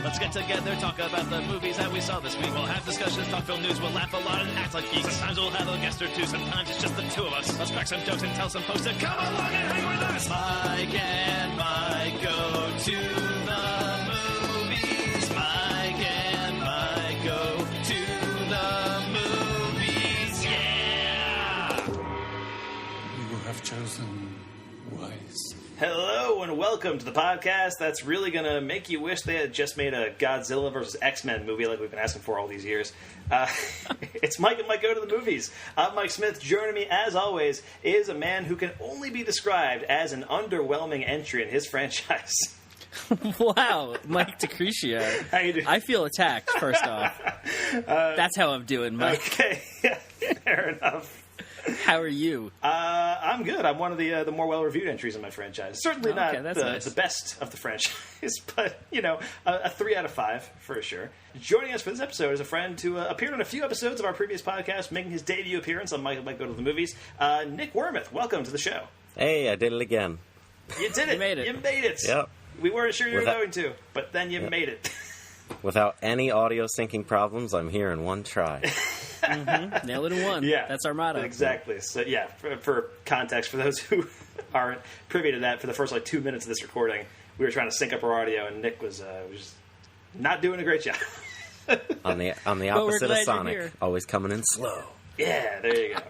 Let's get together, talk about the movies that we saw this week. We'll have discussions, talk film news, we'll laugh a lot and act like geeks. Sometimes we'll have a guest or two, sometimes it's just the two of us. Let's crack some jokes and tell some folks to come along and hang with us. Mike and Mike go to the movies. Mike and Mike go to the movies. Yeah! You have chosen wise. Hello and welcome to the podcast that's really going to make you wish they had just made a Godzilla vs. X-Men movie like we've been asking for all these years. It's Mike and Mike Go to the Movies. I'm Mike Smith. Joining me, as always, is a man who can only be described as an underwhelming entry in his franchise. Wow, Mike DeCriscio. How you doing? I feel attacked, first off. That's how I'm doing, Mike. Okay, yeah, fair enough. How are you? I'm good. I'm one of the more well-reviewed entries in my franchise. Certainly not nice. the best of the franchise, but, you know, a 3 out of 5 for sure. Joining us for this episode is a friend who appeared on a few episodes of our previous podcast, making his debut appearance on Mike and Mike Go to the Movies. Nick Wermuth, welcome to the show. Hey, I did it again. You did it. You made it. You made it. Yep. We weren't sure you were going to, but then you made it. Without any audio syncing problems, I'm here in one try. Mm-hmm. Nail it in one. Yeah. That's our motto. Exactly. So, yeah, for context, for those who aren't privy to that, for the first, 2 minutes of this recording, we were trying to sync up our audio, and Nick was not doing a great job. on the opposite of Sonic, always coming in slow. Yeah, there you go.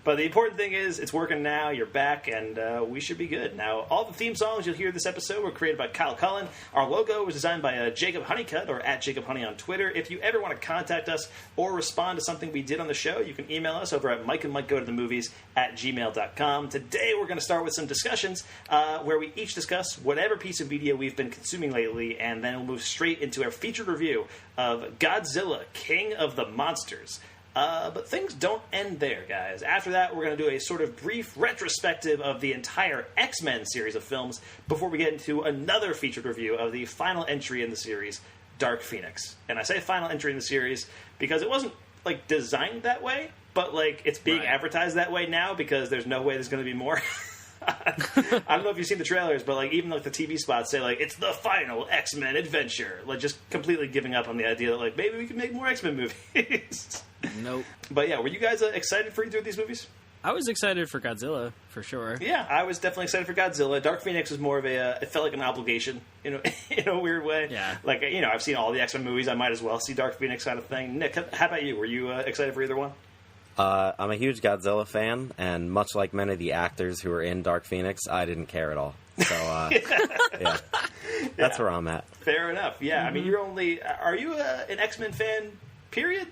But the important thing is, it's working now, you're back, and we should be good. Now, all the theme songs you'll hear this episode were created by Kyle Cullen. Our logo was designed by Jacob Honeycutt, or at Jacob Honey on Twitter. If you ever want to contact us or respond to something we did on the show, you can email us over at mikeandmikegotothemovies@gmail.com. Today, we're going to start with some discussions where we each discuss whatever piece of media we've been consuming lately, and then we'll move straight into our featured review of Godzilla, King of the Monsters. But things don't end there, guys. After that, we're going to do a sort of brief retrospective of the entire X-Men series of films before we get into another featured review of the final entry in the series, Dark Phoenix. And I say final entry in the series because it wasn't, designed that way, but, it's being advertised that way now because there's no way there's going to be more. I don't know if you've seen the trailers, but, even, the TV spots say, it's the final X-Men adventure. Just completely giving up on the idea that, maybe we can make more X-Men movies. Nope. But yeah, were you guys excited for either of these movies? I was excited for Godzilla, for sure. Yeah, I was definitely excited for Godzilla. Dark Phoenix was more of it felt like an obligation, in a weird way. Yeah. I've seen all the X-Men movies, I might as well see Dark Phoenix kind of thing. Nick, how about you? Were you excited for either one? I'm a huge Godzilla fan, and much like many of the actors who were in Dark Phoenix, I didn't care at all. So, yeah. That's where I'm at. Fair enough. Yeah, I mean, are you an X-Men fan? Period.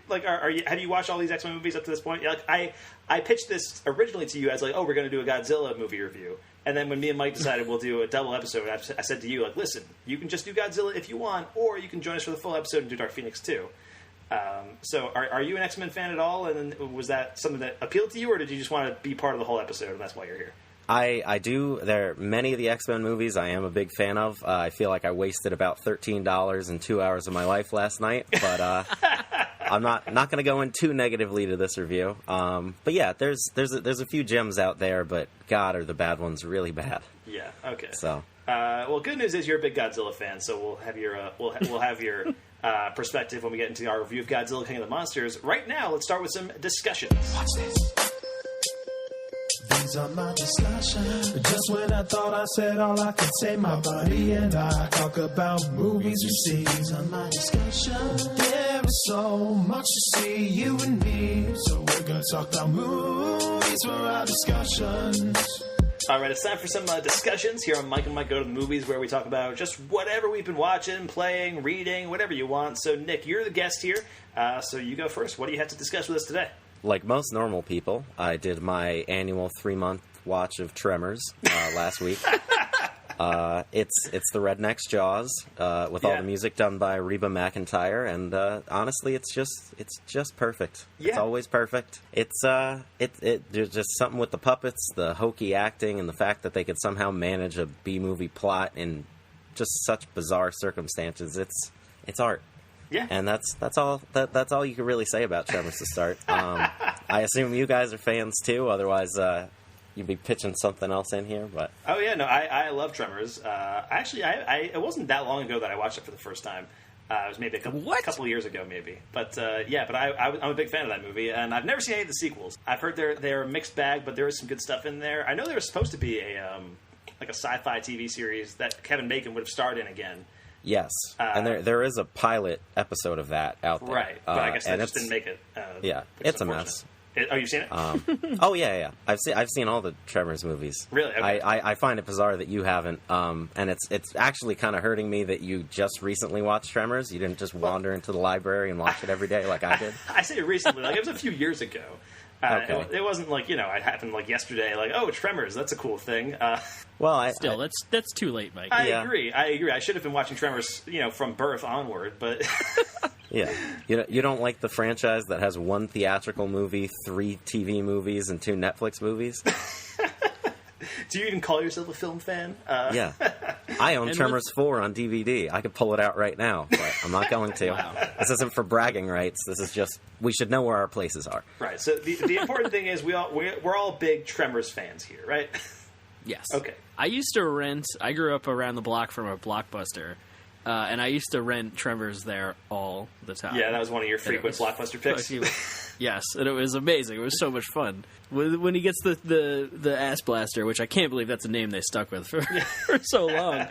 Have you watched all these X-Men movies up to this point? I pitched this originally to you as we're going to do a Godzilla movie review, and then when me and Mike decided we'll do a double episode, I said to you, listen, you can just do Godzilla if you want, or you can join us for the full episode and do Dark Phoenix too. So are you an X-Men fan at all? And then was that something that appealed to you, or did you just want to be part of the whole episode and that's why you're here? I do. There are many of the X-Men movies I am a big fan of. I feel like I wasted about $13 and 2 hours of my life last night, but I'm not going to go in too negatively to this review. But yeah, there's a few gems out there, but God, are the bad ones really bad? Yeah. Okay. So. Well, good news is you're a big Godzilla fan, so we'll have your we'll have your perspective when we get into our review of Godzilla, King of the Monsters. Right now, let's start with some discussions. Watch this. These are my discussions. Just when I thought I said all I could say, my buddy and I talk about movies we see. These are my discussions. There is so much to see, you and me. So we're gonna talk about movies for our discussions. All right, it's time for some discussions here on Mike and Mike Go to the Movies, where we talk about just whatever we've been watching, playing, reading, whatever you want. So, Nick, you're the guest here, so you go first. What do you have to discuss with us today? Like most normal people, I did my annual 3-month watch of Tremors last week. It's the Redneck's Jaws with all the music done by Reba McEntire, and honestly, it's just perfect. Yeah. It's always perfect. It's there's just something with the puppets, the hokey acting, and the fact that they could somehow manage a B-movie plot in just such bizarre circumstances. It's art. Yeah, and that's all you can really say about Tremors to start. I assume you guys are fans too. Otherwise, you'd be pitching something else in here. But oh yeah, no, I love Tremors. Actually, it wasn't that long ago that I watched it for the first time. It was maybe a couple of years ago, maybe. But I'm a big fan of that movie, and I've never seen any of the sequels. I've heard they're a mixed bag, but there is some good stuff in there. I know there was supposed to be a sci-fi TV series that Kevin Bacon would have starred in again. Yes, and there is a pilot episode of that out there. Right, but I guess that just didn't make it. It's a mess. Oh, you've seen it? Oh yeah. I've seen all the Tremors movies. Really? Okay. I find it bizarre that you haven't, and it's actually kind of hurting me that you just recently watched Tremors. You didn't just wander into the library and watch it every day like I did. I say recently, like it was a few years ago. Okay. It wasn't like, it happened like yesterday, like, oh, Tremors, that's a cool thing. That's too late, Mike. I agree. I should have been watching Tremors, from birth onward, but... Yeah. You don't like the franchise that has one theatrical movie, 3 TV movies, and 2 Netflix movies? Do you even call yourself a film fan? Yeah. I own Tremors 4 on DVD. I could pull it out right now, but I'm not going to. Wow. This isn't for bragging rights. This is just, we should know where our places are. Right. So the important thing is we're all big Tremors fans here, right? Yes. Okay. I grew up around the block from a Blockbuster, and I used to rent Tremors there all the time. Yeah, that was one of your frequent Blockbuster picks. Yes, and it was amazing. It was so much fun. When he gets the ass blaster, which I can't believe that's a name they stuck with for so long,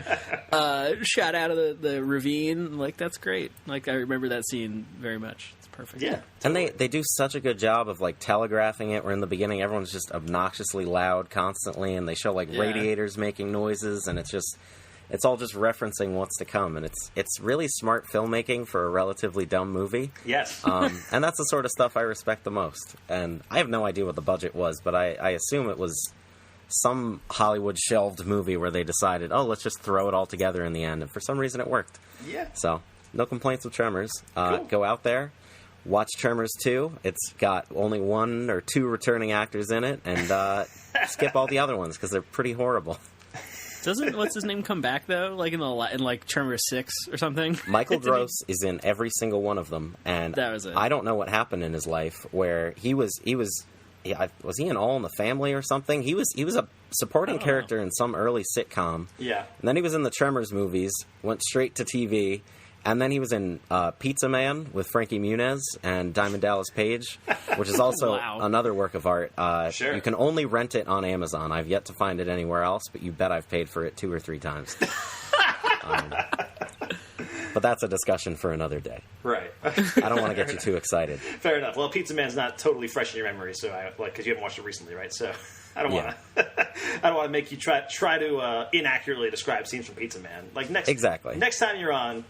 shot out of the ravine, like, that's great. Like, I remember that scene very much. It's perfect. Yeah. Totally. And they do such a good job of, like, telegraphing it, where in the beginning everyone's just obnoxiously loud constantly, and they show, like, radiators making noises, and it's all just referencing what's to come, and it's really smart filmmaking for a relatively dumb movie. Yes. And that's the sort of stuff I respect the most. And I have no idea what the budget was, but I assume it was some Hollywood shelved movie where they decided, let's just throw it all together in the end, and for some reason it worked. Yeah. So, no complaints with Tremors. Cool. Go out there, watch Tremors 2. It's got only 1 or 2 returning actors in it, and skip all the other ones, because they're pretty horrible. Doesn't what's his name come back though? Like in Tremors 6 or something? Michael Gross is in every single one of them, and that was it. I don't know what happened in his life where was he in All in the Family or something? He was a supporting character in some early sitcom. Yeah. And then he was in the Tremors movies, went straight to TV, and then he was in Pizza Man with Frankie Muniz and Diamond Dallas Page, which is also another work of art. Sure. You can only rent it on Amazon. I've yet to find it anywhere else, but you bet I've paid for it 2 or 3 times. But that's a discussion for another day. Right. I don't want to get you too excited. Fair enough. Well, Pizza Man's not totally fresh in your memory, so because you haven't watched it recently, right? So I don't want to make you try to inaccurately describe scenes from Pizza Man. Like next time you're on,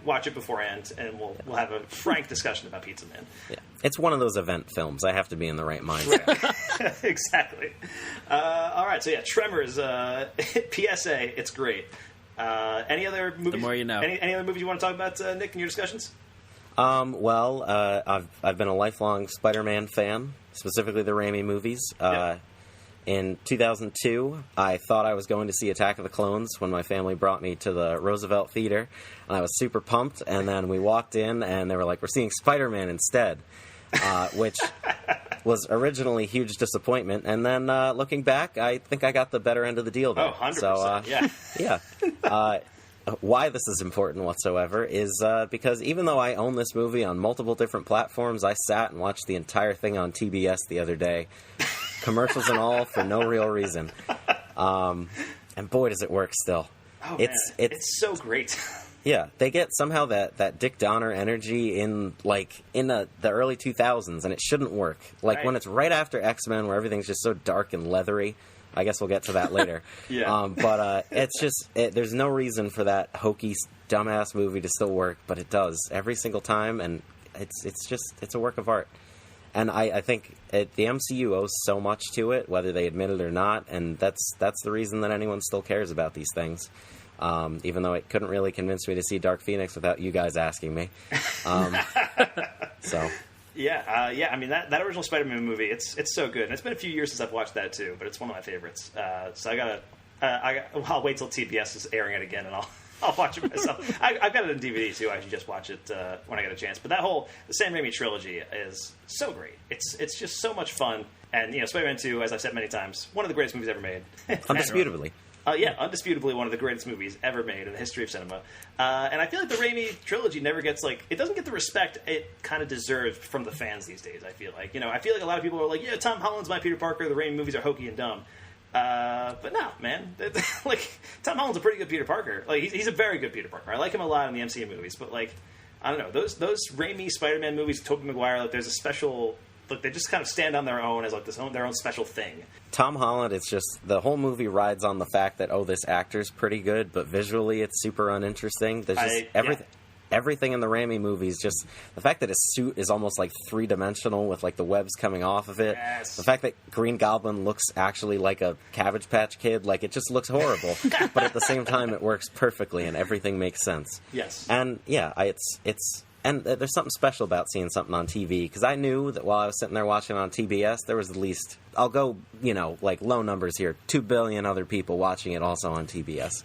watch it beforehand, and we'll have a frank discussion about Pizza Man. Yeah, it's one of those event films. I have to be in the right mindset. Exactly. All right, so Tremors. PSA, it's great. Any other movies? The more you know. Any other movies you want to talk about, Nick, in your discussions? I've been a lifelong Spider-Man fan, specifically the Raimi movies. In 2002, I thought I was going to see Attack of the Clones when my family brought me to the Roosevelt Theater, and I was super pumped, and then we walked in, and they were like, we're seeing Spider-Man instead, which was originally a huge disappointment, and then looking back, I think I got the better end of the deal there. Oh, 100%, yeah. Why this is important whatsoever is because even though I own this movie on multiple different platforms, I sat and watched the entire thing on TBS the other day. Commercials and all for no real reason. And boy, does it work still. Oh, it's so great. Yeah, they get somehow that Dick Donner energy in the early 2000s, and it shouldn't work. Like when it's right after X-Men, where everything's just so dark and leathery. I guess we'll get to that later. But it's just there's no reason for that hokey, dumbass movie to still work, but it does every single time, and it's a work of art. And I think the MCU owes so much to it, whether they admit it or not, and that's the reason that anyone still cares about these things. Even though it couldn't really convince me to see Dark Phoenix without you guys asking me. So. Yeah. I mean that original Spider-Man movie, it's so good, and it's been a few years since I've watched that too, but it's one of my favorites. So I'll wait till TBS is airing it again, and I'll watch it myself. I've got it on DVD too. I should just watch it when I get a chance. But the Sam Raimi trilogy is so great. It's just so much fun, and Spider-Man 2, as I've said many times, one of the greatest movies ever made. Undisputably. Yeah, undisputably one of the greatest movies ever made in the history of cinema. And I feel like the Raimi trilogy never gets, like, it doesn't get the respect it kind of deserves from the fans these days, I feel like. You know, I feel like a lot of people are like, yeah, Tom Holland's my Peter Parker, the Raimi movies are hokey and dumb. But no, man. Like, Tom Holland's a pretty good Peter Parker. Like, he's a very good Peter Parker. I like him a lot in the MCU movies, but, like, I don't know. Those Raimi Spider-Man movies, Tobey Maguire, like, there's a special... Like, they just kind of stand on their own as, like, their own special thing. Tom Holland, it's just, the whole movie rides on the fact that, oh, this actor's pretty good, but visually it's super uninteresting. There's just everything in the Raimi movies, just the fact that his suit is almost, like, three-dimensional with, like, the webs coming off of it. Yes. The fact that Green Goblin looks actually like a Cabbage Patch Kid, like, it just looks horrible. But at the same time, it works perfectly and everything makes sense. Yes. And, yeah, it's and there's something special about seeing something on TV, because I knew that while I was sitting there watching on TBS, there was at least, I'll go, you know, like low numbers here, 2 billion other people watching it also on TBS.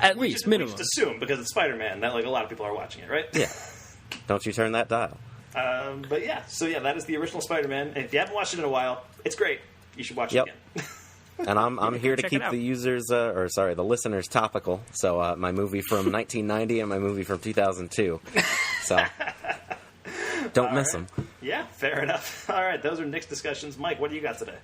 At least, minimum. We just assume, because it's Spider-Man, that, like, a lot of people are watching it, right? Yeah. Don't you turn that dial. But yeah, so yeah, that is the original Spider-Man. And if you haven't watched it in a while, it's great. You should watch it again. And I'm here to check keep it out. the listeners topical. So my movie from 1990 and my movie from 2002. So don't miss them. Yeah, fair enough. All right, those are Nick's discussions. Mike, what do you got today?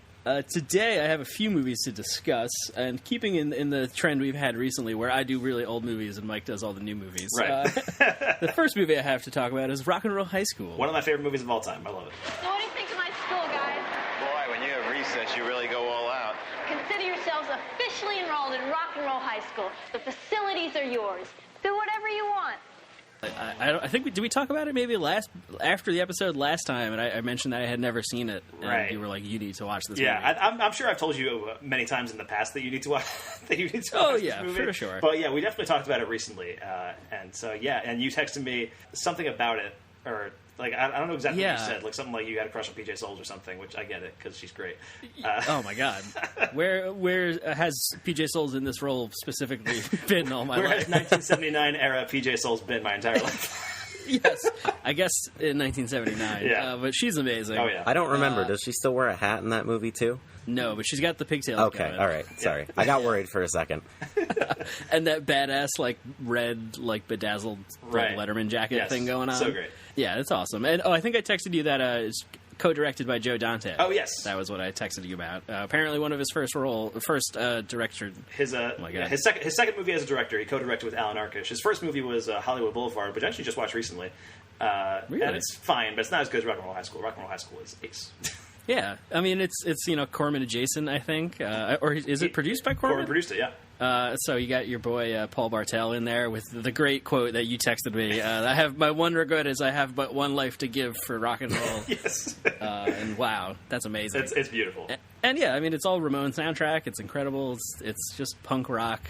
Today I have a few movies to discuss, and keeping in the trend we've had recently where I do really old movies and Mike does all the new movies. Right. The first movie I have to talk about is Rock and Roll High School. One of my favorite movies of all time. I love it. So what do you think of my school, guys? Boy, when you have recess, you really go all out. Consider yourselves officially enrolled in Rock and Roll High School. The facilities are yours. Do whatever you want. I think did we talk about it maybe after the episode last time, and I mentioned that I had never seen it, and Right. you were like, you need to watch this Yeah, movie. I'm sure I've told you many times in the past that you need to watch. Oh, yeah, this movie. for sure. But yeah, we definitely talked about it recently, and so yeah, and you texted me something about it, or like I don't know exactly what Yeah. you said, like something like you had a crush on PJ Souls or something, which I get it because she's great. Oh my god, where has PJ Souls in this role specifically been all my Where life? has 1979 era PJ Souls been my entire life? Yes, I guess in 1979. Yeah. But she's amazing. Oh yeah, I don't remember. Does she still wear a hat in that movie too? No, but she's got the pigtails. Okay, going. all right. Sorry, I got worried for a second. And that badass like red like bedazzled Right. Letterman jacket Yes. thing going on. So great. Yeah, it's awesome. And I think I texted you that it's co-directed by Joe Dante. Oh, yes. that was what I texted you about. Apparently, one of his first director. His my God. his second movie as a director, he co-directed with Alan Arkush. His first movie was Hollywood Boulevard, which I actually just watched recently. Really? And it's fine, but it's not as good as Rock and Roll High School. Rock and Roll High School is ace. Yeah, I mean it's Corman adjacent, I think, or is it produced by Corman? Corman produced it, yeah. So you got your boy Paul Bartel in there with the great quote that you texted me. I have my one regret is I have but one life to give for rock and roll. Yes. And wow, that's amazing. It's beautiful. And yeah, I mean it's all Ramon soundtrack. It's incredible. It's just punk rock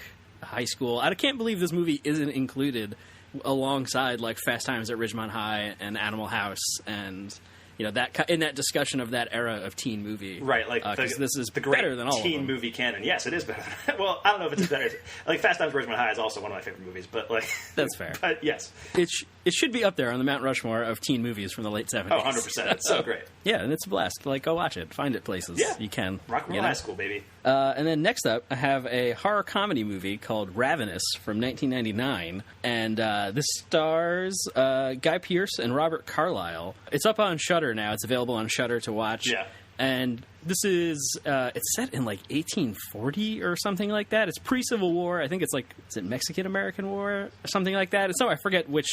high school. I can't believe this movie isn't included alongside like Fast Times at Ridgemont High and Animal House and. You know, that in that discussion of that era of teen movie, Right, like this is the great better than all teen of them. movie canon. Yes, it is better. Well, I don't know if it's better. Like Fast Times at Ridgemont High is also one of my favorite movies, but like That's fair. But yes, It should be up there on the Mount Rushmore of teen movies from the late 70s. oh, 100%. It's so great. Yeah, and it's a blast. Like, go watch it. Find it places. Yeah, You can. Rock and you Roll know? High School, baby. And then next up, I have a horror comedy movie called Ravenous from 1999. And this stars Guy Pearce and Robert Carlyle. It's up on Shudder now. It's available on Shudder to watch. Yeah. And this is, it's set in like 1840 or something like that. It's pre-Civil War. I think it's like, is it Mexican-American War or something like that? And so I forget what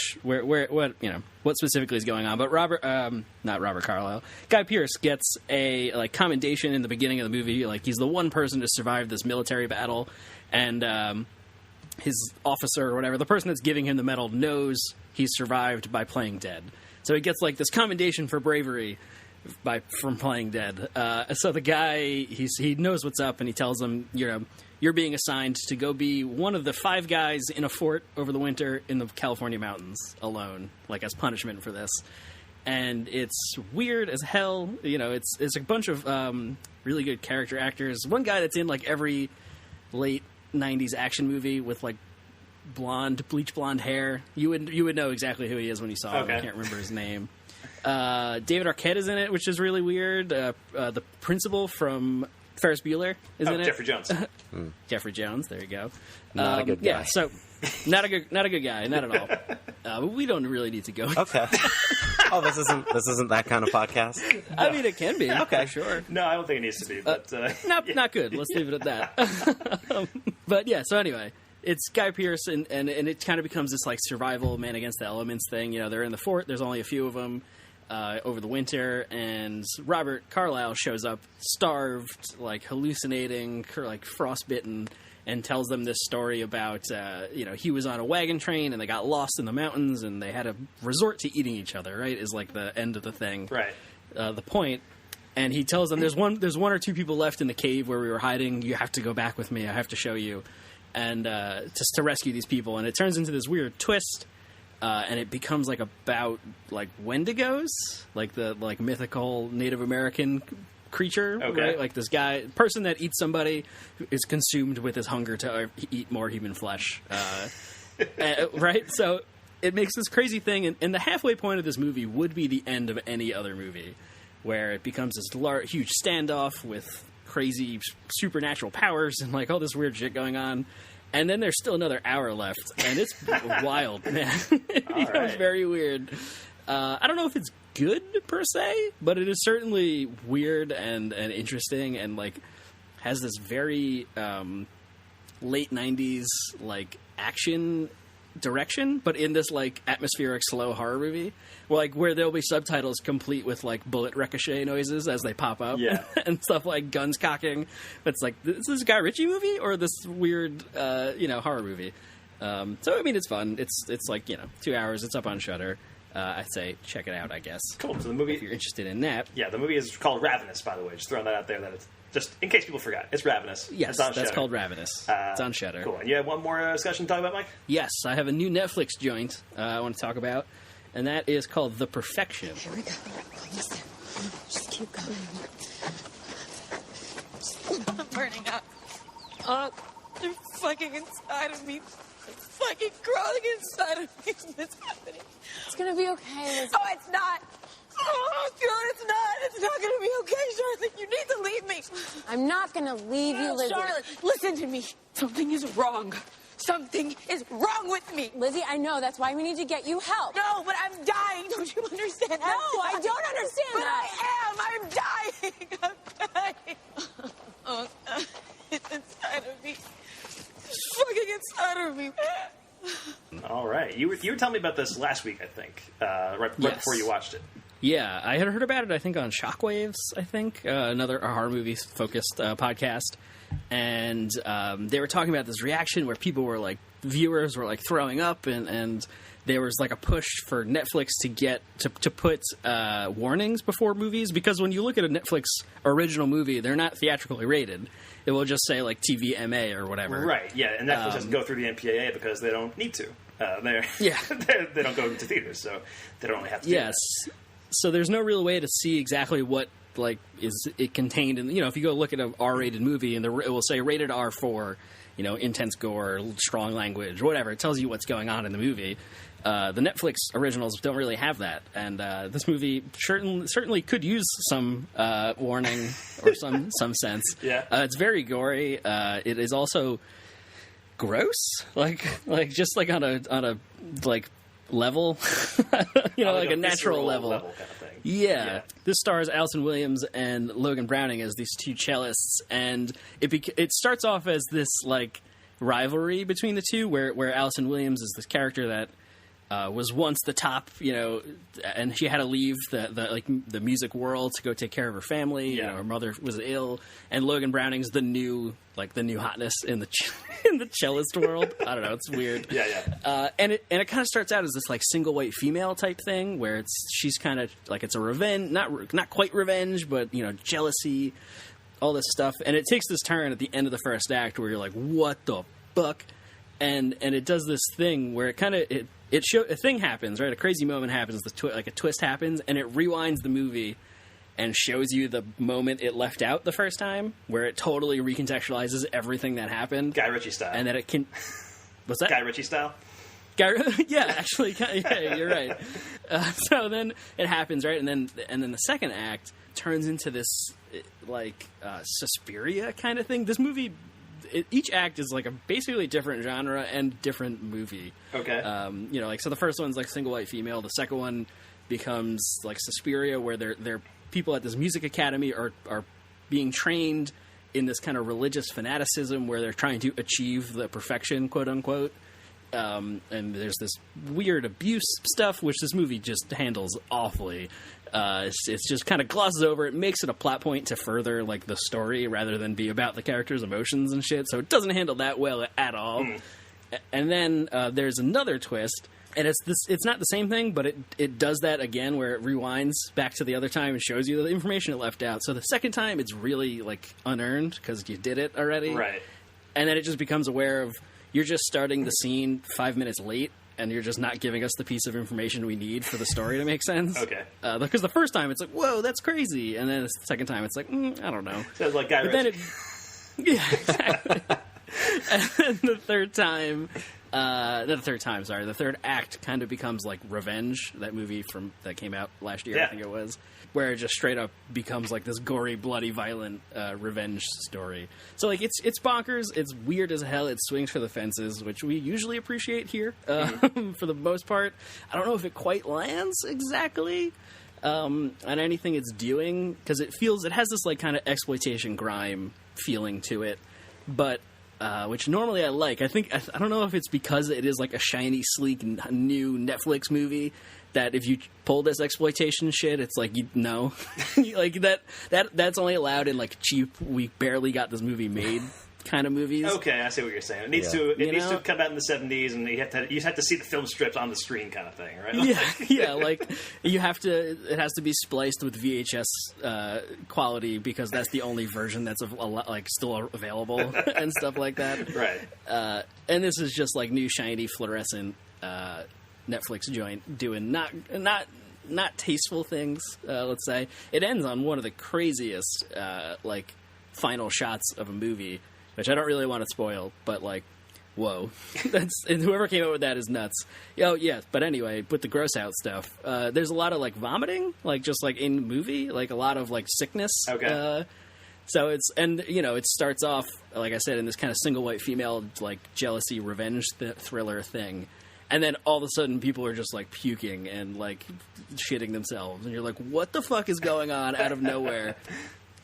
specifically is going on. But not Robert Carlyle, Guy Pearce gets a like commendation in the beginning of the movie. Like he's the one person to survive this military battle. And his officer or whatever, the person that's giving him the medal knows he's survived by playing dead. So he gets like this commendation for bravery from playing dead. So the guy, he knows what's up, and he tells him, you're being assigned to go be one of the 5 guys in a fort over the winter in the California mountains alone, like as punishment for this. And it's weird as hell. You know, it's a bunch of really good character actors. One guy that's in like every late 90s action movie with like bleach blonde hair. You would know exactly who he is when you saw him. Okay. I can't remember his name. David Arquette is in it, which is really weird. The principal from Ferris Bueller is in it. Jeffrey Jones. Jeffrey Jones. There you go. Not a good guy. Yeah, so not a good guy, not at all. But we don't really need to go. Okay. Oh, this isn't that kind of podcast. I mean, it can be. Okay, sure. No, I don't think it needs to be. But Not good. Let's leave it at that. But yeah. So anyway, it's Guy Pearce, and it kind of becomes this like survival man against the elements thing. You know, they're in the fort. There's only a few of them. Over the winter, and Robert Carlyle shows up starved, like hallucinating, like frostbitten, and tells them this story about, he was on a wagon train and they got lost in the mountains and they had to resort to eating each other, right, is like the end of the thing. Right. The point. And he tells them, there's one or two people left in the cave where we were hiding. You have to go back with me. I have to show you. And just to rescue these people. And it turns into this weird twist. And it becomes like about like Wendigos, like the mythical Native American creature, right? Like this person that eats somebody who is consumed with his hunger to eat more human flesh, right? So it makes this crazy thing, and the halfway point of this movie would be the end of any other movie, where it becomes this huge standoff with crazy supernatural powers and like all this weird shit going on. And then there's still another hour left, and it's wild, man. It becomes very weird. I don't know if it's good, per se, but it is certainly weird and interesting, and, like, has this very late 90s, like, action direction, but in this, like, atmospheric, slow horror movie. Where there'll be subtitles complete with, like, bullet ricochet noises as they pop up. Yeah. And stuff like guns cocking. It's like, is this a Guy Ritchie movie or this weird, horror movie? So, I mean, it's fun. It's like, 2 hours. It's up on Shudder. I'd say check it out, I guess. Cool. So the movie... If you're interested in that. Yeah, the movie is called Ravenous, by the way. Just throwing that out there. That it's just in case people forgot. It's Ravenous. Yes, it's on that's Shudder. called Ravenous. It's on Shudder. Cool. And you have one more discussion to talk about, Mike? Yes, I have a new Netflix joint I want to talk about, and that is called The Perfection. Here we go. Listen. Just keep going. I'm burning up. They're fucking inside of me. They're fucking crawling inside of me. What's happening? It's gonna be okay, Elizabeth. Oh, it's not. Oh, God, it's not. It's not gonna be okay, Charlotte. You need to leave me. I'm not gonna leave you, Lizzie. Charlotte, listen to me. Something is wrong. Something is wrong with me. Lizzie, I know. That's why we need to get you help. No, but I'm dying. Don't you understand? No, I don't understand but that. I am. I'm dying. I'm dying. Oh, God. It's inside of me. It's fucking inside of me. All right. You were telling me about this last week, I think, right before you watched it. Yeah, I had heard about it, I think, on Shockwaves, another horror movie-focused podcast. And they were talking about this reaction where people were, like, viewers were, like, throwing up, and there was, like, a push for Netflix to get, to put warnings before movies, because when you look at a Netflix original movie, they're not theatrically rated. It will just say, like, TVMA or whatever. Right, yeah, and Netflix doesn't go through the MPAA because they don't need to. They don't go into theaters, so they don't really have to do that. So there's no real way to see exactly what, like, is it contained in, if you go look at an R-rated movie and it will say rated R for, intense gore, strong language, whatever. It tells you what's going on in the movie. The Netflix originals don't really have that. And this movie certainly could use some warning or some sense. Yeah. It's very gory. It is also gross, like just like on a like level, like a natural level kind of thing. Yeah. This stars Allison Williams and Logan Browning as these two cellists, and it starts off as this like rivalry between the two, where Allison Williams is this character that was once the top, and she had to leave the music world to go take care of her family. Yeah. Her mother was ill, and Logan Browning's the new hotness in the in the cellist world. I don't know, it's weird. Yeah. And it kind of starts out as this like single white female type thing where she's kind of like it's a revenge, not quite revenge, but jealousy, all this stuff, and it takes this turn at the end of the first act where you're like, what the fuck, and it does this thing where a thing happens, right? A crazy moment happens, a twist happens, and it rewinds the movie and shows you the moment it left out the first time, where it totally recontextualizes everything that happened. Guy Ritchie style. And that it can... What's that? Guy Ritchie style? Yeah, actually, yeah, you're right. So then it happens, right? And then the second act turns into this like Suspiria kind of thing. This movie, each act is like a basically different genre and different movie. Okay. Like so the first one's like single white female. The second one becomes like Suspiria, where they're people at this music academy are being trained in this kind of religious fanaticism where they're trying to achieve the perfection, quote unquote. And there's this weird abuse stuff, which this movie just handles awfully. It's just kind of glosses over it, makes it a plot point to further like the story rather than be about the characters' emotions and shit. So it doesn't handle that well at all. And then there's another twist, and it's not the same thing, but it does that again where it rewinds back to the other time and shows you the information it left out. So the second time it's really like unearned because you did it already, right? And then it just becomes aware of you're just starting the scene 5 minutes late. And you're just not giving us the piece of information we need for the story to make sense. Okay. Because the first time it's like, whoa, that's crazy. And then the second time it's like, I don't know. Sounds like Guy Ritchie. Yeah, exactly. And then the third act kind of becomes like Revenge, that movie that came out last year, I think it was, where it just straight up becomes like this gory, bloody, violent revenge story. So like it's bonkers, it's weird as hell, it swings for the fences, which we usually appreciate here for the most part. I don't know if it quite lands exactly on anything it's doing, because it has this like kind of exploitation grime feeling to it, but which normally I like. I don't know if it's because it is like a shiny, sleek, new Netflix movie that if you pull this exploitation shit, it's like, like that's only allowed in like cheap, we barely got this movie made kind of movies. Okay, I see what you're saying. It needs to come out in the 70s, and you have to see the film strips on the screen, kind of thing, right? Yeah. Like it has to be spliced with VHS quality because that's the only version that's like still available and stuff like that. Right. And this is just like new shiny fluorescent Netflix joint doing not tasteful things. Let's say it ends on one of the craziest like final shots of a movie, which I don't really want to spoil, but like, whoa, and whoever came up with that is nuts. Oh yeah, but anyway, with the gross out stuff, there's a lot of like vomiting, like just like in the movie, like a lot of like sickness. Okay. So it starts off, like I said, in this kind of single white female like jealousy revenge thriller thing. And then all of a sudden people are just like puking and like shitting themselves. And you're like, what the fuck is going on out of nowhere?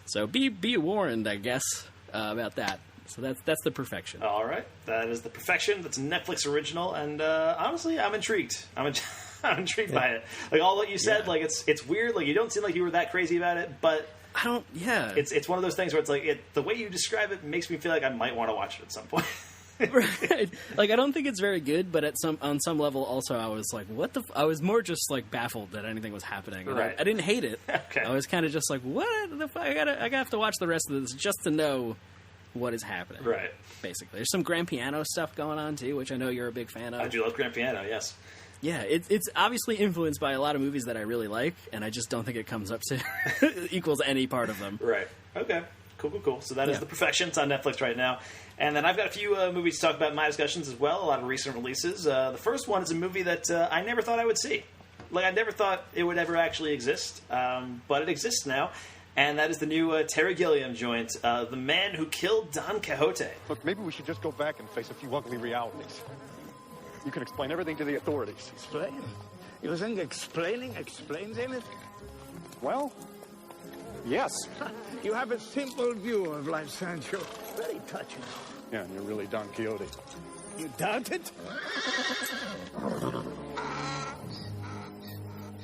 So be warned, I guess, about that. So that's The Perfection. All right. That is The Perfection. That's a Netflix original. And honestly, I'm intrigued. I'm intrigued by it. Like all what you said, like it's weird. Like you don't seem like you were that crazy about it, but I don't. Yeah. It's one of those things where it's like the way you describe it makes me feel like I might want to watch it at some point. Right. Like I don't think it's very good, but on some level also I was like, what the I was more just like baffled that anything was happening. Right. I didn't hate it. Okay. I was kind of just like, what the fuck? I gotta have to watch the rest of this just to know what is happening. Right. Basically. There's some grand piano stuff going on too, which I know you're a big fan of. I do love grand piano, yes. Yeah, it's obviously influenced by a lot of movies that I really like, and I just don't think it comes up to equals any part of them. Right. Okay. Cool. So that is The Perfection. It's on Netflix right now. And then I've got a few movies to talk about in my discussions as well, a lot of recent releases. The first one is a movie that I never thought I would see. Like, I never thought it would ever actually exist, but it exists now. And that is the new Terry Gilliam joint, The Man Who Killed Don Quixote. Look, maybe we should just go back and face a few ugly realities. You can explain everything to the authorities. Explain? You think explaining explains anything? Well, yes. You have a simple view of life, Sancho. Very touching. Yeah, and you're really Don Quixote. You doubt it?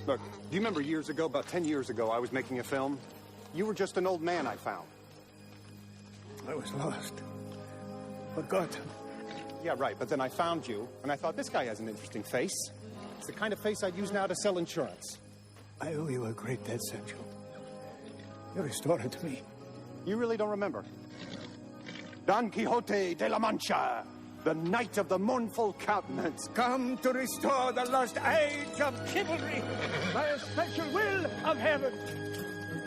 Look, do you remember years ago, about 10 years ago, I was making a film? You were just an old man I found. I was lost. Forgotten. Yeah, right, but then I found you, and I thought, this guy has an interesting face. It's the kind of face I'd use now to sell insurance. I owe you a great debt, Sancho. You restored it to me. You really don't remember? Don Quixote de la Mancha, the Knight of the Mournful Countenance. Come to restore the lost age of chivalry by a special will of heaven.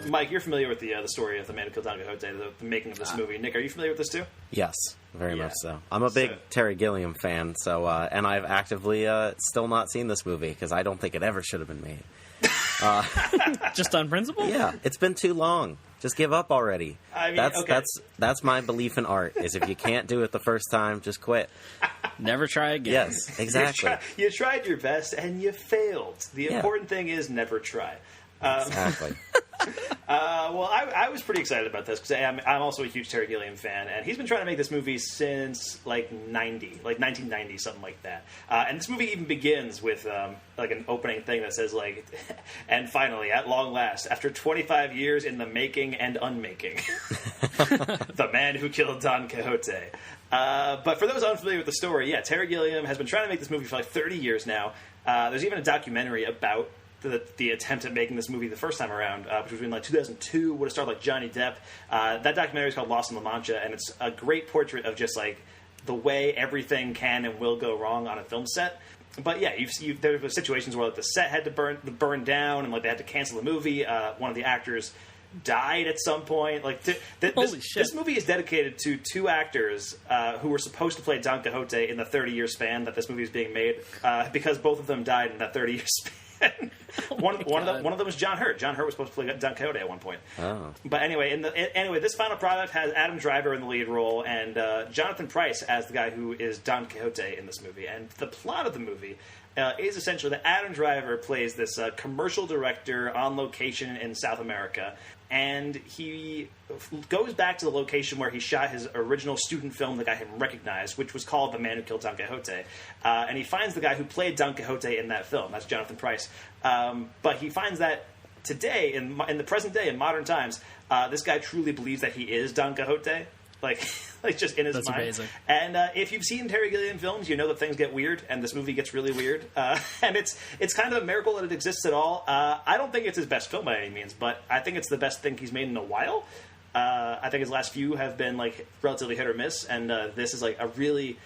Mike, you're familiar with the story of The Man Who Killed Don Quixote, the making of this movie. Nick, are you familiar with this too? Yes, very much so. I'm a big Terry Gilliam fan, so and I've actively still not seen this movie because I don't think it ever should have been made. Just on principle? Yeah, it's been too long. Just give up already. I mean, that's my belief in art. Is if you can't do it the first time, just quit. Never try again. Yes, exactly. You tried your best and you failed. The important thing is never try. Exactly. Well, I was pretty excited about this because I'm also a huge Terry Gilliam fan, and he's been trying to make this movie since like 1990, something like that. And this movie even begins with like an opening thing that says like, and finally, at long last, after 25 years in the making and unmaking, The Man Who Killed Don Quixote. But for those unfamiliar with the story, Terry Gilliam has been trying to make this movie for like 30 years now. There's even a documentary about the attempt at making this movie the first time around, which was in like 2002, would have starred like Johnny Depp. That documentary is called Lost in La Mancha, and it's a great portrait of just like the way everything can and will go wrong on a film set. But yeah, there were situations where like the set had to burn down, and like they had to cancel the movie. One of the actors died at some point. Like this movie is dedicated to two actors who were supposed to play Don Quixote in the 30-year span that this movie is being made, because both of them died in that 30-year span. One of them was John Hurt. John Hurt was supposed to play Don Quixote at one point. Oh. But anyway, this final product has Adam Driver in the lead role and Jonathan Pryce as the guy who is Don Quixote in this movie. And the plot of the movie is essentially that Adam Driver plays this commercial director on location in South America, and he goes back to the location where he shot his original student film that got him recognized, which was called The Man Who Killed Don Quixote. And he finds the guy who played Don Quixote in that film. That's Jonathan Pryce. But he finds that today, in the present day, in modern times, this guy truly believes that he is Don Quixote. Like just in his mind. Amazing. And if you've seen Terry Gilliam films, you know that things get weird, and this movie gets really weird. And it's kind of a miracle that it exists at all. I don't think it's his best film by any means, but I think it's the best thing he's made in a while. I think his last few have been like relatively hit or miss, and this is like a really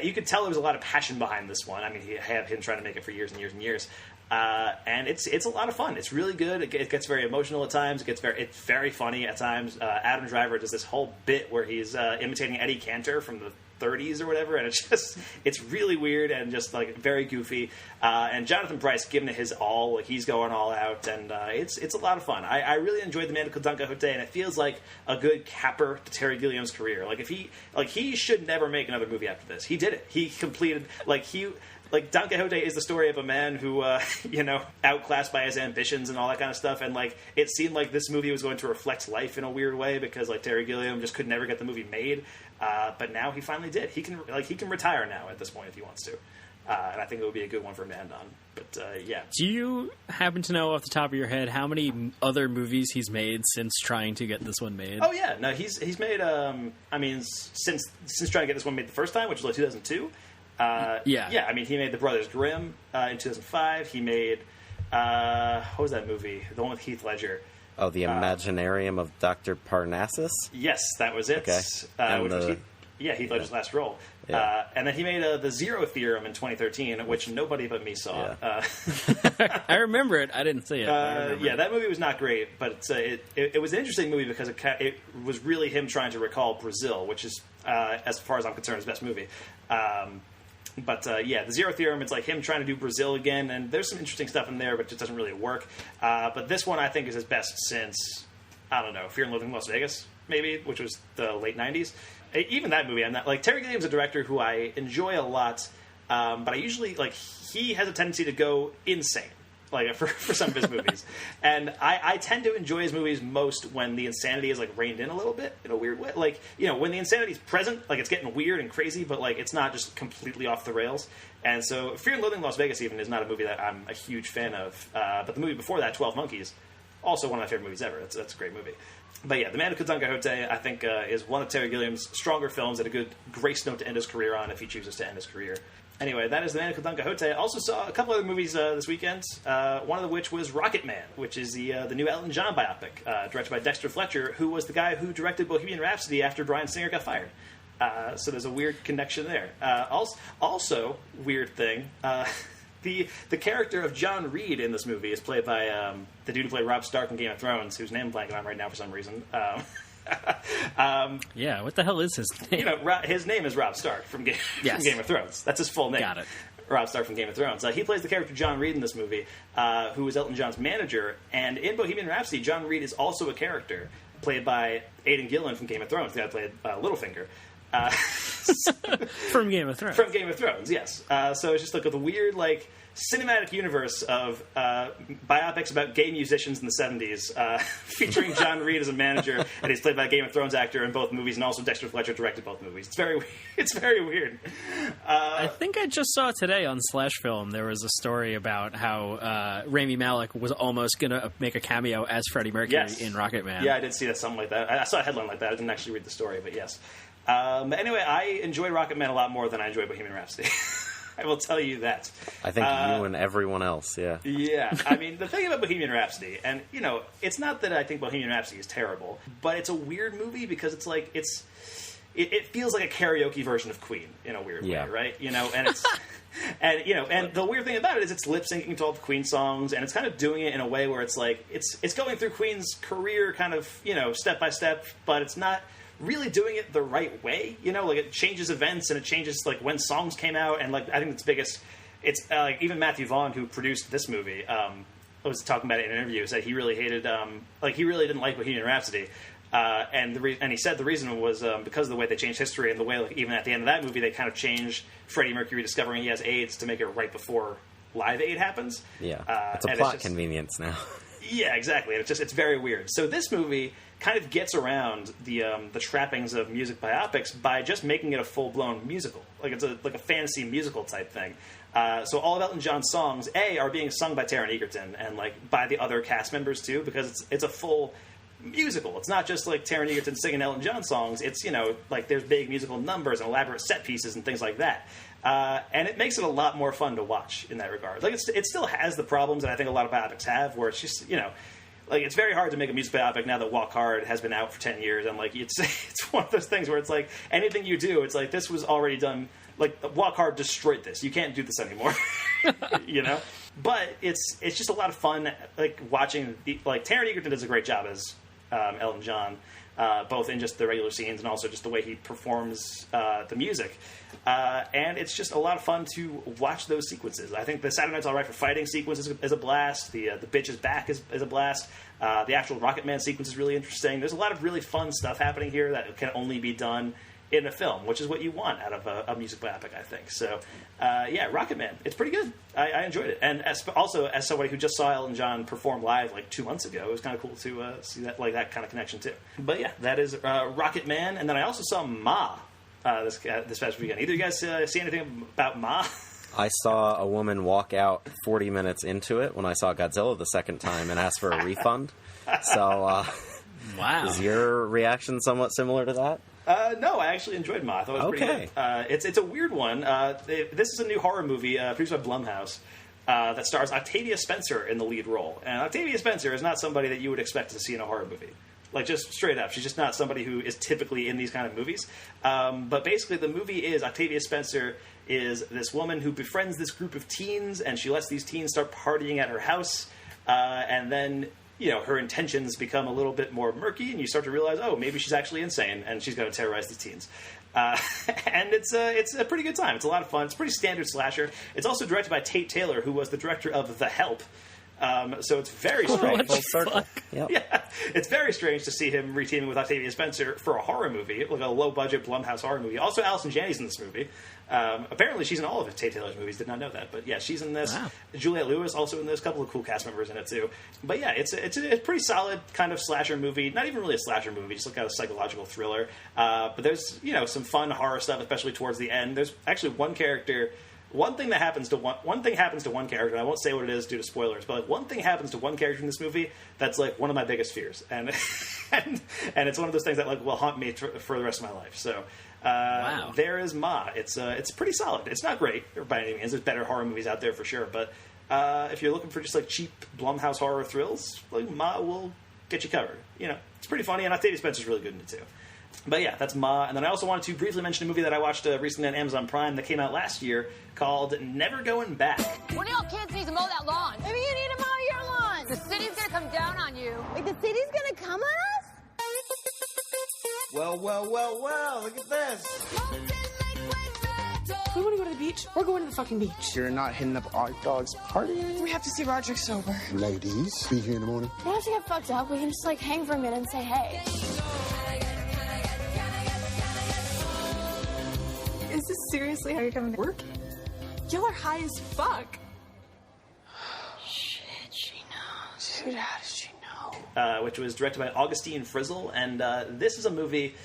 you could tell there was a lot of passion behind this one. I mean, he had been trying to make it for years and years and years. And it's a lot of fun. It's really good. It gets very emotional at times. It's very funny at times. Adam Driver does this whole bit where he's imitating Eddie Cantor from the 30s or whatever, and it's really weird and just like very goofy. And Jonathan Pryce giving it his all, like he's going all out, and it's a lot of fun. I really enjoyed The Man Who Killed Don Quixote, and it feels like a good capper to Terry Gilliam's career. He should never make another movie after this. He did it. He completed Don Quixote is the story of a man who, outclassed by his ambitions and all that kind of stuff. And, it seemed like this movie was going to reflect life in a weird way because, Terry Gilliam just could never get the movie made. But now he finally did. He can retire now at this point if he wants to. And I think it would be a good one for him to end on. But, yeah. Do you happen to know off the top of your head how many other movies he's made since trying to get this one made? Oh, yeah. No, he's made, since trying to get this one made the first time, which was 2002. Yeah. I mean, he made The Brothers Grimm in 2005. He made what was that movie? The one with Heath Ledger. Oh, The Imaginarium of Dr. Parnassus? Yes, that was it. Okay. Heath Ledger's last role. Yeah. And then he made The Zero Theorem in 2013, which nobody but me saw. Yeah. I remember it. I didn't see it. That movie was not great, but it was an interesting movie because it was really him trying to recall Brazil, which is, as far as I'm concerned, his best movie. But The Zero Theorem, it's like him trying to do Brazil again, and there's some interesting stuff in there, but it just doesn't really work. But this one, I think, is his best since, I don't know, Fear and Loathing in Las Vegas, maybe, which was the late 90s. Even that movie, I'm not, Terry Gilliam's a director who I enjoy a lot, but I usually, he has a tendency to go insane. For some of his movies. And I tend to enjoy his movies most when the insanity is, reined in a little bit in a weird way. When the insanity is present, it's getting weird and crazy, but, it's not just completely off the rails. And so Fear and Loathing in Las Vegas even is not a movie that I'm a huge fan of. But the movie before that, 12 Monkeys, also one of my favorite movies ever. That's a great movie. But yeah, The Man Who Killed Don Quixote, I think, is one of Terry Gilliam's stronger films and a good grace note to end his career on if he chooses to end his career. Anyway, that is The Man Who Killed Don Quixote. I also saw a couple other movies this weekend, one of which was Rocket Man, which is the new Elton John biopic, directed by Dexter Fletcher, who was the guy who directed Bohemian Rhapsody after Bryan Singer got fired. So there's a weird connection there. Also, weird thing, The character of John Reed in this movie is played by the dude who played Robb Stark in Game of Thrones, whose name I'm blanking on right now for some reason. Yeah, what the hell is his name? You know, his name is Robb Stark from Game of Thrones. That's his full name. Got it. Robb Stark from Game of Thrones. He plays the character John Reed in this movie, who is Elton John's manager. And in Bohemian Rhapsody, John Reed is also a character played by Aidan Gillen from Game of Thrones. The guy who played Littlefinger. From Game of Thrones. From Game of Thrones, yes. So it's just like the weird, like, cinematic universe of biopics about gay musicians in the 70s, featuring John Reed as a manager, and he's played by a Game of Thrones actor in both movies, and also Dexter Fletcher directed both movies. It's very weird. I think I just saw today on Slash Film there was a story about how Rami Malek was almost going to make a cameo as Freddie Mercury in Rocket Man. Yeah, I did see that, something like that. I saw a headline like that. I didn't actually read the story, but yes. But anyway, I enjoy Rocket Man a lot more than I enjoy Bohemian Rhapsody. I will tell you that. I think you and everyone else, yeah. Yeah. I mean, the thing about Bohemian Rhapsody, and, you know, it's not that I think Bohemian Rhapsody is terrible, but it's a weird movie because it's like, it feels like a karaoke version of Queen in a weird way, right? You know, and it's... And, you know, and the weird thing about it is it's lip syncing to all the Queen songs, and it's kind of doing it in a way where it's like, it's going through Queen's career kind of, you know, step by step, but it's not really doing it the right way, you know, like it changes events and it changes like when songs came out, and like I think it's like even Matthew Vaughn, who produced this movie, was talking about it in an interview, said he really hated he really didn't like Bohemian Rhapsody, and he said the reason was because of the way they changed history, and the way, like, even at the end of that movie they kind of changed Freddie Mercury discovering he has AIDS to make it right before Live Aid happens. It's a plot convenience now. Yeah, exactly. It's very weird. So this movie kind of gets around the trappings of music biopics by just making it a full-blown musical. Like it's a fantasy musical type thing. So all of Elton John's songs, are being sung by Taron Egerton and like by the other cast members too, because it's a full musical. It's not just like Taron Egerton singing Elton John songs. It's, you know, like there's big musical numbers and elaborate set pieces and things like that. And it makes it a lot more fun to watch in that regard. Like it still has the problems that I think a lot of biopics have, where it's just, you know, like it's very hard to make a music biopic now that Walk Hard has been out for 10 years. And like it's one of those things where it's like anything you do, it's like this was already done. Like Walk Hard destroyed this. You can't do this anymore. You know. But it's just a lot of fun. Like watching Taron Egerton does a great job as Elton John, both in just the regular scenes and also just the way he performs the music. And it's just a lot of fun to watch those sequences. I think the Saturday Night's All Right for Fighting sequence is a blast. The Bitch is Back is a blast. The actual Rocket Man sequence is really interesting. There's a lot of really fun stuff happening here that can only be done in a film, which is what you want out of a music biopic, I think. So, yeah, Rocket Man, it's pretty good. I enjoyed it. And also, as somebody who just saw Elton John perform live like 2 months ago, it was kind of cool to see that kind of connection too. But yeah, that is Rocket Man. And then I also saw Ma this past weekend. Either of you guys see anything about Ma? I saw a woman walk out 40 minutes into it when I saw Godzilla the second time and ask for a refund. So, wow. Is your reaction somewhat similar to that? No, I actually enjoyed Ma. I thought it was pretty good. It's a weird one. This is a new horror movie produced by Blumhouse that stars Octavia Spencer in the lead role. And Octavia Spencer is not somebody that you would expect to see in a horror movie. Like, just straight up. She's just not somebody who is typically in these kind of movies. But basically, the movie is Octavia Spencer is this woman who befriends this group of teens, and she lets these teens start partying at her house. And then, you know, her intentions become a little bit more murky, and you start to realize, oh, maybe she's actually insane, and she's going to terrorize these teens. And it's a pretty good time. It's a lot of fun. It's a pretty standard slasher. It's also directed by Tate Taylor, who was the director of The Help. So it's very strange. Full circle. Yep. Yeah, it's very strange to see him reteaming with Octavia Spencer for a horror movie, like a low-budget Blumhouse horror movie. Also, Allison Janney's in this movie. Apparently, she's in all of Tate Taylor's movies. Did not know that, but yeah, she's in this. Wow. Juliette Lewis also in this. A couple of cool cast members in it too. But yeah, it's a pretty solid kind of slasher movie. Not even really a slasher movie, just like a psychological thriller. But there's, you know, some fun horror stuff, especially towards the end. There's actually one character. One thing happens to one character, and I won't say what it is due to spoilers, but like one thing happens to one character in this movie that's like one of my biggest fears, and and it's one of those things that like will haunt me for the rest of my life. So wow. There is Ma. It's pretty solid. It's not great by any means. There's better horror movies out there for sure, but if you're looking for just like cheap Blumhouse horror thrills, like Ma will get you covered. You know, it's pretty funny, and Octavia Spencer's really good in it too. But yeah, that's Ma. And then I also wanted to briefly mention a movie that I watched recently on Amazon Prime that came out last year called Never Going Back. When do y'all kids need to mow that lawn? Maybe you need to mow your lawn. The city's gonna come down on you. Wait, the city's gonna come on us? Well, look at this. If we want to go to the beach, we're going to the fucking beach. You're not hitting up our dog's party? We have to see Roderick sober. Ladies, be here in the morning. We don't have to get fucked up. We can just, like, hang for a minute and say hey. Is this seriously how you're coming to work? Y'all are high as fuck. Shit, she knows. Dude, how does she know? Which was directed by Augustine Frizzle, and this is a movie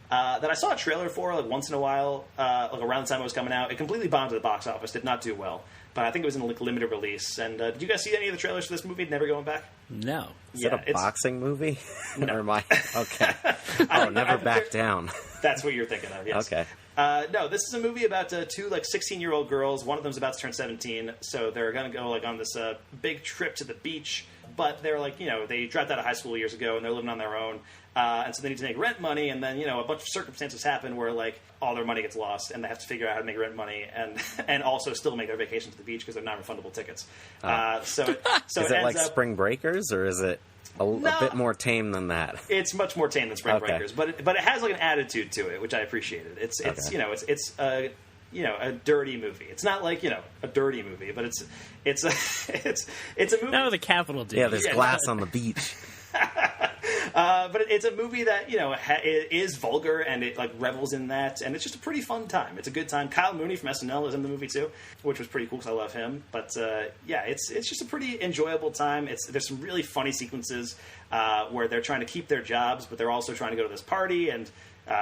that I saw a trailer for like once in a while, like around the time it was coming out. It completely bombed at the box office, did not do well, but I think it was in like limited release. And did you guys see any of the trailers for this movie, Never Going Back? No. Is it a boxing movie? No. Or am I? Okay. Oh, Never Back Down. That's what you're thinking of, yes. Okay. No, this is a movie about two like 16-year-old girls. One of them's about to turn 17, so they're going to go like on this big trip to the beach. But they're like, they dropped out of high school years ago and they're living on their own. And so they need to make rent money. And then, a bunch of circumstances happen where like all their money gets lost and they have to figure out how to make rent money and also still make their vacation to the beach because they're non-refundable tickets. So is it like Spring Breakers or is it a bit more tame than that? It's much more tame than Spring Breakers, but it has like an attitude to it, which I appreciated. It's a dirty movie. It's not like a dirty movie, but it's a movie. Not with a capital D. Yeah, there's glass on the beach. But it's a movie that it is vulgar and it like revels in that, and it's just a pretty fun time. It's a good time. Kyle Mooney from SNL is in the movie too, which was pretty cool because I love him. But it's just a pretty enjoyable time. There's some really funny sequences where they're trying to keep their jobs, but they're also trying to go to this party and.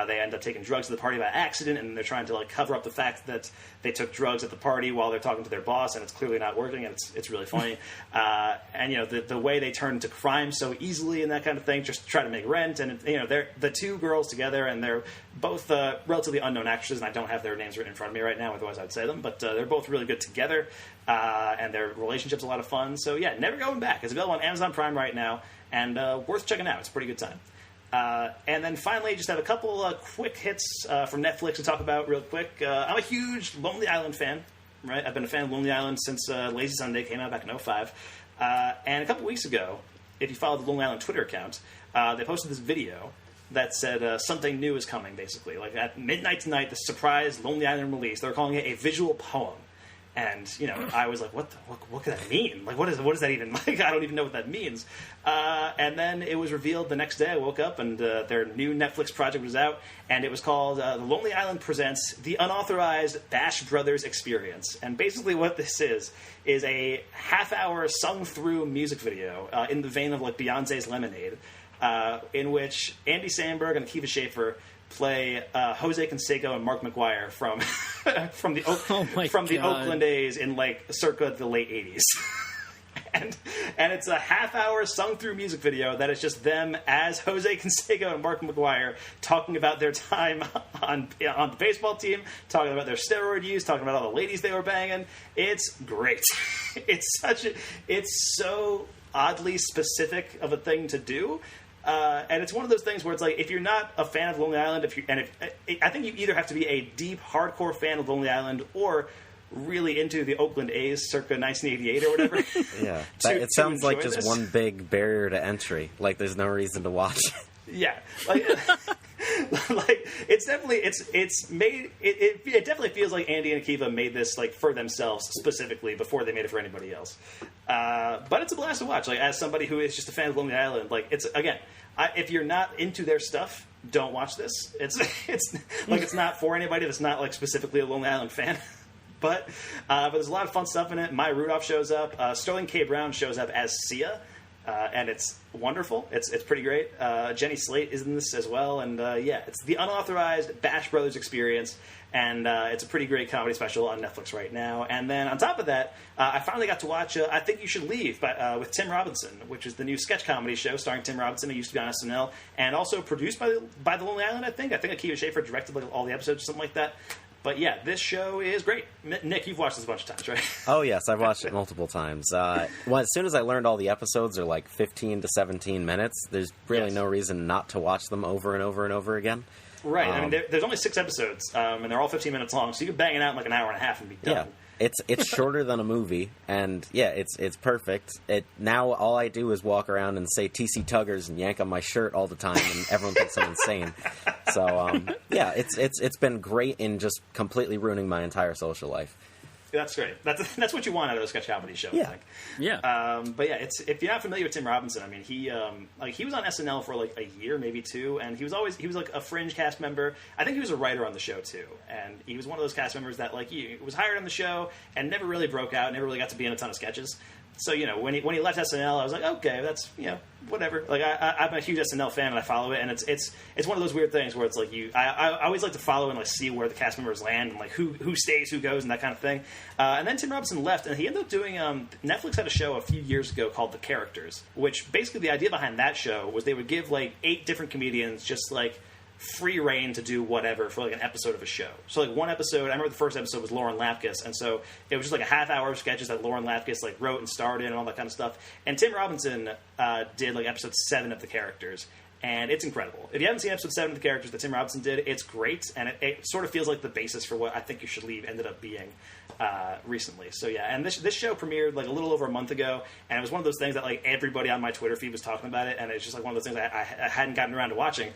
They end up taking drugs at the party by accident, and they're trying to like cover up the fact that they took drugs at the party while they're talking to their boss, and it's clearly not working, and it's really funny. And the way they turn into crime so easily and that kind of thing, just to try to make rent. And they're the two girls together, and they're both relatively unknown actresses, and I don't have their names written in front of me right now, otherwise I'd say them. But they're both really good together, and their relationship's a lot of fun. So yeah, Never Going Back. It's available on Amazon Prime right now, and worth checking out. It's a pretty good time. And then finally, just have a couple quick hits from Netflix to talk about real quick. I'm a huge Lonely Island fan, right? I've been a fan of Lonely Island since Lazy Sunday came out back in 2005. And a couple weeks ago, if you follow the Lonely Island Twitter account, they posted this video that said something new is coming, basically. Like at midnight tonight, the surprise Lonely Island release. They're calling it a visual poem. And, I was like, what could that mean? Like, what does that even, like, I don't even know what that means. And then it was revealed the next day. I woke up and their new Netflix project was out, and it was called The Lonely Island Presents The Unauthorized Bash Brothers Experience. And basically what this is a half-hour sung-through music video in the vein of, like, Beyonce's Lemonade, in which Andy Samberg and Akiva Schaffer play Jose Canseco and Mark McGuire from the Oakland A's in like circa the late 80s. and it's a half-hour sung-through music video that is just them as Jose Canseco and Mark McGuire talking about their time on the baseball team, talking about their steroid use, talking about all the ladies they were banging. It's great. It's so oddly specific of a thing to do. And it's one of those things where it's like, if you're not a fan of Lonely Island, I think you either have to be a deep, hardcore fan of Lonely Island or really into the Oakland A's circa 1988 or whatever. Yeah, it sounds like just one big barrier to entry. Like there's no reason to watch it. Yeah, like it's definitely it definitely feels like Andy and Akiva made this like for themselves specifically before they made it for anybody else. But it's a blast to watch. Like as somebody who is just a fan of Lonely Island, like it's again, if you're not into their stuff, don't watch this. It's like it's not for anybody that's not like specifically a Lonely Island fan. But there's a lot of fun stuff in it. Maya Rudolph shows up. Sterling K. Brown shows up as Sia. And it's wonderful. It's pretty great. Jenny Slate is in this as well. And it's the unauthorized Bash Brothers experience. And it's a pretty great comedy special on Netflix right now. And then on top of that, I finally got to watch I Think You Should Leave with Tim Robinson, which is the new sketch comedy show starring Tim Robinson, who used to be on SNL, and also produced by the Lonely Island, I think. I think Akiva Schaffer directed like all the episodes or something like that. But yeah, this show is great. Nick, you've watched this a bunch of times, right? Oh, yes, I've watched it multiple times. As soon as I learned all the episodes are like 15 to 17 minutes, there's really no reason not to watch them over and over and over again. Right. I mean, there's only 6 episodes, and they're all 15 minutes long, so you can bang it out in like an hour and a half and be done. Yeah. It's shorter than a movie, and yeah, it's perfect. Now all I do is walk around and say TC Tuggers and yank on my shirt all the time, and everyone thinks I'm insane. So yeah, it's been great in just completely ruining my entire social life. That's great. That's what you want out of a sketch comedy show. Yeah. I think. Yeah. But yeah, if you're not familiar with Tim Robinson, I mean, he was on SNL for like a year, maybe 2, and he was like a fringe cast member. I think he was a writer on the show too, and he was one of those cast members that like he was hired on the show and never really broke out, never really got to be in a ton of sketches. So, you know, when he left SNL, I was like, okay, that's, you know, whatever. Like, I'm a huge SNL fan, and I follow it, and it's one of those weird things where it's like I always like to follow and like see where the cast members land and like who stays, who goes, and that kind of thing. And then Tim Robinson left, and he ended up doing Netflix had a show a few years ago called The Characters, which basically the idea behind that show was they would give like 8 different comedians just like free reign to do whatever for like an episode of a show. So like one episode, I remember the first episode was Lauren Lapkus, and so it was just like a half hour of sketches that Lauren Lapkus like wrote and starred in and all that kind of stuff. And Tim Robinson did like episode 7 of The Characters, and it's incredible. If you haven't seen episode 7 of The Characters that Tim Robinson did, it's great, and it sort of feels like the basis for what I Think You Should Leave ended up being recently. So yeah, and this show premiered like a little over a month ago, and it was one of those things that like everybody on my Twitter feed was talking about it, and it's just like one of those things I hadn't gotten around to watching.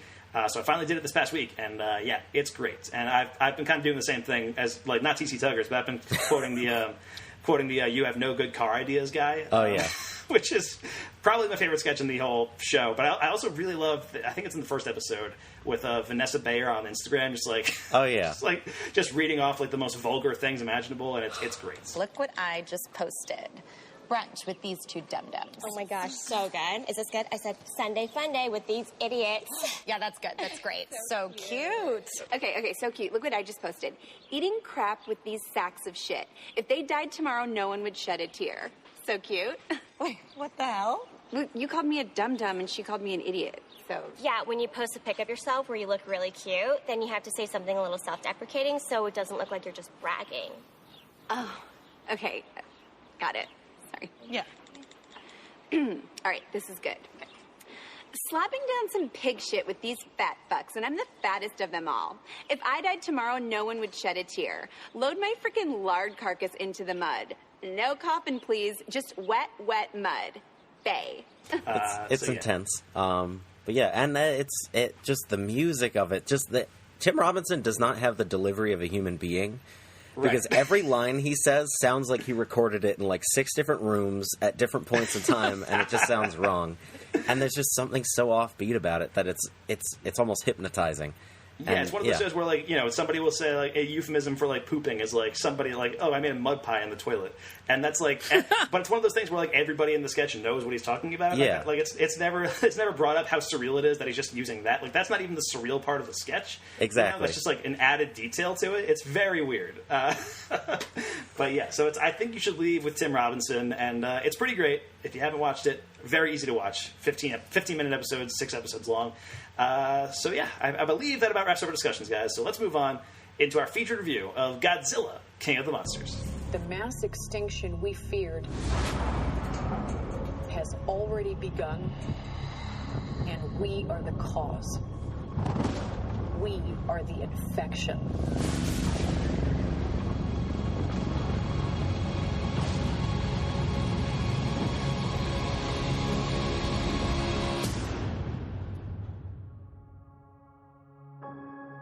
So I finally did it this past week, and yeah, it's great. And I've been kind of doing the same thing as like not TC Tuggers, but I've been quoting the "You have no good car ideas" guy. Oh yeah, which is probably my favorite sketch in the whole show. But I also really love. I think it's in the first episode with Vanessa Bayer on Instagram, just like just reading off like the most vulgar things imaginable, and it's great. Look what I just posted. Brunch with these 2 dum-dums. Oh my gosh, so good. Is this good? I said Sunday fun day with these idiots. Yeah, that's good. That's great. So cute. Okay, so cute. Look what I just posted. Eating crap with these sacks of shit. If they died tomorrow, no one would shed a tear. So cute. Wait, what the hell? Look, you called me a dum-dum and she called me an idiot. So yeah, when you post a pic of yourself where you look really cute, then you have to say something a little self-deprecating so it doesn't look like you're just bragging. Oh, okay. Got it. Sorry. Yeah. All right, this is good. Okay. Slapping down some pig shit with these fat fucks, and I'm the fattest of them all. If I died tomorrow, no one would shed a tear. Load my freaking lard carcass into the mud. No coffin, please. Just wet mud. Bay. It's intense. But yeah, and it's just the music of it. Just that Tim Robinson does not have the delivery of a human being. Because every line he says sounds like he recorded it in like 6 different rooms at different points in time, and it just sounds wrong. And there's just something so offbeat about it that it's almost hypethyping. Yeah, and it's one of those shows where, like, you know, somebody will say, like, a euphemism for, like, pooping is, like, somebody, like, oh, I made a mud pie in the toilet. And that's, like, but it's one of those things where, like, everybody in the sketch knows what he's talking about. Yeah. Like, it's never brought up how surreal it is that he's just using that. Like, that's not even the surreal part of the sketch. Exactly. You know? That's just, like, an added detail to it. It's very weird. But, yeah, so I Think You Should Leave with Tim Robinson, and it's pretty great. If you haven't watched it, very easy to watch. 15-minute episodes, 6 episodes long. So yeah, I believe that about wraps up our discussions, guys. So let's move on into our featured review of Godzilla, King of the Monsters. The mass extinction we feared has already begun, and we are the cause. We are the infection.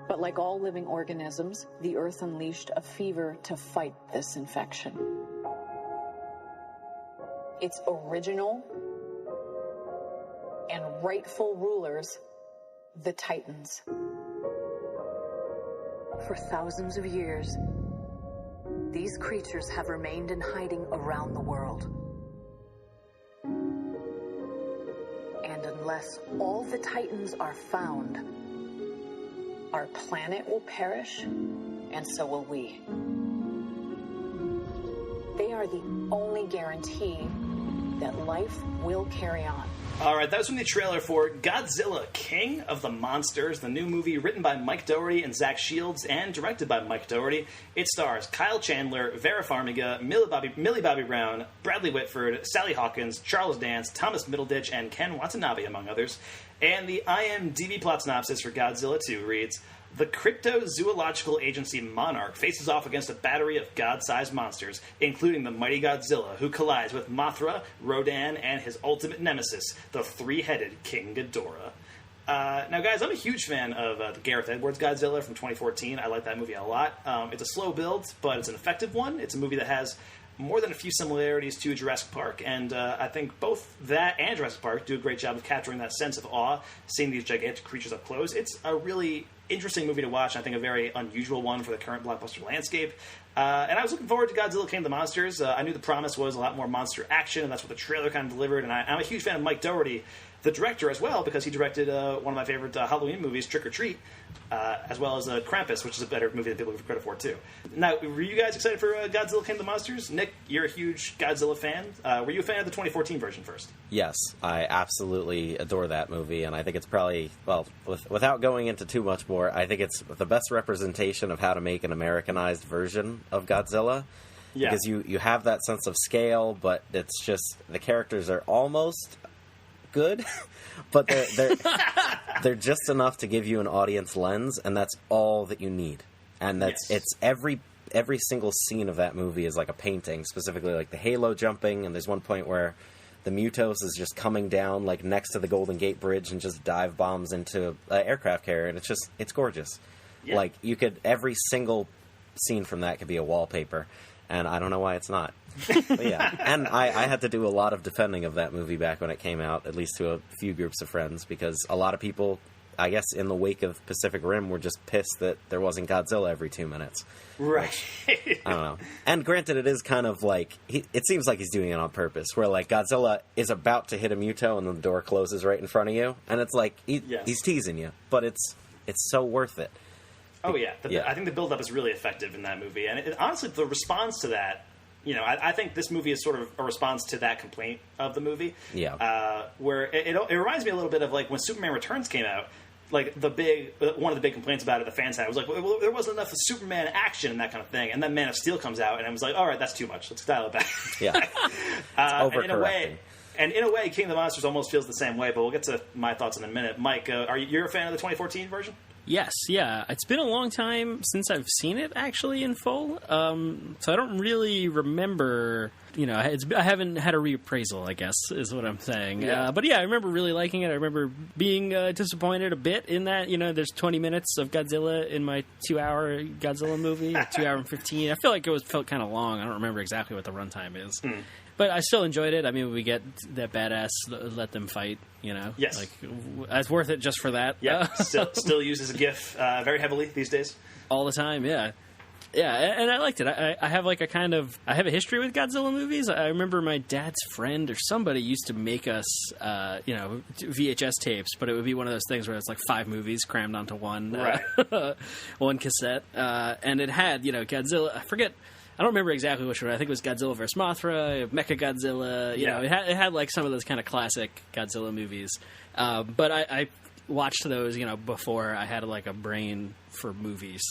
But like all living organisms, the Earth unleashed a fever to fight this infection. Its original and rightful rulers, the Titans. For thousands of years, these creatures have remained in hiding around the world. And unless all the Titans are found, our planet will perish, and so will we. They are the only guarantee that life will carry on. All right, that was from the trailer for Godzilla, King of the Monsters, the new movie written by Mike Dougherty and Zach Shields and directed by Mike Dougherty. It stars Kyle Chandler, Vera Farmiga, Millie Bobby Brown, Bradley Whitford, Sally Hawkins, Charles Dance, Thomas Middleditch, and Ken Watanabe, among others. And the IMDb plot synopsis for Godzilla 2 reads, The cryptozoological agency Monarch faces off against a battery of god-sized monsters, including the mighty Godzilla, who collides with Mothra, Rodan, and his ultimate nemesis, the three-headed King Ghidorah. Now, guys, I'm a huge fan of the Gareth Edwards Godzilla from 2014. I like that movie a lot. It's a slow build, but it's an effective one. It's a movie that has more than a few similarities to Jurassic Park, and I think both that and Jurassic Park do a great job of capturing that sense of awe, seeing these gigantic creatures up close. It's a really interesting movie to watch, and I think a very unusual one for the current blockbuster landscape. And I was looking forward to Godzilla King of the Monsters. I knew the promise was a lot more monster action, and that's what the trailer kind of delivered, and I'm a huge fan of Mike Dougherty, the director, as well, because he directed one of my favorite Halloween movies, Trick or Treat, as well as Krampus, which is a better movie than people give credit for, too. Now, were you guys excited for Godzilla King of the Monsters? Nick, you're a huge Godzilla fan. Were you a fan of the 2014 version first? Yes, I absolutely adore that movie, and I think it's probably, well, without going into too much more, I think it's the best representation of how to make an Americanized version of Godzilla. Yeah. Because you have that sense of scale, but it's just, the characters are almost good, but they're just enough to give you an audience lens, and that's all that you need. And that's it's every single scene of that movie is like a painting, specifically like the halo jumping, and there's one point where the Mutos is just coming down like next to the Golden Gate Bridge and just dive bombs into an aircraft carrier, and it's gorgeous. Yeah. Like, you could, every single scene from that could be a wallpaper, and I don't know why it's not. But yeah, and I had to do a lot of defending of that movie back when it came out, at least to a few groups of friends, because a lot of people, I guess, in the wake of Pacific Rim, were just pissed that there wasn't Godzilla every 2 minutes. Right. Which, I don't know. And granted, it is kind of like, it seems like he's doing it on purpose, where like Godzilla is about to hit a Muto and the door closes right in front of you, and it's like, he's teasing you, but it's so worth it. Oh yeah. I think the build-up is really effective in that movie, and honestly, the response to that, you know, I think this movie is sort of a response to that complaint of the movie. Yeah. Where it reminds me a little bit of like when Superman Returns came out. Like one of the big complaints about it, the fans had was like, well, there wasn't enough Superman action and that kind of thing. And then Man of Steel comes out, and it was like, all right, that's too much. Let's dial it back. Yeah. Overcorrecting. And in a way, King of the Monsters almost feels the same way. But we'll get to my thoughts in a minute. Mike, you're a fan of the 2014 version? Yes, yeah. It's been a long time since I've seen it, actually, in full. So I don't really remember, you know, I haven't had a reappraisal, I guess, is what I'm saying. Yeah. But yeah, I remember really liking it. I remember being disappointed a bit in that, you know, there's 20 minutes of Godzilla in my 2-hour Godzilla movie, 2 hour and 15. I feel like felt kind of long. I don't remember exactly what the runtime is. But I still enjoyed it. I mean, we get that badass let them fight, you know? Yes. Like, it's worth it just for that. Yeah, still uses a GIF very heavily these days. All the time, yeah. Yeah, and I liked it. I have like I have a history with Godzilla movies. I remember my dad's friend or somebody used to make us, you know, VHS tapes, but it would be one of those things where it's like 5 movies crammed onto one, one cassette. And it had, you know, Godzilla, I don't remember exactly which one. I think it was Godzilla vs. Mothra, Mechagodzilla. You know, it had like some of those kind of classic Godzilla movies. But I watched those, you know, before I had like a brain for movies.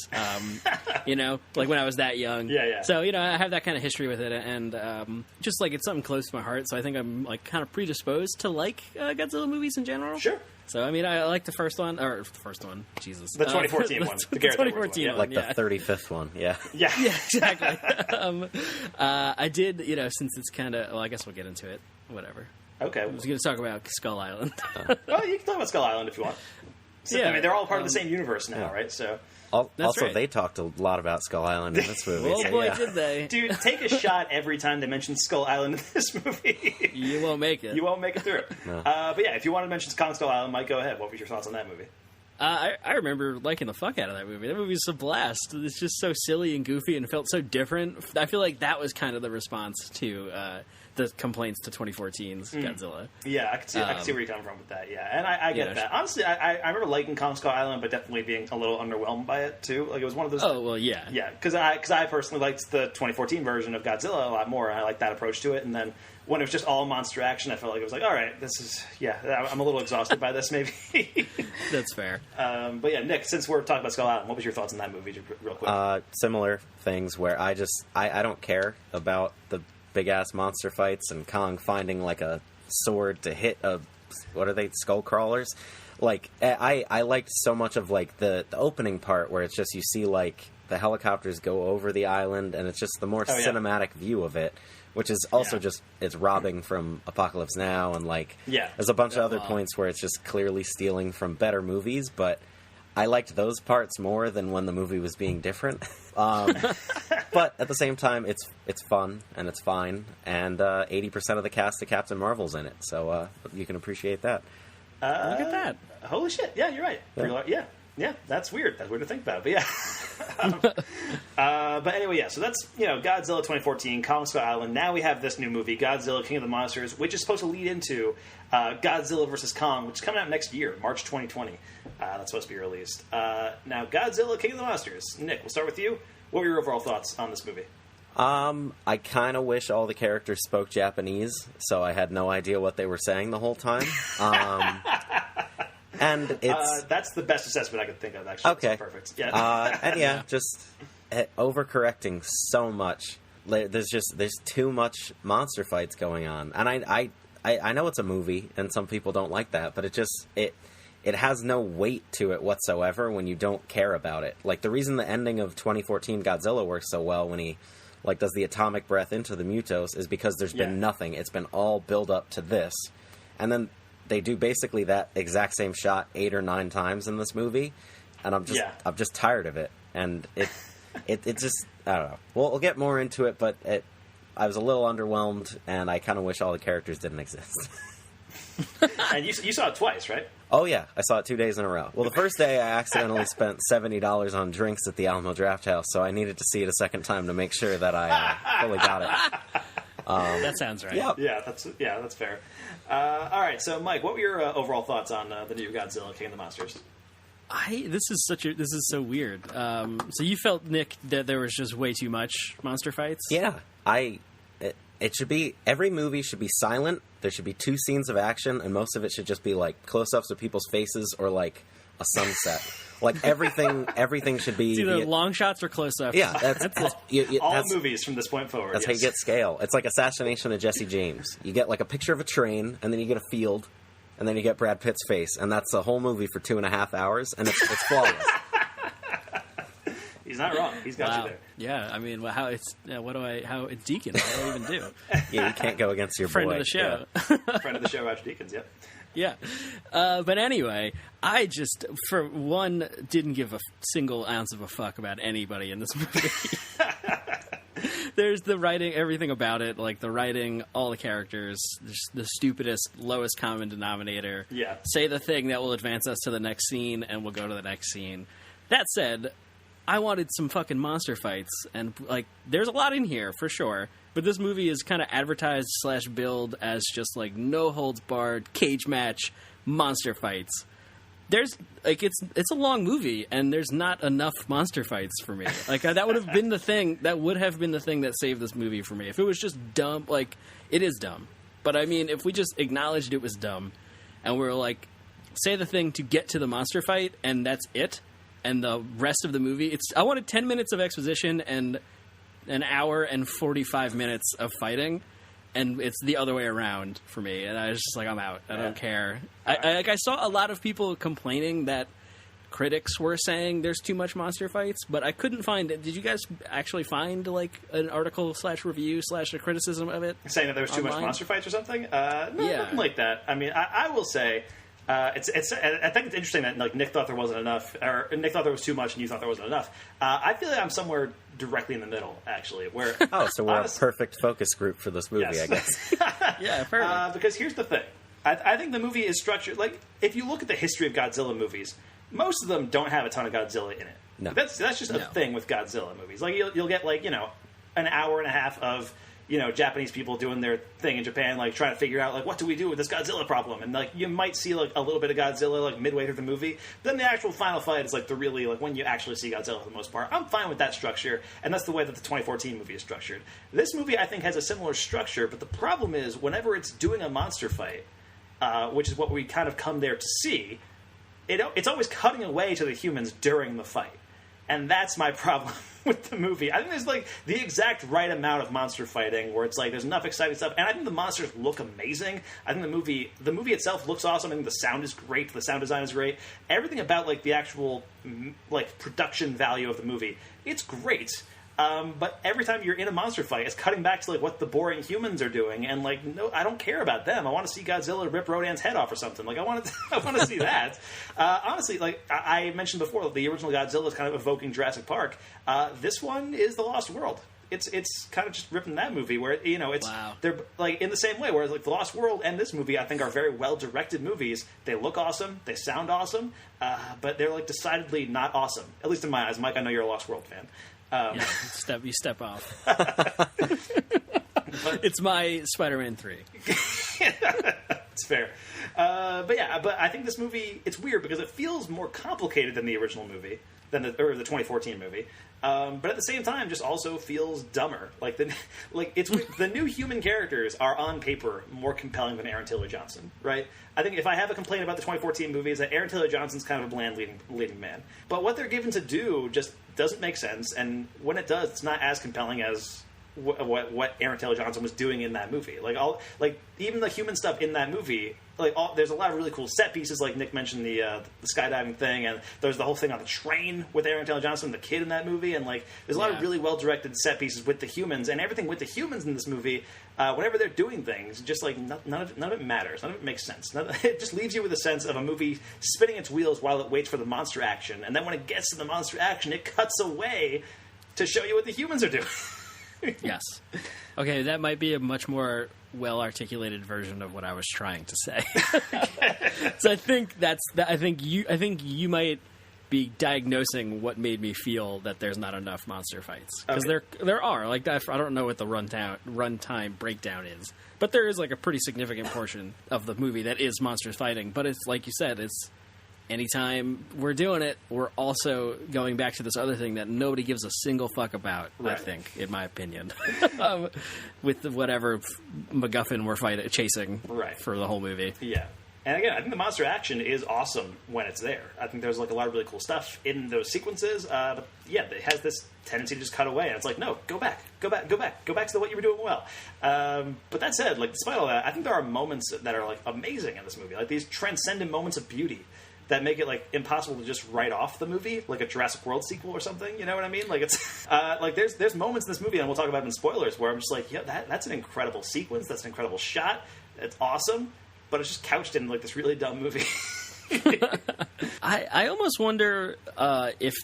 You know, like when I was that young. Yeah. So, you know, I have that kind of history with it, and just like it's something close to my heart. So I think I'm like kind of predisposed to like Godzilla movies in general. Sure. So, I mean, I like the first one, Jesus. The 2014 one. The 2014 one, like the 35th one, yeah. Yeah, exactly. I did, you know, since it's kind of, well, I guess we'll get into it. Whatever. Okay. I was going to talk about Skull Island. Well, you can talk about Skull Island if you want. So, yeah. I mean, they're all part of the same universe now, right? So. Also, they talked a lot about Skull Island in this movie. Oh, boy, did they. Dude, take a shot every time they mention Skull Island in this movie. You won't make it. You won't make it through. No. But yeah, if you want to mention Kong Skull Island, Mike, go ahead. What were your thoughts on that movie? I remember liking the fuck out of that movie. That movie was a blast. It's just so silly and goofy and felt so different. I feel like that was kind of the response to the complaints to 2014's Godzilla. Yeah, I can see where you're coming from with that, yeah. And I get that. Honestly, I remember liking Kong Skull Island, but definitely being a little underwhelmed by it, too. Like, it was one of those... Oh, well, yeah. Yeah, because I personally liked the 2014 version of Godzilla a lot more, and I liked that approach to it, and then when it was just all monster action, I felt like it was like, all right, this is... Yeah, I'm a little exhausted by this, maybe. That's fair. But yeah, Nick, since we're talking about Skull Island, what was your thoughts on that movie, real quick? Similar things where I don't care about the big-ass monster fights and Kong finding, like, a sword to hit what are they, skull crawlers? Like, I liked so much of, like, the opening part where it's just you see, like, the helicopters go over the island, and it's just the more cinematic view of it, which is also just, it's robbing from Apocalypse Now, and, like, there's a bunch of other points where it's just clearly stealing from better movies, but I liked those parts more than when the movie was being different. But at the same time, it's fun, and it's fine, and 80% of the cast of Captain Marvel's in it, so you can appreciate that. Look at that. Holy shit. Yeah, you're right. Yeah, that's weird. That's weird to think about, but but anyway, so that's, Godzilla 2014, Kong Skull Island. Now we have this new movie, Godzilla, King of the Monsters, which is supposed to lead into Godzilla vs. Kong, which is coming out next year, March 2020. That's supposed to be released. Now, Godzilla, King of the Monsters. Nick, we'll start with you. What were your overall thoughts on this movie? I kind of wish all the characters spoke Japanese, so I had no idea what they were saying the whole time. And it's... that's the best assessment I could think of, actually. Okay. That's perfect. Yeah. And just overcorrecting so much. There's too much monster fights going on. And I know it's a movie, and some people don't like that, but it has no weight to it whatsoever when you don't care about it. Like, the reason the ending of 2014 Godzilla works so well when he, like, does the atomic breath into the Mutos is because there's been nothing. It's been all build up to this. And then they do basically that exact same shot 8 or 9 times in this movie, and I'm just tired of it. And it just, I don't know. We'll get more into it, but I was a little underwhelmed, and I kind of wish all the characters didn't exist. And you saw it twice, right? Oh, yeah. I saw it 2 days in a row. Well, the first day I accidentally spent $70 on drinks at the Alamo Draft House, so I needed to see it a second time to make sure that I fully got it. That sounds right. Yeah, that's fair. All right, so Mike, what were your overall thoughts on the new Godzilla, King of the Monsters? This is so weird. So you felt, Nick, that there was just way too much monster fights? Yeah, it should be, every movie should be silent. There should be 2 scenes of action, and most of it should just be like close-ups of people's faces or like a sunset. Like everything should be it's either long shots or close-ups. Yeah, that's all movies from this point forward. That's how you get scale. It's like Assassination of Jesse James. You get like a picture of a train, and then you get a field, and then you get Brad Pitt's face, and that's a whole movie for 2.5 hours, and it's flawless. He's not wrong. He's got you there. Yeah, I mean, how it's Deacon? What do I even do? Yeah, you can't go against your friend boy. of the show. Yeah. Friend of the show, Roger Deakins. Yep. Yeah. But anyway, I just, for one, didn't give a single ounce of a fuck about anybody in this movie. There's the writing, everything about it, like the writing, all the characters, the stupidest, lowest common denominator. Yeah. Say the thing that will advance us to the next scene, and we'll go to the next scene. That said, I wanted some fucking monster fights, and, like, there's a lot in here, for sure. But this movie is kind of advertised / billed as just, like, no-holds-barred, cage match, monster fights. There's, like, it's a long movie, and there's not enough monster fights for me. Like, that would have been the thing that saved this movie for me. If it was just dumb, like, it is dumb. But, I mean, if we just acknowledged it was dumb, and we're like, say the thing to get to the monster fight, and that's it, and the rest of the movie, I wanted 10 minutes of exposition and an hour and 45 minutes of fighting, and it's the other way around for me. And I was just like, I'm out. I don't care. I saw a lot of people complaining that critics were saying there's too much monster fights, but I couldn't find it. Did you guys actually find like an article / review / a criticism of it? Saying that there was too much monster fights or something? No, nothing like that. I mean, I will say, I think it's interesting that like Nick thought there wasn't enough, or Nick thought there was too much, and you thought there wasn't enough. I feel like I'm somewhere directly in the middle, actually. Where so we're a perfect focus group for this movie, yes. I guess. Yeah, perfect. Because here's the thing: I think the movie is structured like if you look at the history of Godzilla movies, most of them don't have a ton of Godzilla in it. No, that's just a thing with Godzilla movies. Like you'll get like an hour and a half of Japanese people doing their thing in Japan, like trying to figure out like what do we do with this Godzilla problem, and like you might see like a little bit of Godzilla like midway through the movie. But then the actual final fight is like the really like when you actually see Godzilla for the most part. I'm fine with that structure, and that's the way that the 2014 movie is structured. This movie I think has a similar structure, but the problem is whenever it's doing a monster fight, which is what we kind of come there to see, it's always cutting away to the humans during the fight. And that's my problem with the movie. I think there's like the exact right amount of monster fighting where it's like there's enough exciting stuff, and I think the monsters look amazing. I think the movie itself looks awesome. I think the sound is great. The sound design is great. Everything about like the actual like production value of the movie, it's great. But every time you're in a monster fight, it's cutting back to like what the boring humans are doing, and like, no, I don't care about them. I want to see Godzilla rip Rodan's head off or something. Like, I want to see that. Honestly, like I mentioned before, the original Godzilla is kind of evoking Jurassic Park. This one is The Lost World. It's kind of just ripping that movie where, you know, it's they're like in the same way, whereas like The Lost World and this movie I think are very well directed movies. They look awesome, they sound awesome, but they're like decidedly not awesome, at least in my eyes. Mike, I know you're a Lost World fan. You step off. It's my Spider-Man 3. It's fair. But I think this movie, it's weird because it feels more complicated than the original movie, than the 2014 movie. But at the same time, just also feels dumber. Like it's the new human characters are on paper more compelling than Aaron Taylor Johnson, right? I think if I have a complaint about the 2014 movie is that Aaron Taylor Johnson's kind of a bland leading man. But what they're given to do just doesn't make sense, and when it does, it's not as compelling as what Aaron Taylor Johnson was doing in that movie. Like even the human stuff in that movie, there's a lot of really cool set pieces. Like Nick mentioned the skydiving thing, and there's the whole thing on the train with Aaron Taylor Johnson, the kid in that movie, and like there's a lot of really well directed set pieces with the humans, and everything with the humans in this movie. Whenever they're doing things, just like none of it matters. None of it makes sense. It just leaves you with a sense of a movie spinning its wheels while it waits for the monster action, and then when it gets to the monster action, it cuts away to show you what the humans are doing. Yes. Okay, that might be a much more well-articulated version of what I was trying to say. So I think I think you might be diagnosing what made me feel that there's not enough monster fights, because there are, like, I don't know what the runtime breakdown is, but there is like a pretty significant portion of the movie that is monsters fighting. But it's like you said, it's anytime we're doing it, we're also going back to this other thing that nobody gives a single fuck about, right. I think, in my opinion, with whatever MacGuffin we're chasing for the whole movie. Yeah. And again, I think the monster action is awesome when it's there. I think there's like a lot of really cool stuff in those sequences. But yeah, it has this tendency to just cut away. And it's like, no, go back to what you were doing well. But that said, like, despite all that, I think there are moments that are like amazing in this movie. Like these transcendent moments of beauty that make it like impossible to just write off the movie, like a Jurassic World sequel or something. You know what I mean? Like it's like there's moments in this movie, and we'll talk about it in spoilers, where I'm just like, yeah, that's an incredible sequence. That's an incredible shot. It's awesome, but it's just couched in like this really dumb movie. I almost wonder if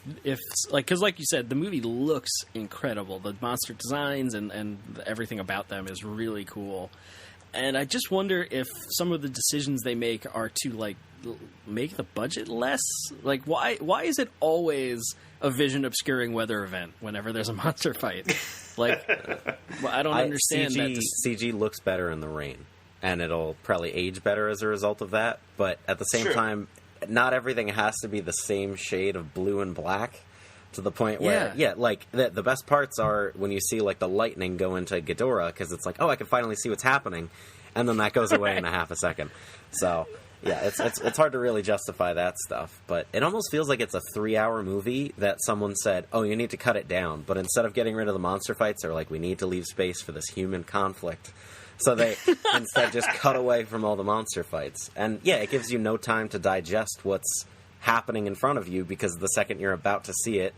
like, because like you said, the movie looks incredible. The monster designs and everything about them is really cool. And I just wonder if some of the decisions they make are to like make the budget less. Like, why is it always a vision obscuring weather event whenever there's a monster fight? Like, I don't understand that. CG looks better in the rain, and it'll probably age better as a result of that. But at the same time, not everything has to be the same shade of blue and black. To the point where, like, the best parts are when you see, like, the lightning go into Ghidorah, because it's like, oh, I can finally see what's happening, and then that goes away in a half a second. So, yeah, it's hard to really justify that stuff, but it almost feels like it's a 3-hour movie that someone said, oh, you need to cut it down, but instead of getting rid of the monster fights, they're like, we need to leave space for this human conflict. So they instead just cut away from all the monster fights. And, yeah, it gives you no time to digest what's happening in front of you, because the second you're about to see it,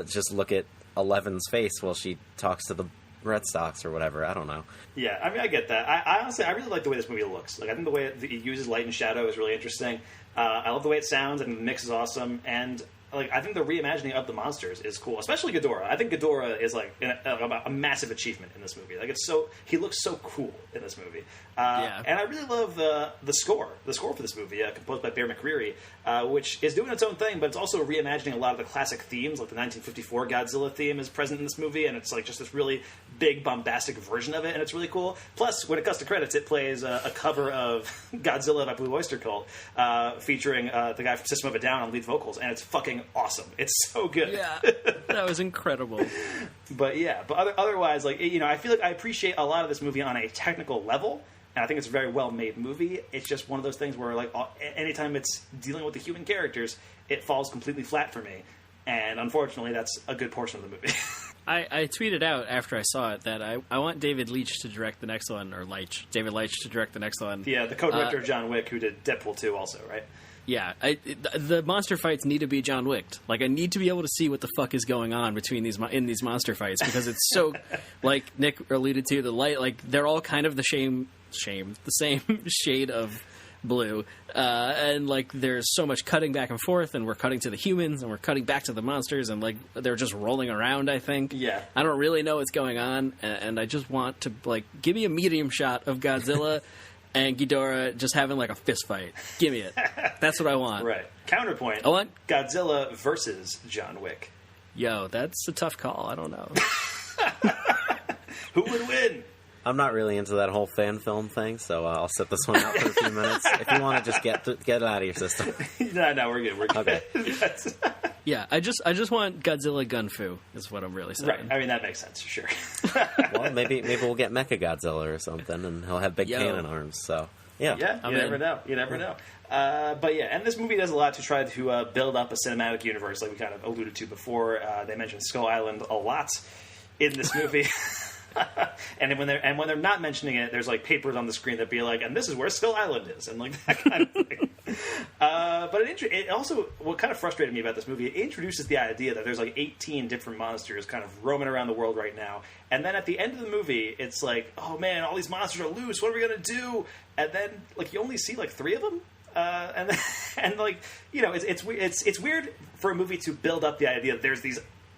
just look at Eleven's face while she talks to the Red Sox or whatever. I don't know. Yeah, I mean, I get that. I honestly, I really like the way this movie looks. Like, I think the way it uses light and shadow is really interesting. I love the way it sounds, and the mix is awesome. And like, I think the reimagining of the monsters is cool, especially Ghidorah. I think Ghidorah is like a massive achievement in this movie. Like, he looks so cool in this movie. And I really love the score for this movie, composed by Bear McCreary, which is doing its own thing, but it's also reimagining a lot of the classic themes. Like the 1954 Godzilla theme is present in this movie, and it's like just this really big, bombastic version of it, and it's really cool. Plus, when it cuts to credits, it plays a cover of Godzilla by Blue Oyster Cult, featuring the guy from System of a Down on lead vocals, and it's fucking awesome. It's so good. Yeah, that was incredible. But yeah, otherwise, like, you know, I feel like I appreciate a lot of this movie on a technical level, and I think it's a very well-made movie. It's just one of those things where, like, anytime it's dealing with the human characters, it falls completely flat for me. And unfortunately, that's a good portion of the movie. I tweeted out after I saw it that I want David Leitch to direct the next one, or David Leitch to direct the next one. Yeah, the co-director of John Wick, who did Deadpool 2 also, right? Yeah, the monster fights need to be John Wicked. Like, I need to be able to see what the fuck is going on between these monster fights, because it's so, like Nick alluded to, the light, like, they're all kind of the same shade of blue, and like there's so much cutting back and forth, and we're cutting to the humans and we're cutting back to the monsters, and like they're just rolling around. I think I don't really know what's going on, and I just want to like give me a medium shot of Godzilla and Ghidorah just having like a fist fight. Give me it. That's what I want. Right. Counterpoint. I want Godzilla versus John Wick. Yo, that's a tough call. I don't know. Who would win? I'm not really into that whole fan film thing, so I'll set this one out for a few minutes. If you want to just get it out of your system. No, we're good. We're good. Okay. Yeah, I just want Godzilla Gunfu is what I'm really saying. Right. I mean, that makes sense for sure. Well, maybe we'll get Mecha Godzilla or something, and he'll have big cannon arms. So yeah, you never know. You never know. But yeah, and this movie does a lot to try to build up a cinematic universe, like we kind of alluded to before. They mentioned Skull Island a lot in this movie. And when they're not mentioning it, there's like papers on the screen that be like, and this is where Skull Island is, and like that kind of thing. But it also, what kind of frustrated me about this movie, it introduces the idea that there's like 18 different monsters kind of roaming around the world right now, and then at the end of the movie, it's like, oh man, all these monsters are loose. What are we gonna do? And then like you only see like 3 of them. And like, you know, it's weird for a movie to build up the idea that there's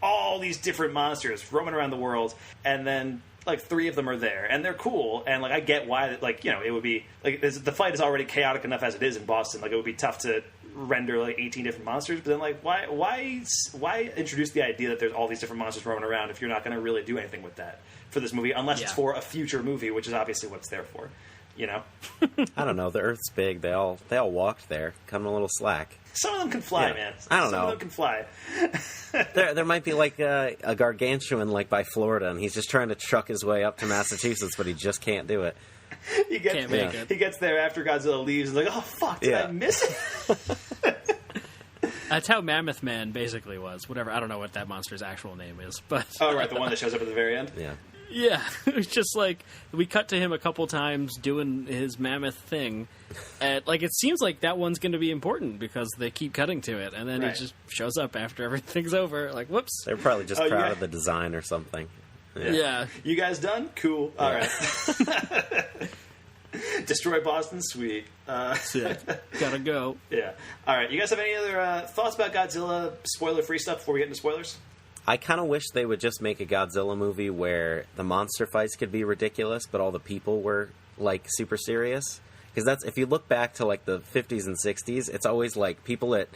all these different monsters roaming around the world, and then like 3 of them are there, and they're cool, and like I get why, like, you know, it would be like the fight is already chaotic enough as it is in Boston. Like it would be tough to render like 18 different monsters, but then like why introduce the idea that there's all these different monsters roaming around if you're not going to really do anything with that for this movie, unless it's for a future movie, which is obviously what it's there for. You know, I don't know. The Earth's big. They all walked there. Cut them a little slack. Some of them can fly, man. I don't know. Some of them can fly. there might be like a gargantuan like by Florida, and he's just trying to truck his way up to Massachusetts, but he just can't do it. He gets there after Godzilla leaves, and like, oh fuck, did I miss it? That's how Mammoth Man basically was. Whatever, I don't know what that monster's actual name is, but oh right, the one that shows up at the very end. Yeah, it was just like we cut to him a couple times doing his mammoth thing, and like it seems like that one's going to be important because they keep cutting to it, and then he just shows up after everything's over. Like, whoops! They're probably just proud of the design or something. Yeah. You guys done? Cool. All right. Destroy Boston, sweet. Gotta go. Yeah. All right. You guys have any other thoughts about Godzilla? Spoiler-free stuff before we get into spoilers. I kind of wish they would just make a Godzilla movie where the monster fights could be ridiculous, but all the people were, like, super serious. Because that's, if you look back to, like, the 50s and 60s, it's always, like, people at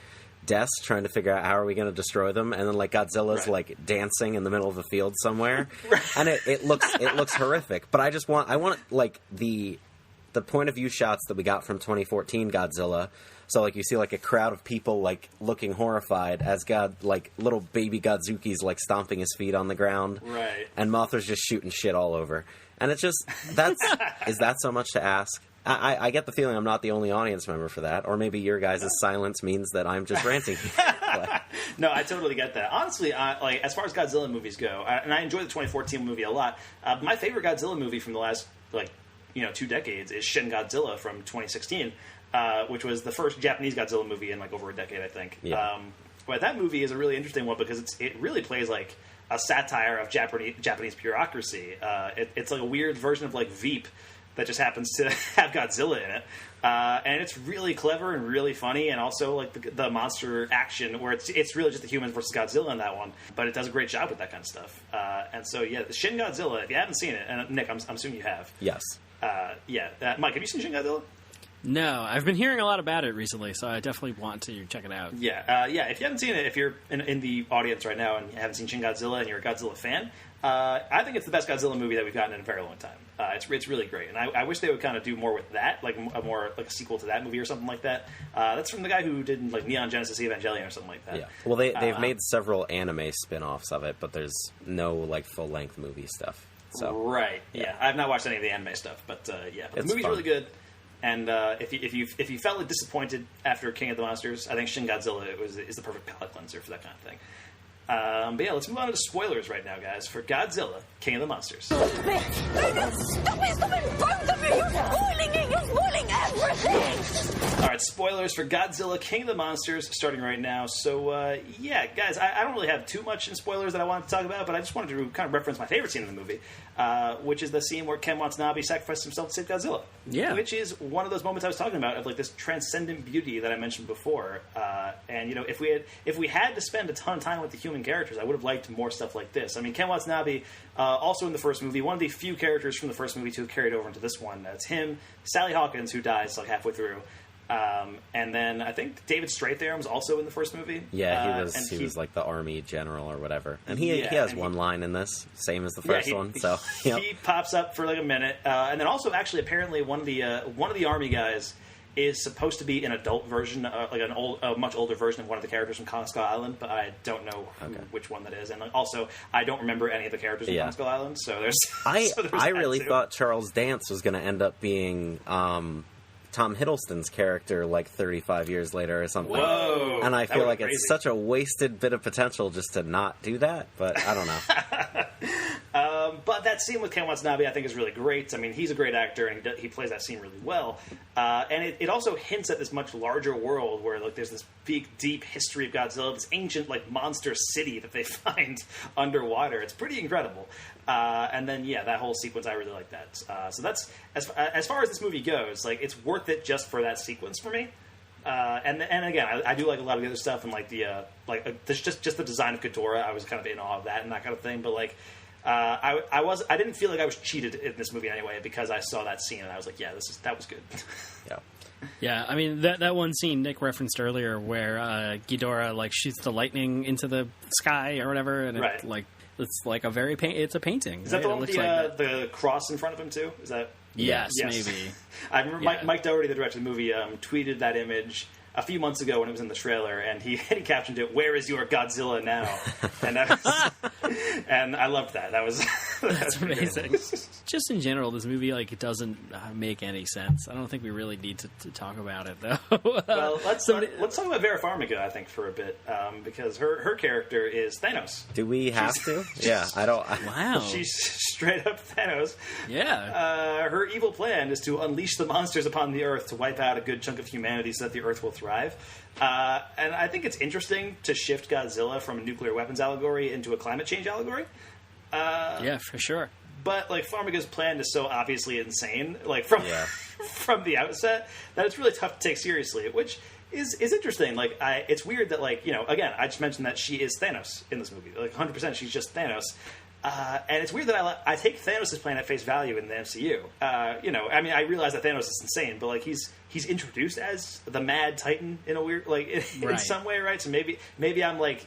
desks trying to figure out how are we going to destroy them, and then, like, Godzilla's, like, dancing in the middle of the field somewhere. And it looks horrific. But I want, like, the point of view shots that we got from 2014 Godzilla. So, like, you see, like, a crowd of people, like, looking horrified as little baby Godzukis, like, stomping his feet on the ground. Right. And Mothra's just shooting shit all over. And it's just, is that so much to ask? I get the feeling I'm not the only audience member for that. Or maybe your guys' silence means that I'm just ranting. No, I totally get that. Honestly, like, as far as Godzilla movies go, and I enjoy the 2014 movie a lot, my favorite Godzilla movie from the last, like, 2 decades is Shin Godzilla from 2016. Which was the first Japanese Godzilla movie in like over a decade, I think. Yeah. But that movie is a really interesting one because it really plays like a satire of Japanese bureaucracy. It's like a weird version of like Veep that just happens to have Godzilla in it, and it's really clever and really funny, and also like the monster action where it's really just the humans versus Godzilla in that one. But it does a great job with that kind of stuff. And so yeah, the Shin Godzilla. If you haven't seen it, and Nick, I'm assuming you have. Yes. Mike, have you seen Shin Godzilla? No, I've been hearing a lot about it recently, so I definitely want to check it out. Yeah. If you haven't seen it, if you're in the audience right now and you haven't seen Shin Godzilla and you're a Godzilla fan, I think it's the best Godzilla movie that we've gotten in a very long time. It's really great, and I wish they would kind of do more with that, like a sequel to that movie or something like that. That's from the guy who did like Neon Genesis Evangelion or something like that. Yeah. Well, they've made several anime spin-offs of it, but there's no like full-length movie stuff. So right. Yeah. I've not watched any of the anime stuff, but the movie's fun. really good. And if you felt disappointed after King of the Monsters, I think Shin Godzilla is the perfect palate cleanser for that kind of thing. But yeah, let's move on to spoilers right now, guys, for Godzilla, King of the Monsters. Stop it, both of you! You're spoiling everything! Alright, spoilers for Godzilla, King of the Monsters, starting right now. So, yeah, guys, I don't really have too much in spoilers that I wanted to talk about, but I just wanted to kind of reference my favorite scene in the movie, which is the scene where Ken Watanabe sacrificed himself to save Godzilla. Yeah. Which is one of those moments I was talking about of, like, this transcendent beauty that I mentioned before. And, you know, if we had to spend a ton of time with the human characters, I would have liked more stuff like this. I mean, Ken Watanabe, also in the first movie, one of the few characters from the first movie to have carried over into this one. That's him, Sally Hawkins, who dies like halfway through, and then I think David Strathairn was also in the first movie. Yeah, he was like the army general or whatever, and he has one line in this, same as the first one. So he pops up for like a minute, and then also actually apparently one of the army guys is supposed to be an adult version, like a much older version of one of the characters from Kong Skull Island, but I don't know which one that is. And also, I don't remember any of the characters from Kong Skull Island, so there's... I really thought Charles Dance was going to end up being Tom Hiddleston's character like 35 years later or something. Whoa! And I feel like it's such a wasted bit of potential just to not do that, but I don't know. But that scene with Ken Watanabe, I think, is really great. I mean, he's a great actor, and he plays that scene really well. And it also hints at this much larger world where, like, there's this big, deep history of Godzilla, this ancient, like, monster city that they find underwater. It's pretty incredible. And then, yeah, that whole sequence, I really like that. So that's as far as this movie goes. Like, it's worth it just for that sequence for me. And again, I do like a lot of the other stuff, and like just the design of Ghidorah. I was kind of in awe of that and that kind of thing. But like, I didn't feel like I was cheated in this movie anyway because I saw that scene and I was like, yeah, that was good. Yeah. Yeah, I mean that one scene Nick referenced earlier where Ghidorah like shoots the lightning into the sky or whatever, and right. it's like it's a painting. Is that the one with the cross in front of him too? Is that? Yes. Maybe. I remember Mike Dougherty, the director of the movie, tweeted that image a few months ago when it was in the trailer, and he captioned it, "Where is your Godzilla now?" And I loved that. That's amazing. Just in general, this movie like it doesn't make any sense. I don't think we really need to talk about it though. Well, let's talk about Vera Farmiga, I think, for a bit, because her character is Thanos. Do we have to? Yeah, I don't. Wow, she's straight up Thanos. Yeah. Her evil plan is to unleash the monsters upon the Earth to wipe out a good chunk of humanity so that the Earth will thrive. And I think it's interesting to shift Godzilla from a nuclear weapons allegory into a climate change allegory. Yeah, for sure. But like Farmiga's plan is so obviously insane, like from the outset, that it's really tough to take seriously. Which is interesting. Like, it's weird that, like, you know, again, I just mentioned that she is Thanos in this movie. Like 100%, she's just Thanos. And it's weird that I take Thanos' plan at face value in the MCU. You know, I mean, I realize that Thanos is insane, but like he's introduced as the Mad Titan in a weird, like, in some way, right? So maybe I'm like.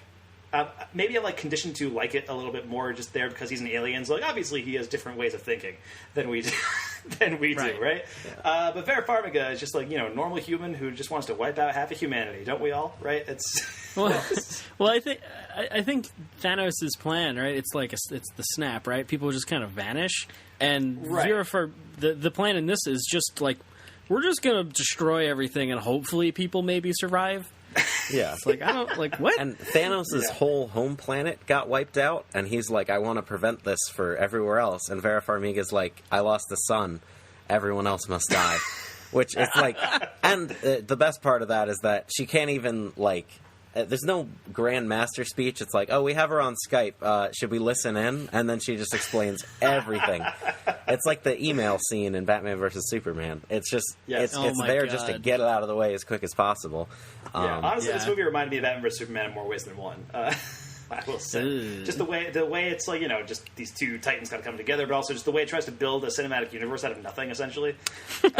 Maybe I'm like conditioned to like it a little bit more just there because he's an alien. So like obviously he has different ways of thinking than we do, right? Yeah. But Vera Farmiga is just like, you know, a normal human who just wants to wipe out half of humanity, don't we all? Right? It's well, I think Thanos' plan, right? It's like it's the snap, right? People just kind of vanish, and Vera the plan in this is just like we're just gonna destroy everything, and hopefully people maybe survive. Yeah. It's like, I don't, like, what? And Thanos' whole home planet got wiped out, and he's like, I want to prevent this for everywhere else. And Vera Farmiga's like, I lost the sun. Everyone else must die. Which is like, and the best part of that is that she can't even, like, there's no grand master speech. It's like, oh, we have her on Skype. Should we listen in? And then she just explains everything. It's like the email scene in Batman vs. Superman. It's just, it's there just to get it out of the way as quick as possible. Honestly, this movie reminded me of Batman vs. Superman in more ways than one. I will say, just the way it's like, you know, just these two titans got to come together, but also just the way it tries to build a cinematic universe out of nothing, essentially. In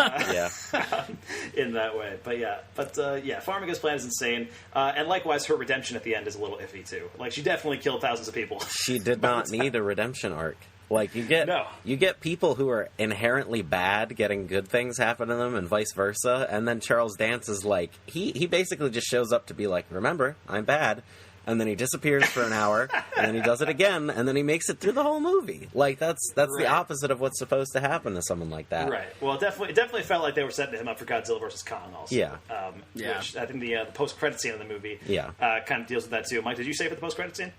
that way, but Farmiga's plan is insane, and likewise, her redemption at the end is a little iffy too. Like, she definitely killed thousands of people. She did not need a redemption arc. Like, you get people who are inherently bad getting good things happen to them and vice versa, and then Charles Dance is like, he basically just shows up to be like, remember, I'm bad, and then he disappears for an hour, and then he does it again, and then he makes it through the whole movie. Like, that's the opposite of what's supposed to happen to someone like that. Right. Well, it definitely felt like they were setting him up for Godzilla vs. Kong also. Yeah. Which I think the post-credit scene of the movie kind of deals with that too. Mike, did you say for the post-credit scene?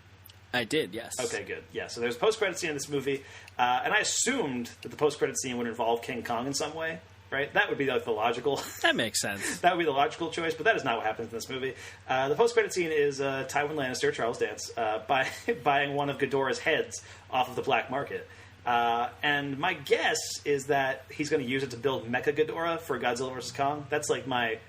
I did, yes. Okay, good. Yeah, so there's a post-credit scene in this movie, and I assumed that the post-credit scene would involve King Kong in some way, right? That would be like the logical... That makes sense. That would be the logical choice, but that is not what happens in this movie. The post-credit scene is Tywin Lannister, Charles Dance, buying one of Ghidorah's heads off of the black market. And my guess is that he's going to use it to build Mecha Ghidorah for Godzilla vs. Kong. That's like my...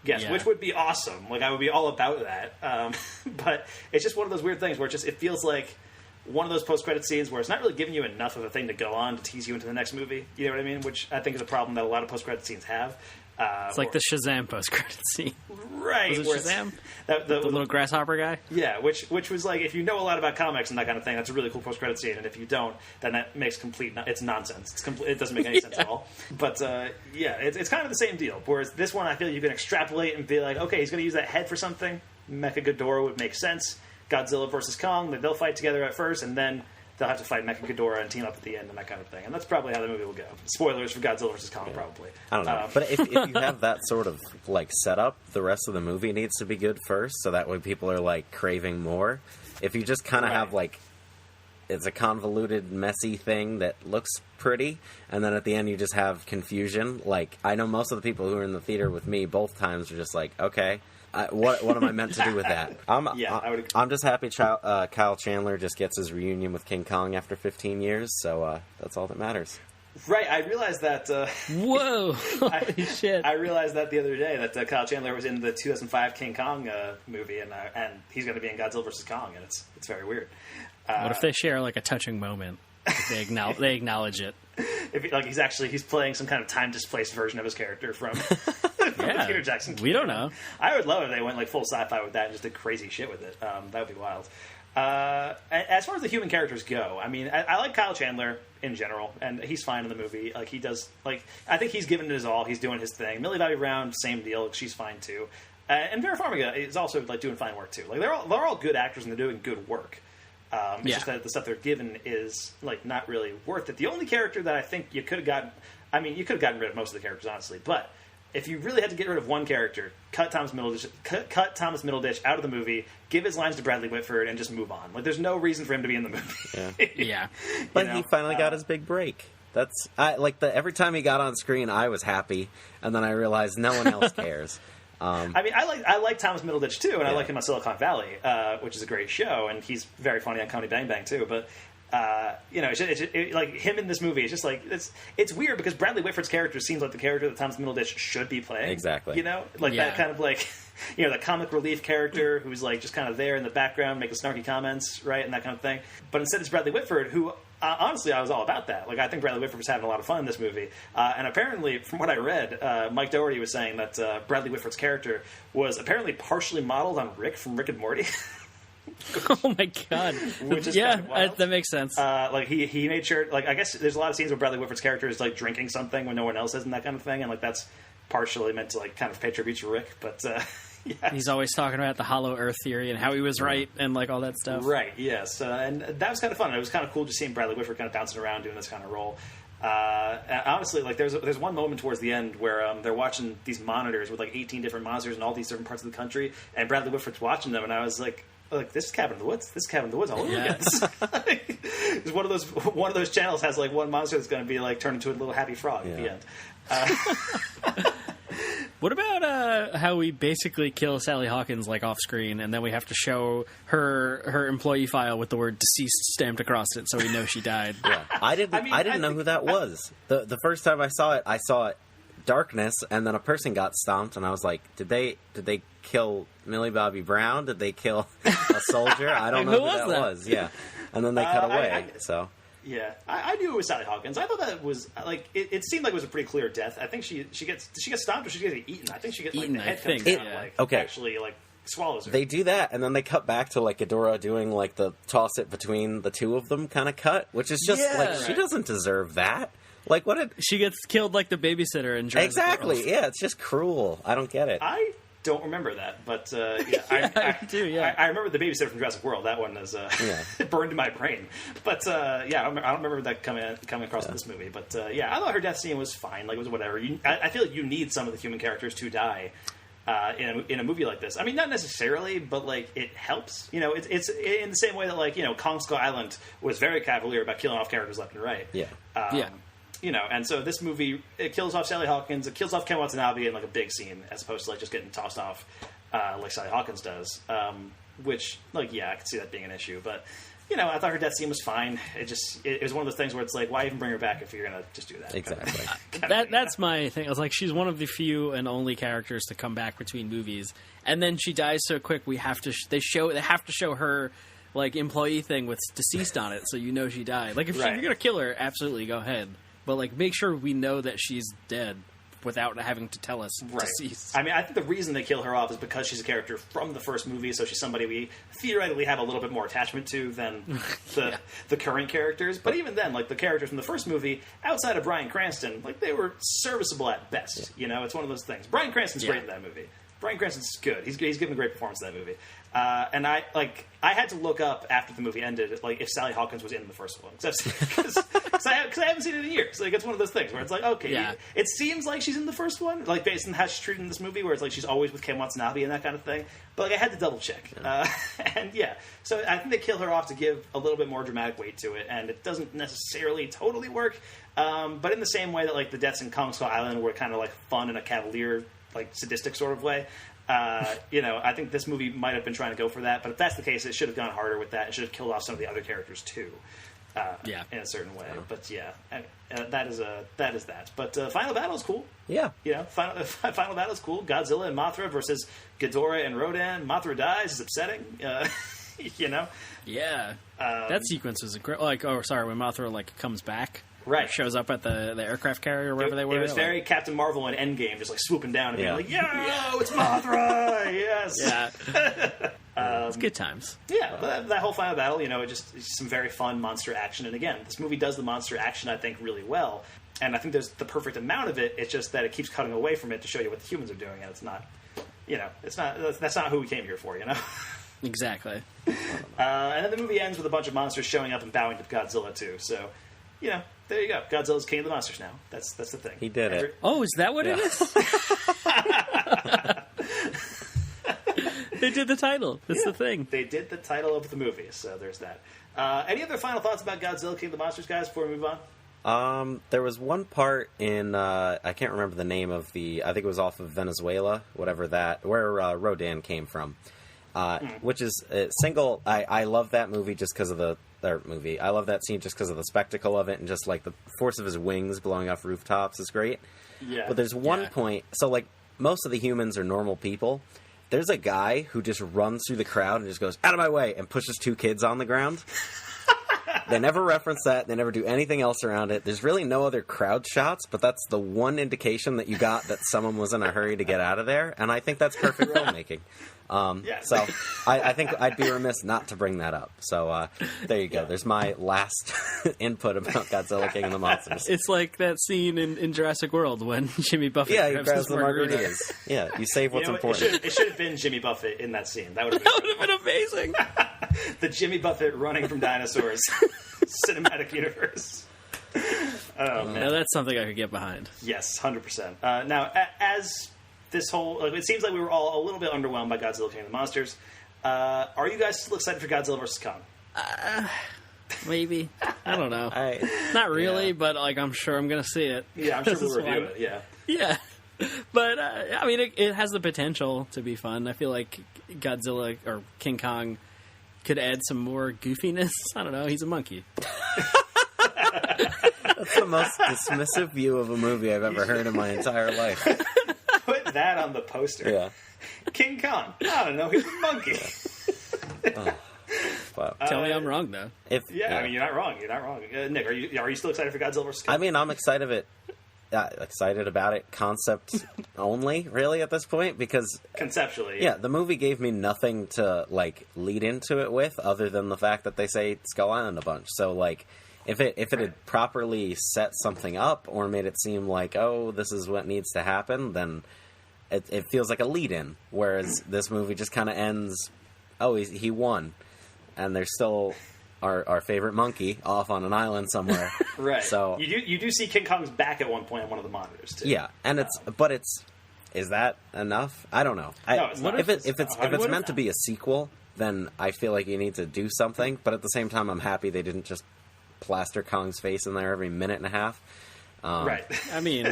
Yes, which would be awesome. Like, I would be all about that. But it's just one of those weird things where it feels like one of those post-credit scenes where it's not really giving you enough of a thing to go on to tease you into the next movie. You know what I mean? Which I think is a problem that a lot of post-credit scenes have. It's like the Shazam post-credit scene. Right. Was it Shazam? The little grasshopper guy? Yeah, which was like, if you know a lot about comics and that kind of thing, that's a really cool post-credit scene. And if you don't, then that makes it's nonsense. It doesn't make any sense at all. But, it's kind of the same deal. Whereas this one, I feel you can extrapolate and be like, okay, he's going to use that head for something. Mecha Ghidorah would make sense. Godzilla versus Kong, they'll fight together at first, and then they'll have to fight Mecha Ghidorah and team up at the end and that kind of thing. And that's probably how the movie will go. Spoilers for Godzilla vs. Kong, probably. I don't know. But if you have that sort of, like, setup, the rest of the movie needs to be good first, so that way people are, like, craving more. If you just kind of have, like, it's a convoluted, messy thing that looks pretty, and then at the end you just have confusion. Like, I know most of the people who were in the theater with me both times are just like, okay... what am I meant to do with that? I'm just happy Kyle Chandler just gets his reunion with King Kong after 15 years, so that's all that matters. Right, I realized that... Whoa! Holy shit. I realized that the other day, that Kyle Chandler was in the 2005 King Kong movie, and he's going to be in Godzilla vs. Kong, and it's very weird. What if they share, like, a touching moment? They acknowledge it. He's playing some kind of time-displaced version of his character from Peter Jackson. We don't know. I would love if they went like full sci-fi with that and just did crazy shit with it. That would be wild. As far as the human characters go, I mean, I like Kyle Chandler in general, and he's fine in the movie. Like, he does, like, I think he's giving it his all. He's doing his thing. Millie Bobby Brown, same deal. She's fine too. And Vera Farmiga is also like doing fine work too. Like, they're all good actors and they're doing good work. It's just that the stuff they're given is like not really worth it. The only character that I think you could have gotten rid of most of the characters, honestly. But if you really had to get rid of one character, cut Thomas Middleditch out of the movie, give his lines to Bradley Whitford, and just move on. Like, there's no reason for him to be in the movie. Yeah. But he finally got his big break. Every time he got on screen, I was happy, and then I realized no one else cares. I like Thomas Middleditch too, and I like him on Silicon Valley, which is a great show, and he's very funny on Comedy Bang Bang too. But like him in this movie, it's just like it's weird because Bradley Whitford's character seems like the character that Thomas Middleditch should be playing. Exactly. You know, like that kind of like the comic relief character who's like just kind of there in the background, making snarky comments, right, and that kind of thing. But instead, it's Bradley Whitford who. Honestly, I was all about that. Like, I think Bradley Whitford was having a lot of fun in this movie. And apparently, from what I read, Mike Dougherty was saying that Bradley Whitford's character was apparently partially modeled on Rick from Rick and Morty. Oh my god! Which is kind of wild. That makes sense. Like he made sure. Like, I guess there's a lot of scenes where Bradley Whitford's character is like drinking something when no one else is, and that kind of thing. And like that's partially meant to like kind of pay tribute to Rick, but. Yeah. He's always talking about the Hollow Earth theory and how he was right and like all that stuff. Right, yes. And that was kind of fun. It was kind of cool just seeing Bradley Whitford kind of bouncing around doing this kind of role. Honestly, like there's one moment towards the end where they're watching these monitors with like 18 different monsters in all these different parts of the country, and Bradley Whitford's watching them, and I was like this is Cabin in the Woods. This is Cabin in the Woods all over again. It's one of those channels has like one monster that's going to be like turned into a little happy frog at the end. What about how we basically kill Sally Hawkins like off screen, and then we have to show her employee file with the word deceased stamped across it, so we know she died? Yeah, I didn't know who that was. The first time I saw it darkness, and then a person got stomped, and I was like, did they kill Millie Bobby Brown? Did they kill a soldier? I don't know who that was. Yeah, and then they cut away. Yeah, I knew it was Sally Hawkins. I thought that was like it seemed like it was a pretty clear death. I think she gets stomped or she gets eaten. I think she gets eaten. Like, the head comes down, actually like swallows her. They do that, and then they cut back to like Ghidorah doing like the toss it between the two of them kind of cut, which is just she doesn't deserve that. Like, what? She gets killed like the babysitter in Jurassic Exactly. World. Yeah, it's just cruel. I don't get it. don't remember that, but I do. Yeah, I remember the babysitter from Jurassic World. That one is burned in my brain. But I don't remember that coming across in this movie. But I thought her death scene was fine. Like, it was whatever. I feel like you need some of the human characters to die in a movie like this. I mean, not necessarily, but like it helps. It's in the same way that like Kong Skull Island was very cavalier about killing off characters left and right. And so this movie, it kills off Sally Hawkins, it kills off Ken Watanabe in like a big scene, as opposed to like just getting tossed off like Sally Hawkins does. Which, like, I could see that being an issue, but I thought her death scene was fine. It was one of those things where it's like, why even bring her back if you're gonna just do that? Exactly. That's my thing. I was like, she's one of the few and only characters to come back between movies, and then she dies so quick. We have to they have to show her like employee thing with deceased on it, so she died. Like, if you're gonna kill her, absolutely go ahead. But, like, make sure we know that she's dead without having to tell us deceased. I mean, I think the reason they kill her off is because she's a character from the first movie, so she's somebody we theoretically have a little bit more attachment to than the current characters. But even then, like, the characters from the first movie, outside of Bryan Cranston, like, they were serviceable at best. It's one of those things. Bryan Cranston's great in that movie. Bryan Cranston's good. He's given a great performance in that movie. And I had to look up after the movie ended, like, if Sally Hawkins was in the first one, because I haven't seen it in years. Like, it's one of those things where it's like, okay, it seems like she's in the first one, like based on how she's treated in this movie, where it's like she's always with Ken Watanabe and that kind of thing. But like, I had to double check, so I think they kill her off to give a little bit more dramatic weight to it, and it doesn't necessarily totally work. But in the same way that like the deaths in Kong Skull Island were kind of like fun in a cavalier, like sadistic sort of way. I think this movie might have been trying to go for that, but if that's the case, it should have gone harder with that. It should have killed off some of the other characters too, in a certain way. But that is that. But Final Battle is cool. Final Battle is cool. Godzilla and Mothra versus Ghidorah and Rodan. Mothra dies. It's upsetting. That sequence was incredible. Like, when Mothra like comes back. Right. Shows up at the aircraft carrier or wherever they were. It was very Captain Marvel in Endgame, just like swooping down and being like, it's Mothra! Yes! It's good times. That whole Final Battle, it's some very fun monster action. And again, this movie does the monster action, I think, really well. And I think there's the perfect amount of it. It's just that it keeps cutting away from it to show you what the humans are doing. And it's not, that's not who we came here for, Exactly. And then the movie ends with a bunch of monsters showing up and bowing to Godzilla, too. So, there you go. Godzilla's king of the monsters now. That's the thing. He did it. Oh, is that what it is? They did the title. That's the thing. They did the title of the movie, so there's that. Any other final thoughts about Godzilla, King of the Monsters, guys, before we move on? There was one part in, I can't remember the name of I think it was off of Venezuela, where Rodan came from. Which is single. I love that movie just because of I love that scene just because of the spectacle of it, and just like the force of his wings blowing off rooftops is great. But there's one point. So like most of the humans are normal people. There's a guy who just runs through the crowd and just goes out of my way and pushes two kids on the ground. They never reference that. They never do anything else around it. There's really no other crowd shots, but that's the one indication that you got that someone was in a hurry to get out of there, and I think that's perfect filmmaking. So I think I'd be remiss not to bring that up. So there you go. There's my last input about Godzilla King of the Monsters. It's like that scene in Jurassic World when Jimmy Buffett grabs the margaritas. You save what's important. It should have been Jimmy Buffett in that scene. That would have been amazing. The Jimmy Buffett running from dinosaurs cinematic universe. Now that's something I could get behind. Yes, 100%. Now, as this whole... it seems like we were all a little bit underwhelmed by Godzilla King of the Monsters. Are you guys still excited for Godzilla vs. Kong? Maybe. I don't know. Not really, but like I'm sure I'm going to see it. Yeah, I'm sure we'll review it, Yeah. But, I mean, it has the potential to be fun. I feel like Godzilla or King Kong could add some more goofiness. I don't know. He's a monkey. That's the most dismissive view of a movie I've ever heard in my entire life. Put that on the poster. Yeah. King Kong. I don't know. He's a monkey. Tell me I'm wrong, though. I mean, you're not wrong. You're not wrong. Nick, are you still excited for Godzilla vs. Kong? I mean, I'm excited about it concept only, really, at this point, because conceptually, the movie gave me nothing to like lead into it with, other than the fact that they say Skull Island a bunch. So, like, if it had properly set something up or made it seem like, oh, this is what needs to happen, then it feels like a lead-in, whereas this movie just kind of ends, oh, he won, and there's still our favorite monkey off on an island somewhere. Right. So you do see King Kong's back at one point on one of the monitors, too. yeah, and is that enough? I don't know. No, it's not. If it's meant to be a sequel, then I feel like you need to do something. But at the same time, I'm happy they didn't just plaster Kong's face in there every minute and a half. Right. I mean,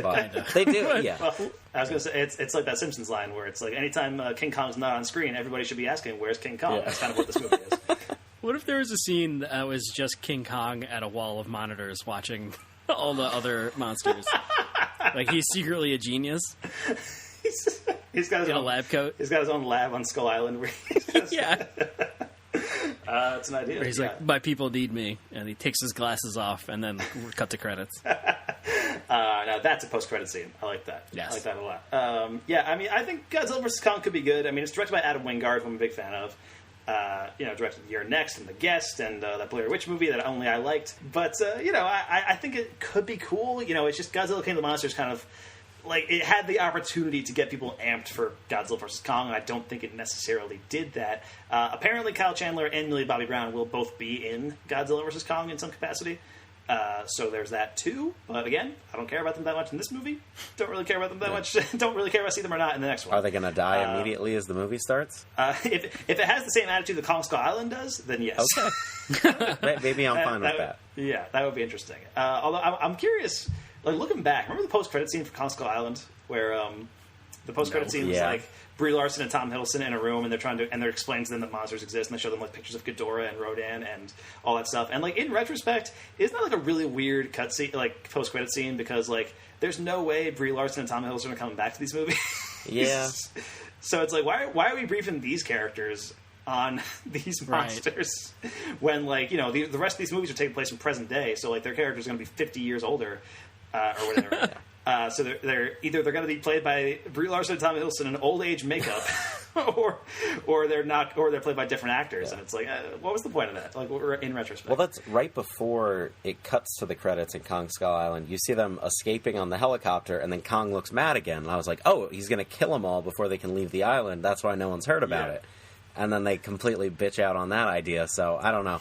they do. Yeah. Well, I was going to say it's like that Simpsons line where it's like anytime King Kong's not on screen, everybody should be asking, "Where's King Kong?" Yeah. That's kind of what this movie is. What if there was a scene that was just King Kong at a wall of monitors watching all the other monsters? Like he's secretly a genius. He's got his in own a lab coat. He's got his own lab on Skull Island. Where he's just, Yeah. It's an idea. Where he's like, "My people need me," and he takes his glasses off, and then we're cut to credits. Now that's a post-credit scene. I like that. Yes. I like that a lot. Yeah, I mean, I think Godzilla vs. Kong could be good. I mean, it's directed by Adam Wingard, who I'm a big fan of. Directed Year Next and The Guest and that Blair Witch movie that only I liked. But, I think it could be cool. It's just Godzilla King of the Monsters kind of, like, it had the opportunity to get people amped for Godzilla vs. Kong, and I don't think it necessarily did that. Apparently, Kyle Chandler and Millie Bobby Brown will both be in Godzilla vs. Kong in some capacity. So there's that too. But again, I don't care about them that much in this movie. Don't really care about them that much. Don't really care if I see them or not in the next one. Are they going to die immediately as the movie starts? If it has the same attitude that Kong Skull Island does, then yes. Okay. Maybe I'm fine with that. Yeah, that would be interesting. Although I'm curious, like looking back, remember the post-credit scene for Kong Skull Island where the post-credit scene was like Brie Larson and Tom Hiddleston in a room, and they're explaining to them that monsters exist, and they show them like pictures of Ghidorah and Rodan and all that stuff. And like in retrospect, isn't that like a really weird cutscene, like post-credit scene? Because like there's no way Brie Larson and Tom Hiddleston are coming back to these movies. Yeah. So it's like why are we briefing these characters on these monsters when like the rest of these movies are taking place in present day? So like their characters are going to be 50 years older or whatever. So they're either going to be played by Brie Larson and Tom Hiddleston in old age makeup, or they're not, or they're played by different actors. And it's like, what was the point of that? Like in retrospect. Well, that's right before it cuts to the credits in Kong Skull Island. You see them escaping on the helicopter, and then Kong looks mad again. And I was like, oh, he's going to kill them all before they can leave the island. That's why no one's heard about it. And then they completely bitch out on that idea. So I don't know.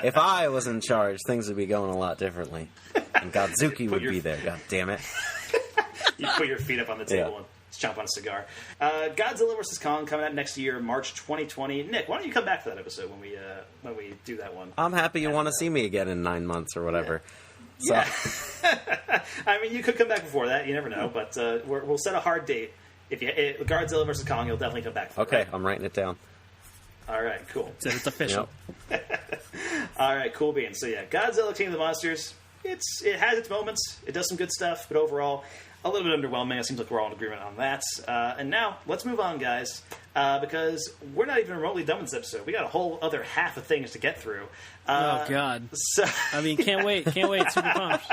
If I was in charge, things would be going a lot differently. And Godzuki would be there. God damn it. You put your feet up on the table and jump on a cigar. Godzilla vs. Kong coming out next year, March 2020. Nick, why don't you come back for that episode when we do that one? I'm happy you want to see me again in 9 months or whatever. Yeah. I mean, you could come back before that. You never know. But we'll set a hard date. If Godzilla vs. Kong, you'll definitely come back for Okay, it. I'm writing it down. All right, cool. So it's official. All right, cool beans. So yeah, Godzilla King of the Monsters. It has its moments. It does some good stuff, but overall, a little bit underwhelming. It seems like we're all in agreement on that. And now, let's move on, guys, because we're not even remotely done with this episode. We got a whole other half of things to get through. Oh God! So I mean, can't wait! Super pumped.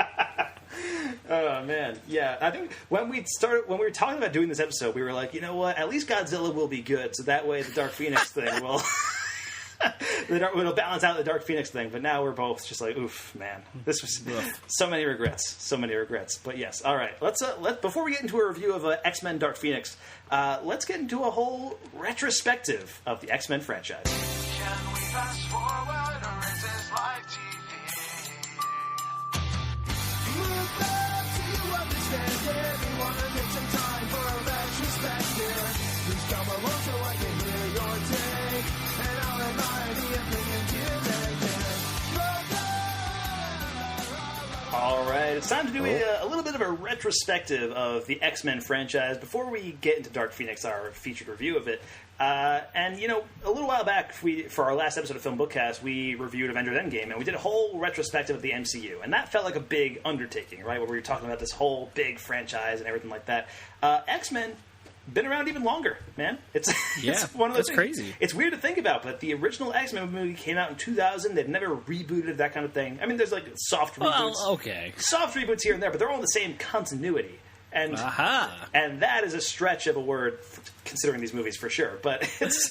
Oh man, yeah. I think when we were talking about doing this episode, we were like, you know what? At least Godzilla will be good, so that way the Dark Phoenix thing will it'll balance out the Dark Phoenix thing. But now we're both just like, oof, man, this was so many regrets. But yes, all right. Let's before we get into a review of X-Men Dark Phoenix, let's get into a whole retrospective of the X-Men franchise. Can we fast forward or is this like TV? Move back so you understand it. We want to take some time for a retrospective. Please come along so I can hear your take. And I'll admire the opinions you make. All right, it's time to do a little bit of a retrospective of the X-Men franchise before we get into Dark Phoenix, our featured review of it. And, a little while back, for our last episode of Film Bookcast, we reviewed Avengers Endgame, and we did a whole retrospective of the MCU. And that felt like a big undertaking, right, where we were talking about this whole big franchise and everything like that. X-Men been around even longer, man. It's one of those things. Crazy. It's weird to think about, but the original X-Men movie came out in 2000. They've never rebooted that kind of thing. I mean, there's like soft reboots. Well, okay. Soft reboots here and there, but they're all in the same continuity. And and that is a stretch of a word considering these movies for sure. But it's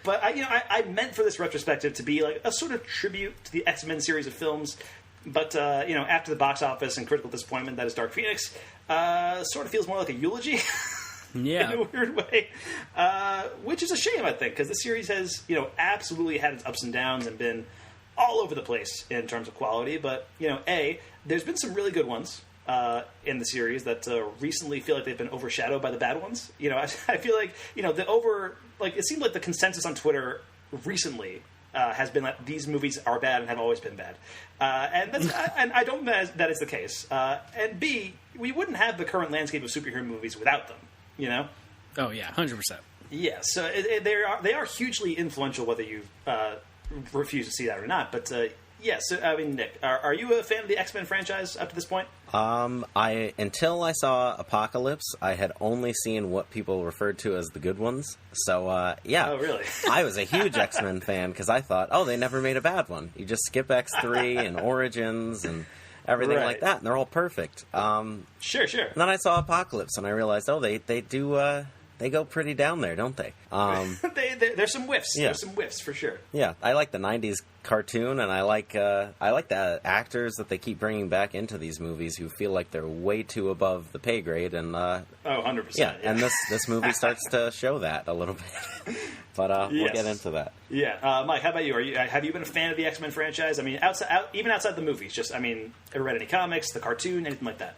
but I meant for this retrospective to be like a sort of tribute to the X-Men series of films. But, after the box office and critical disappointment that is Dark Phoenix, sort of feels more like a eulogy. Yeah. In a weird way. Which is a shame, I think, because the series has, absolutely had its ups and downs and been all over the place in terms of quality. But, there's been some really good ones in the series that recently feel like they've been overshadowed by the bad ones. I feel like, it seemed like the consensus on Twitter recently has been that these movies are bad and have always been bad. And I don't think that is the case. And B, we wouldn't have the current landscape of superhero movies without them. Oh yeah, 100%. Yeah, so they are hugely influential, whether you refuse to see that or not. But so I mean, Nick, are you a fan of the X-Men franchise up to this point? Until I saw Apocalypse, I had only seen what people referred to as the good ones. So yeah, oh really? I was a huge X-Men fan because I thought, they never made a bad one. You just skip X3 and Origins and everything like that, and they're all perfect. Sure. And then I saw Apocalypse, and I realized, they do they go pretty down there, don't they? There's some whiffs. Yeah. There's some whiffs for sure. Yeah, I like the '90s cartoon, and I like the actors that they keep bringing back into these movies who feel like they're way too above the pay grade. And 100%. Yeah, and this movie starts to show that a little bit. But we'll get into that. Yeah, Mike, how about you? Have you been a fan of the X-Men franchise? I mean, even outside the movies. Just, ever read any comics, the cartoon, anything like that?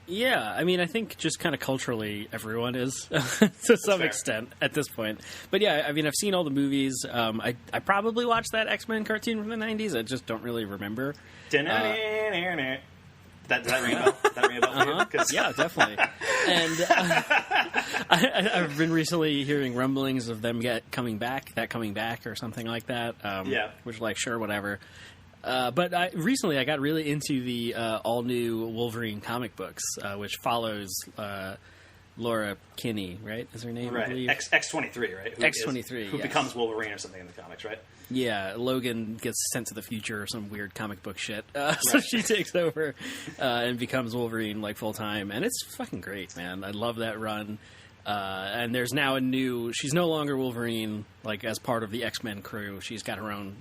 Yeah, I think just kind of culturally everyone is to some extent at this point. But yeah, I've seen all the movies. I probably watched that X-Men cartoon from the 90s. I just don't really remember. Does that ring a bell? That ring a bell for you? Yeah, definitely. And I've been recently hearing rumblings of them coming back or something like that. Which, sure, whatever. But recently I got really into the all-new Wolverine comic books, which follows Laura Kinney, right? Is her name? Right. I believe? X-23, right? X-23, who becomes Wolverine or something in the comics, right? Yeah, Logan gets sent to the future or some weird comic book shit. So she takes over and becomes Wolverine full-time. And it's fucking great, man. I love that run. And there's now she's no longer Wolverine, as part of the X-Men crew. She's got her own,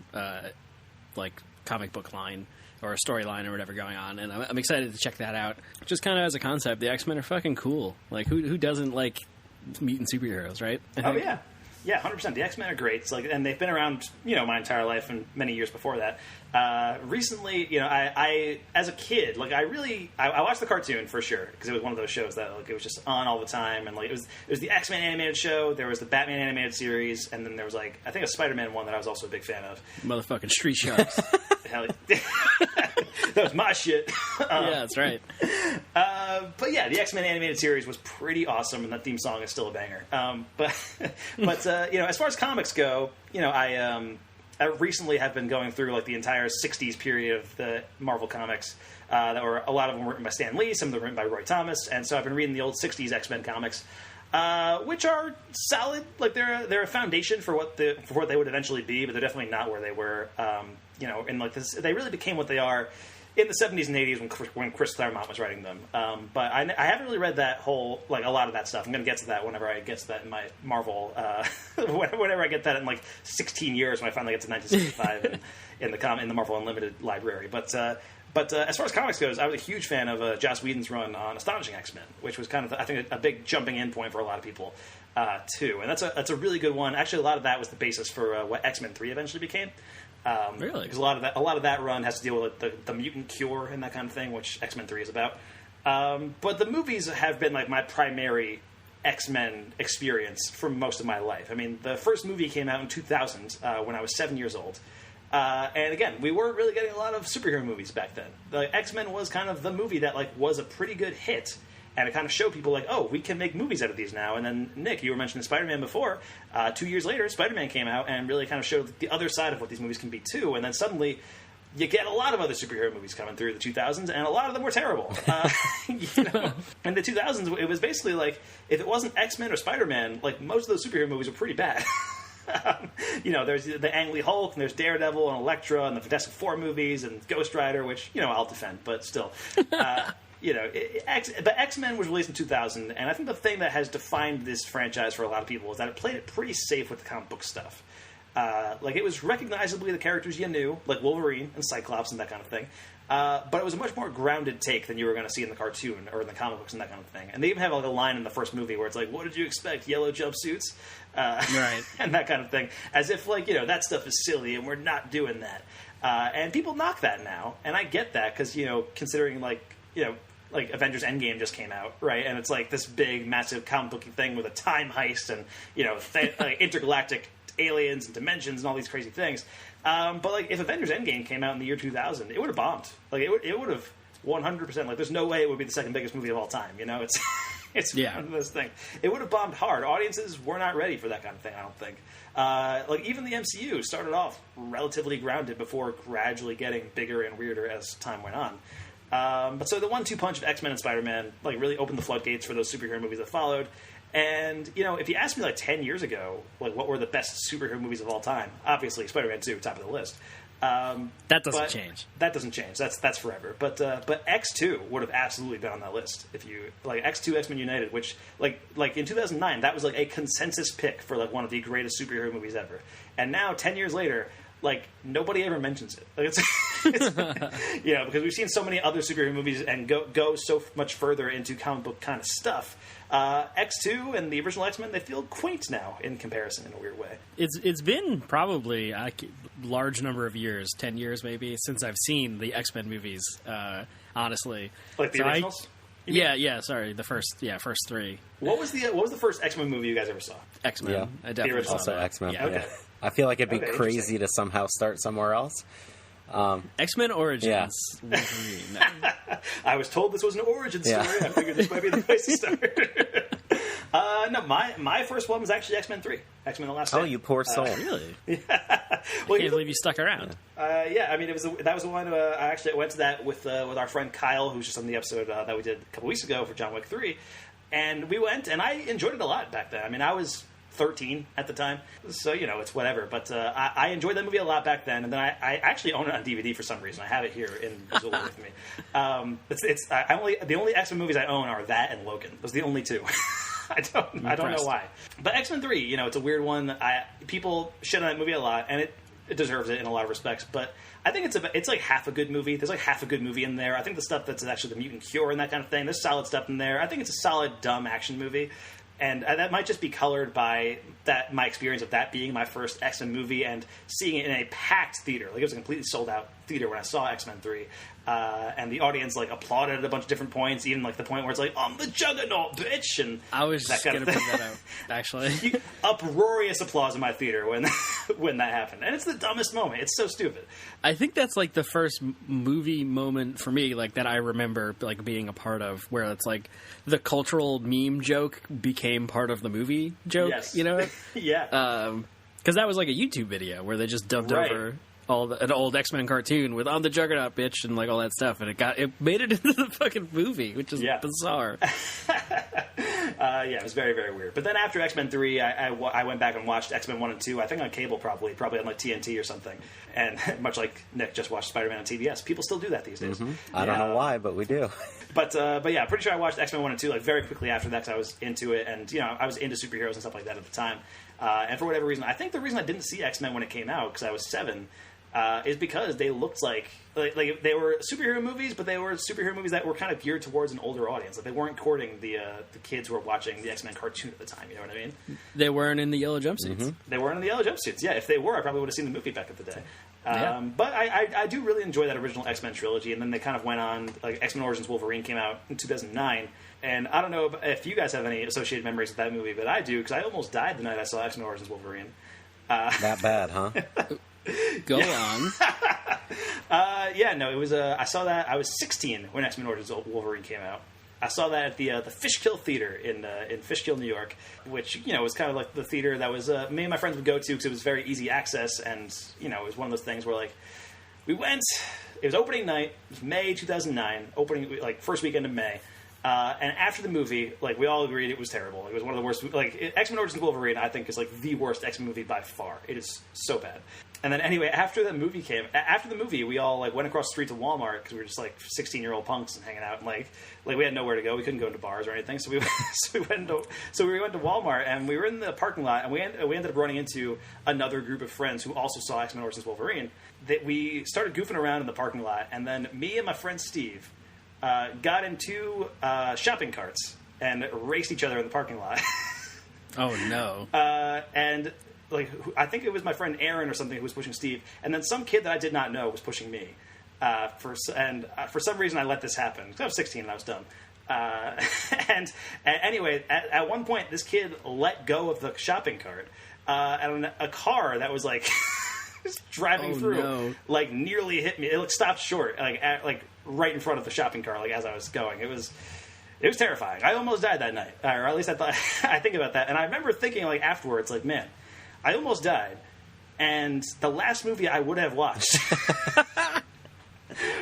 comic book line or a storyline or whatever going on, and I'm excited to check that out. Just kind of as a concept, the X-Men are fucking cool. Who doesn't like mutant superheroes, right? Oh yeah, 100%. The X-Men are great. And they've been around, my entire life and many years before that. Recently, I as a kid, I watched the cartoon for sure because it was one of those shows that it was just on all the time, and it was the X-Men animated show. There was the Batman animated series, and then there was I think a Spider-Man one that I was also a big fan of. Motherfucking Street Sharks. Hell, that was my shit. Yeah, that's right. But yeah, the X-Men animated series was pretty awesome, and that theme song is still a banger. But as far as comics go, I recently have been going through the entire '60s period of the Marvel comics. That were a lot of them written by Stan Lee, some of them written by Roy Thomas, and so I've been reading the old '60s X-Men comics, which are solid. They're a foundation for what they would eventually be, but they're definitely not where they were. They really became what they are in the '70s and '80s when Chris Claremont was writing them. But I haven't really read that whole a lot of that stuff. I'm going to get to that whenever I get to that in my Marvel. Whenever I get that in 16 years when I finally get to 1965 in the Marvel Unlimited library. But as far as comics goes, I was a huge fan of Joss Whedon's run on Astonishing X-Men, which was kind of I think a big jumping in point for a lot of people too. And that's a really good one. Actually, a lot of that was the basis for what X-Men 3 eventually became. Really? Because a lot of that run has to deal with the mutant cure and that kind of thing, which X-Men 3 is about. But the movies have been my primary X-Men experience for most of my life. The first movie came out in 2000 when I was 7 years old. And again, we weren't really getting a lot of superhero movies back then. The X-Men was kind of the movie that was a pretty good hit. And it kind of showed people we can make movies out of these now. And then, Nick, you were mentioning Spider-Man before. 2 years later, Spider-Man came out and really kind of showed the other side of what these movies can be, too. And then suddenly, you get a lot of other superhero movies coming through the 2000s, and a lot of them were terrible. In the 2000s, it was basically if it wasn't X-Men or Spider-Man, most of those superhero movies were pretty bad. There's the Ang Lee Hulk, and there's Daredevil and Elektra, and the Fantastic Four movies, and Ghost Rider, which, I'll defend, but still. But X-Men was released in 2000, and I think the thing that has defined this franchise for a lot of people is that it played it pretty safe with the comic book stuff. It was recognizably the characters you knew, like Wolverine and Cyclops and that kind of thing. But it was a much more grounded take than you were going to see in the cartoon or in the comic books and that kind of thing. And they even have like a line in the first movie where it's like, "What did you expect? Yellow jumpsuits?" Right. And that kind of thing, as if like that stuff is silly and we're not doing that. And people knock that now, and I get that because considering like Avengers Endgame just came out, right? And it's like this big, massive comic booky thing with a time heist and intergalactic aliens and dimensions and all these crazy things. But like if Avengers Endgame came out in the year 2000, it would have bombed. Like it would have 100%. Like there's no way it would be the second biggest movie of all time. It's one of those things. It would have bombed hard. Audiences were not ready for that kind of thing, I don't think. Like even the MCU started off relatively grounded before gradually getting bigger and weirder as time went on. But so the 1-2 punch of X-Men and Spider-Man like really opened the floodgates for those superhero movies that followed. And, if you asked me like 10 years ago, like what were the best superhero movies of all time, obviously Spider-Man 2, top of the list. That doesn't change. That doesn't change. That's forever. But X2 would have absolutely been on that list if you like X2 X-Men United, which like in 2009 that was like a consensus pick for like one of the greatest superhero movies ever. And now 10 years later, like nobody ever mentions it. Like it's because we've seen so many other superhero movies and go so much further into comic book kind of stuff. X2 and the original X-Men, they feel quaint now in comparison in a weird way. It's been probably a large number of years, 10 years maybe, since I've seen the X-Men movies, honestly. Like the originals? Sorry, the first three. What was the first X-Men movie you guys ever saw? X-Men. Yeah. I definitely saw also that. X-Men. Yeah. Okay. I feel like it'd be crazy to somehow start somewhere else. X-Men Origins. Yeah. No. I was told this was an origin story. I figured this might be the place to start. No, my first one was actually X-Men 3. X-Men The Last Stand. Oh, you poor soul. Really? Yeah. Well, I can't believe you stuck around. Yeah, I mean, that was the one. I actually went to that with our friend Kyle, who's just on the episode that we did a couple weeks ago for John Wick 3. And we went, and I enjoyed it a lot back then. I mean, I was 13 at the time, so it's whatever. But I enjoyed that movie a lot back then, and then I actually own it on DVD for some reason. I have it here in Missoula with me. The only X-Men movies I own are that and Logan. Those are the only two. I don't know why. But X-Men 3, it's a weird one. People shit on that movie a lot, and it deserves it in a lot of respects. But I think it's like half a good movie. There's like half a good movie in there. I think the stuff that's actually the mutant cure and that kind of thing, there's solid stuff in there. I think it's a solid, dumb action movie. And that might just be colored by my experience of that being my first X-Men movie and seeing it in a packed theater. Like, it was a completely sold-out theater when I saw X-Men 3. And the audience, like, applauded at a bunch of different points, even, like, the point where it's like, I'm the Juggernaut, bitch! And I was just going to bring that out, actually. Uproarious applause in my theater when that happened. And it's the dumbest moment. It's so stupid. I think that's, like, the first movie moment for me, like, that I remember, like, being a part of, where it's, like, the cultural meme joke became part of the movie joke, Yes. Yeah. Because that was, like, a YouTube video where they just dubbed over an old X-Men cartoon with "I'm the Juggernaut, bitch" and like all that stuff, and it made it into the fucking movie, which is bizarre. It was very, very weird. But then after X-Men 3, I went back and watched X-Men 1 and 2, I think on cable probably on like TNT or something. And much like Nick just watched Spider-Man on TBS, people still do that these days. Mm-hmm. I don't know why, but we do. But yeah, pretty sure I watched X-Men 1 and 2 like very quickly after that because I was into it, and I was into superheroes and stuff like that at the time. And for whatever reason, I think the reason I didn't see X-Men when it came out, because I was 7, is because they looked like they were superhero movies, but they were superhero movies that were kind of geared towards an older audience. Like, they weren't courting the kids who were watching the X-Men cartoon at the time. You know what I mean? They weren't in the yellow jumpsuits. Mm-hmm. They weren't in the yellow jumpsuits. Yeah, if they were, I probably would have seen the movie back in the day. But I do really enjoy that original X-Men trilogy, and then they kind of went on, like, X-Men Origins Wolverine came out in 2009, and I don't know if you guys have any associated memories with that movie, but I do, because I almost died the night I saw X-Men Origins Wolverine. That bad, huh? Go on. It was. I saw that. I was 16 when X-Men Origins Wolverine came out. I saw that at the Fishkill Theater in Fishkill, New York, which was kind of like the theater that was me and my friends would go to because it was very easy access, and it was one of those things where like we went. It was opening night. It was May 2009. Opening like first weekend of May. And after the movie, like, we all agreed it was terrible. It was one of the worst. Like, X-Men Origins Wolverine, I think, is like the worst X-Men movie by far. It is so bad. And then anyway, after the movie, we all like went across the street to Walmart because we were just like 16-year-old punks and hanging out, and like we had nowhere to go. We couldn't go into bars or anything, so we went to Walmart, and we were in the parking lot, and we ended up running into another group of friends who also saw X-Men Origins Wolverine. That we started goofing around in the parking lot, and then me and my friend Steve got into shopping carts and raced each other in the parking lot. Oh no! And like I think it was my friend Aaron or something who was pushing Steve, and then some kid that I did not know was pushing me. For some reason, I let this happen because I was 16 and I was dumb. And anyway, at one point, this kid let go of the shopping cart, and a car that was like just driving through, like nearly hit me. It stopped short, like right in front of the shopping cart, like as I was going. It was terrifying. I almost died that night, or at least I thought. I think about that, and I remember thinking like afterwards, like, man, I almost died, and the last movie I would have watched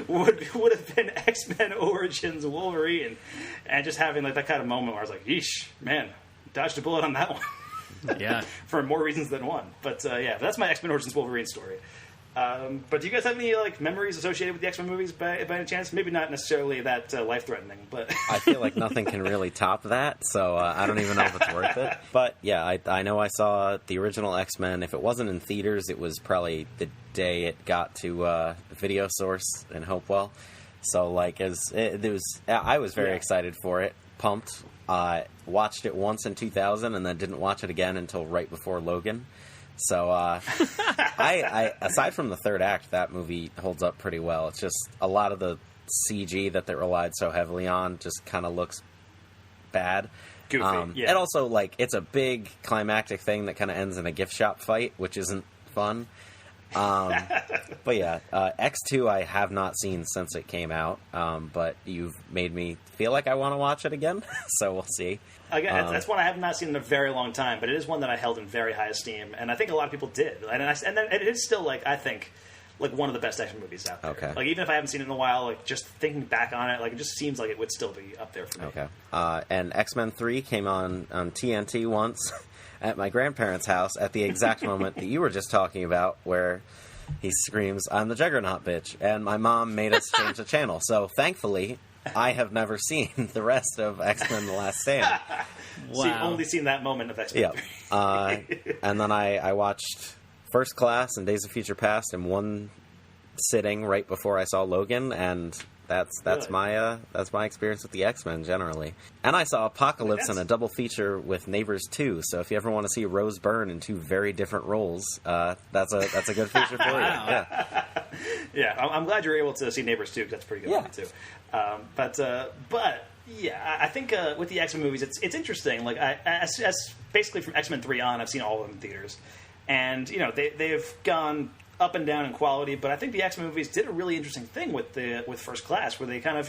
would have been X-Men Origins Wolverine, and just having like that kind of moment where I was like, yeesh, man, dodged a bullet on that one. Yeah. For more reasons than one. But yeah, that's my X-Men Origins Wolverine story. But do you guys have any like memories associated with the X-Men movies by any chance? Maybe not necessarily that life-threatening, but I feel like nothing can really top that, so I don't even know if it's worth it. But yeah, I know I saw the original X-Men. If it wasn't in theaters, it was probably the day it got to Video Source in Hopewell. So like, I was very excited for it, pumped. Watched it once in 2000 and then didn't watch it again until right before Logan. So, I aside from the third act, that movie holds up pretty well. It's just a lot of the CG that they relied so heavily on just kind of looks bad. Goofy, yeah. And also, like, it's a big climactic thing that kind of ends in a gift shop fight, which isn't fun. But yeah, X2 I have not seen since it came out, but you've made me feel like I want to watch it again, so we'll see. Again, that's one I have not seen in a very long time, but it is one that I held in very high esteem, and I think a lot of people did. And then it is still, like, I think, like one of the best action movies out there. Okay. Like, even if I haven't seen it in a while, like, just thinking back on it, like, it just seems like it would still be up there for me. Okay. And X-Men 3 came on TNT once at my grandparents' house at the exact moment that you were just talking about, where he screams, "I'm the Juggernaut, bitch," and my mom made us change the channel. So, thankfully, I have never seen the rest of X-Men The Last Stand. Wow. So you've only seen that moment of X-Men 3. And then I watched First Class and Days of Future Past in one sitting right before I saw Logan, and that's my experience with the X-Men generally. And I saw Apocalypse in a double feature with Neighbors 2. So if you ever want to see Rose Byrne in two very different roles, that's a good feature for you. Yeah. Yeah, I'm glad you're able to see Neighbors 2 because that's a pretty good movie too. But yeah, I think with the X-Men movies, it's interesting. Like as basically from X-Men 3 on, I've seen all of them in theaters, and you know they've gone up and down in quality, but I think the X-Men movies did a really interesting thing with First Class, where they kind of,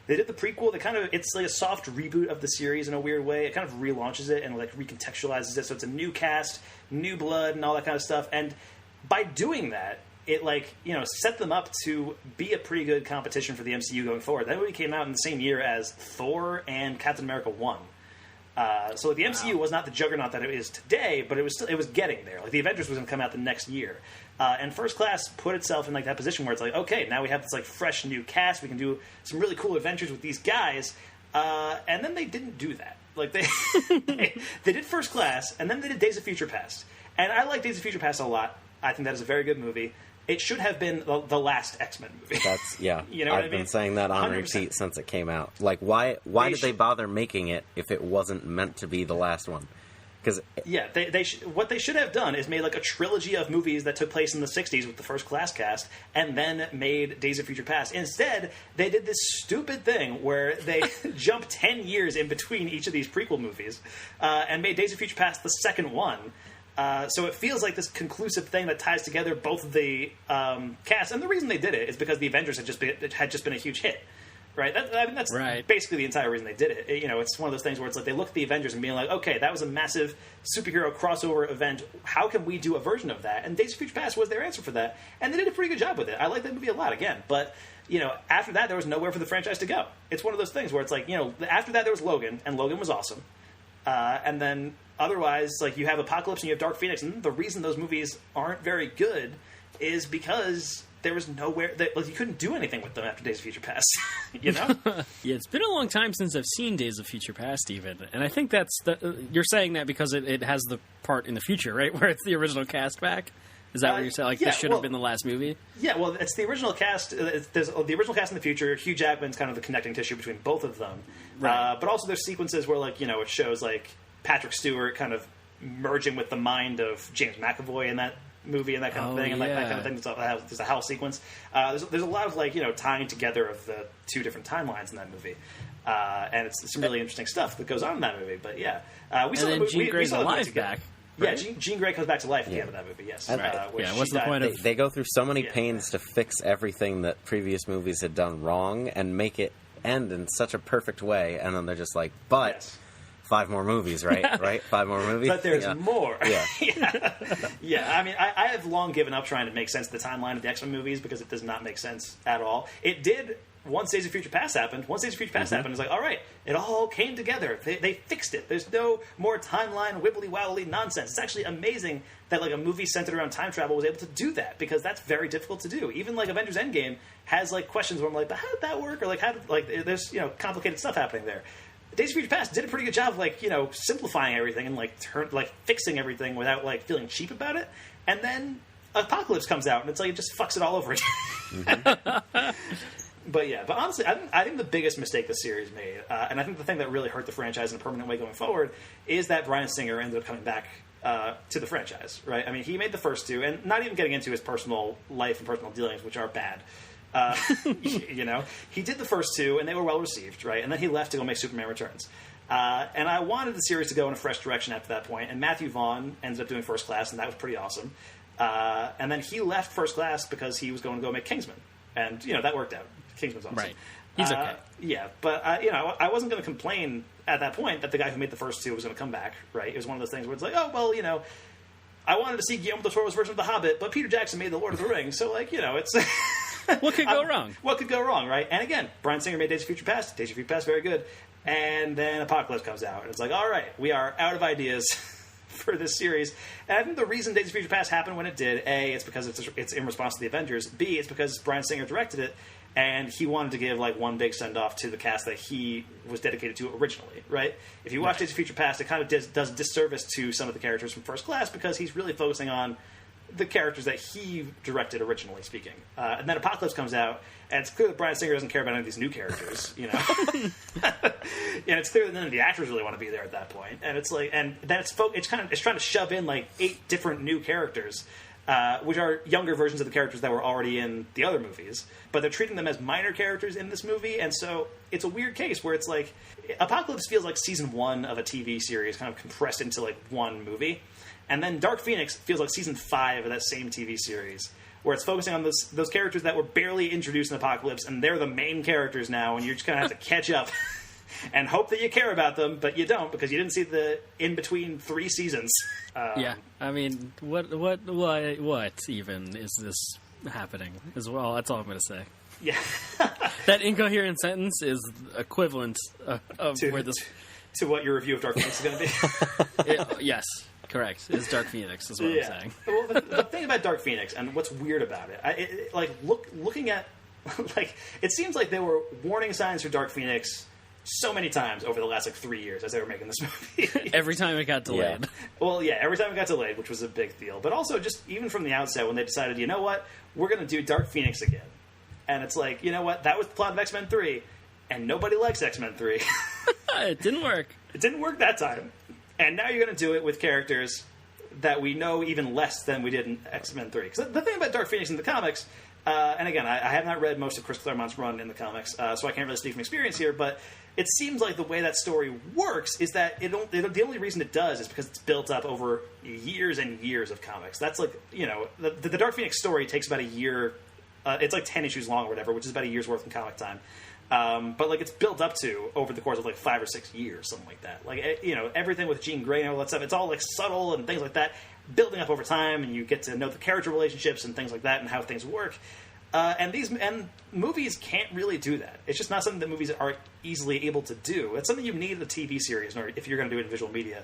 they did the prequel. It's like a soft reboot of the series in a weird way. It kind of relaunches it and like recontextualizes it, so it's a new cast, new blood, and all that kind of stuff. And by doing that, it set them up to be a pretty good competition for the MCU going forward. That movie came out in the same year as Thor and Captain America 1. So the MCU was not the juggernaut that it is today, but it was getting there. Like the Avengers was going to come out the next year, and First Class put itself in like that position where it's like, okay, now we have this like fresh new cast. We can do some really cool adventures with these guys, and then they didn't do that. Like they did First Class, and then they did Days of Future Past, and I like Days of Future Past a lot. I think that is a very good movie. It should have been the last X-Men movie. That's you know what I mean? I've been saying that on 100%. repeat since it came out. Like, why did they bother making it if it wasn't meant to be the last one? Because what they should have done is made like a trilogy of movies that took place in the 60s with the First Class cast, and then made Days of Future Past. Instead, they did this stupid thing where they jumped 10 years in between each of these prequel movies, and made Days of Future Past the second one. So it feels like this conclusive thing that ties together both of the casts, and the reason they did it is because the Avengers had just been a huge hit, right? That's right. Basically the entire reason they did it. It's one of those things where it's like they look at the Avengers and being like, okay, that was a massive superhero crossover event. How can we do a version of that? And Days of Future Past was their answer for that, and they did a pretty good job with it. I like that movie a lot, again, but after that there was nowhere for the franchise to go. It's one of those things where it's like, after that there was Logan, and Logan was awesome, and then otherwise, like, you have Apocalypse and you have Dark Phoenix, and the reason those movies aren't very good is because there was nowhere that you couldn't do anything with them after Days of Future Past. You know? Yeah, it's been a long time since I've seen Days of Future Past, even, and I think you're saying that because it has the part in the future, right, where it's the original cast back. Is that what you're saying? Like, this should have been the last movie? Yeah, well, it's the original cast. There's the original cast in the future. Hugh Jackman's kind of the connecting tissue between both of them. Right. But also there's sequences where, like, it shows, like, Patrick Stewart kind of merging with the mind of James McAvoy in that movie and that kind of thing. And that kind of thing. There's a house sequence. There's a lot of, like, tying together of the two different timelines in that movie. And it's some really interesting stuff that goes on in that movie. But, yeah. We saw Jean Grey's alive back. Right? Yeah, Jean Grey comes back to life at the end of that movie, yes. What's the point of... They go through so many pains to fix everything that previous movies had done wrong and make it end in such a perfect way, and then they're just like, but 5 more movies, right? Right? 5 more movies? But there's more. Yeah. Yeah, I mean, I have long given up trying to make sense of the timeline of the X-Men movies because it does not make sense at all. It did... Once Days of Future Past happened, it's like, all right, it all came together. They fixed it. There's no more timeline, wibbly-wobbly nonsense. It's actually amazing that, like, a movie centered around time travel was able to do that, because that's very difficult to do. Even, like, Avengers Endgame has, like, questions where I'm like, but how did that work? Or, like, there's, complicated stuff happening there. Days of Future Past did a pretty good job of, like, simplifying everything and, like, fixing everything without, like, feeling cheap about it. And then Apocalypse comes out, and it's like, it just fucks it all over again. But honestly, I think the biggest mistake the series made, and I think the thing that really hurt the franchise in a permanent way going forward, is that Bryan Singer ended up coming back to the franchise, right? I mean, he made the first 2, and not even getting into his personal life and personal dealings, which are bad. He did the first 2, and they were well received, right? And then he left to go make Superman Returns. And I wanted the series to go in a fresh direction after that point, and Matthew Vaughn ended up doing First Class, and that was pretty awesome. And then he left First Class because he was going to go make Kingsman, and that worked out. Kingsman's awesome. Right. He's okay. Yeah, but I wasn't going to complain at that point that the guy who made the first 2 was going to come back, right? It was one of those things where it's like, oh, well, I wanted to see Guillermo del Toro's version of The Hobbit, but Peter Jackson made The Lord of the Rings, so, like, it's... What could go wrong? What could go wrong, right? And again, Bryan Singer made Days of Future Past. Days of Future Past, very good. And then Apocalypse comes out, and it's like, all right, we are out of ideas for this series. And I think the reason Days of Future Past happened when it did, A, it's because it's in response to the Avengers. B, it's because Bryan Singer directed it, and he wanted to give, like, one big send-off to the cast that he was dedicated to originally, right? If you watch Days of Future Past, it kind of does disservice to some of the characters from First Class because he's really focusing on the characters that he directed originally speaking. And then Apocalypse comes out, and it's clear that Bryan Singer doesn't care about any of these new characters, And it's clear that none of the actors really want to be there at that point. And it's like, and then it's trying to shove in, like, 8 different new characters, which are younger versions of the characters that were already in the other movies, but they're treating them as minor characters in this movie, and so it's a weird case where it's like Apocalypse feels like season 1 of a TV series kind of compressed into, like, one movie, and then Dark Phoenix feels like season 5 of that same TV series, where it's focusing on those characters that were barely introduced in Apocalypse, and they're the main characters now, and you're just going to have to catch up and hope that you care about them, but you don't, because you didn't see the in-between 3 seasons. Yeah, I mean, what even is this happening as well? That's all I'm going to say. Yeah. That incoherent sentence is equivalent of to, where this... To what your review of Dark Phoenix is going to be. Yes, correct. It's Dark Phoenix is what I'm saying. Well, the thing about Dark Phoenix, and what's weird about it, looking at... like, it seems like there were warning signs for Dark Phoenix so many times over the last, like, 3 years as they were making this movie. Every time it got delayed. Yeah. Well, yeah, every time it got delayed, which was a big deal. But also, just even from the outset, when they decided, you know what, we're going to do Dark Phoenix again. And it's like, you know what, that was the plot of X-Men 3, and nobody likes X-Men 3. It didn't work. It didn't work that time. And now you're going to do it with characters that we know even less than we did in X-Men 3. Because the thing about Dark Phoenix in the comics, and again, I have not read most of Chris Claremont's run in the comics, so I can't really speak from experience here, but it seems like the way that story works is that the only reason it does is because it's built up over years and years of comics. That's like, the Dark Phoenix story takes about a year. It's like 10 issues long or whatever, which is about a year's worth in comic time. But, like, it's built up to over the course of, like, 5 or 6 years, something like that. Like, everything with Jean Grey and all that stuff, it's all, like, subtle and things like that, building up over time, and you get to know the character relationships and things like that and how things work. And movies can't really do that. It's just not something that movies are easily able to do. It's something you need in a TV series, or if you're going to do it in visual media,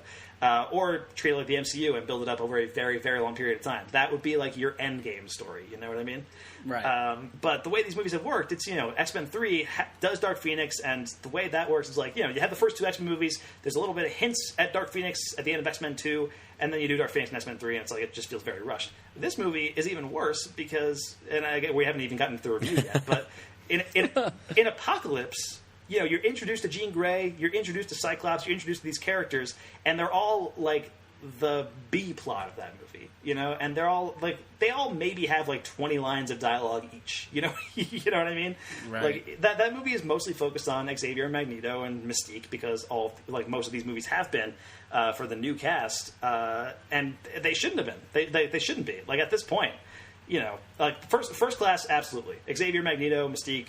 or treat it like the MCU and build it up over a very, very long period of time. That would be like your end game story. You know what I mean? Right. But the way these movies have worked, it's, X-Men 3 does Dark Phoenix, and the way that works is like, you have the first two X-Men movies, there's a little bit of hints at Dark Phoenix at the end of X-Men 2, and then you do Dark Phoenix and X-Men 3, and it's like, it just feels very rushed. This movie is even worse because, and we haven't even gotten to the review yet, but in Apocalypse, you're introduced to Jean Grey, you're introduced to Cyclops, you're introduced to these characters, and they're all like the B plot of that movie, and they're all like, they all maybe have like 20 lines of dialogue each, you know what I mean? Right. Like that movie is mostly focused on Xavier, Magneto, and Mystique, because most of these movies have been for the new cast, and they shouldn't have been. They shouldn't be. Like at this point, like first class, absolutely. Xavier, Magneto, Mystique.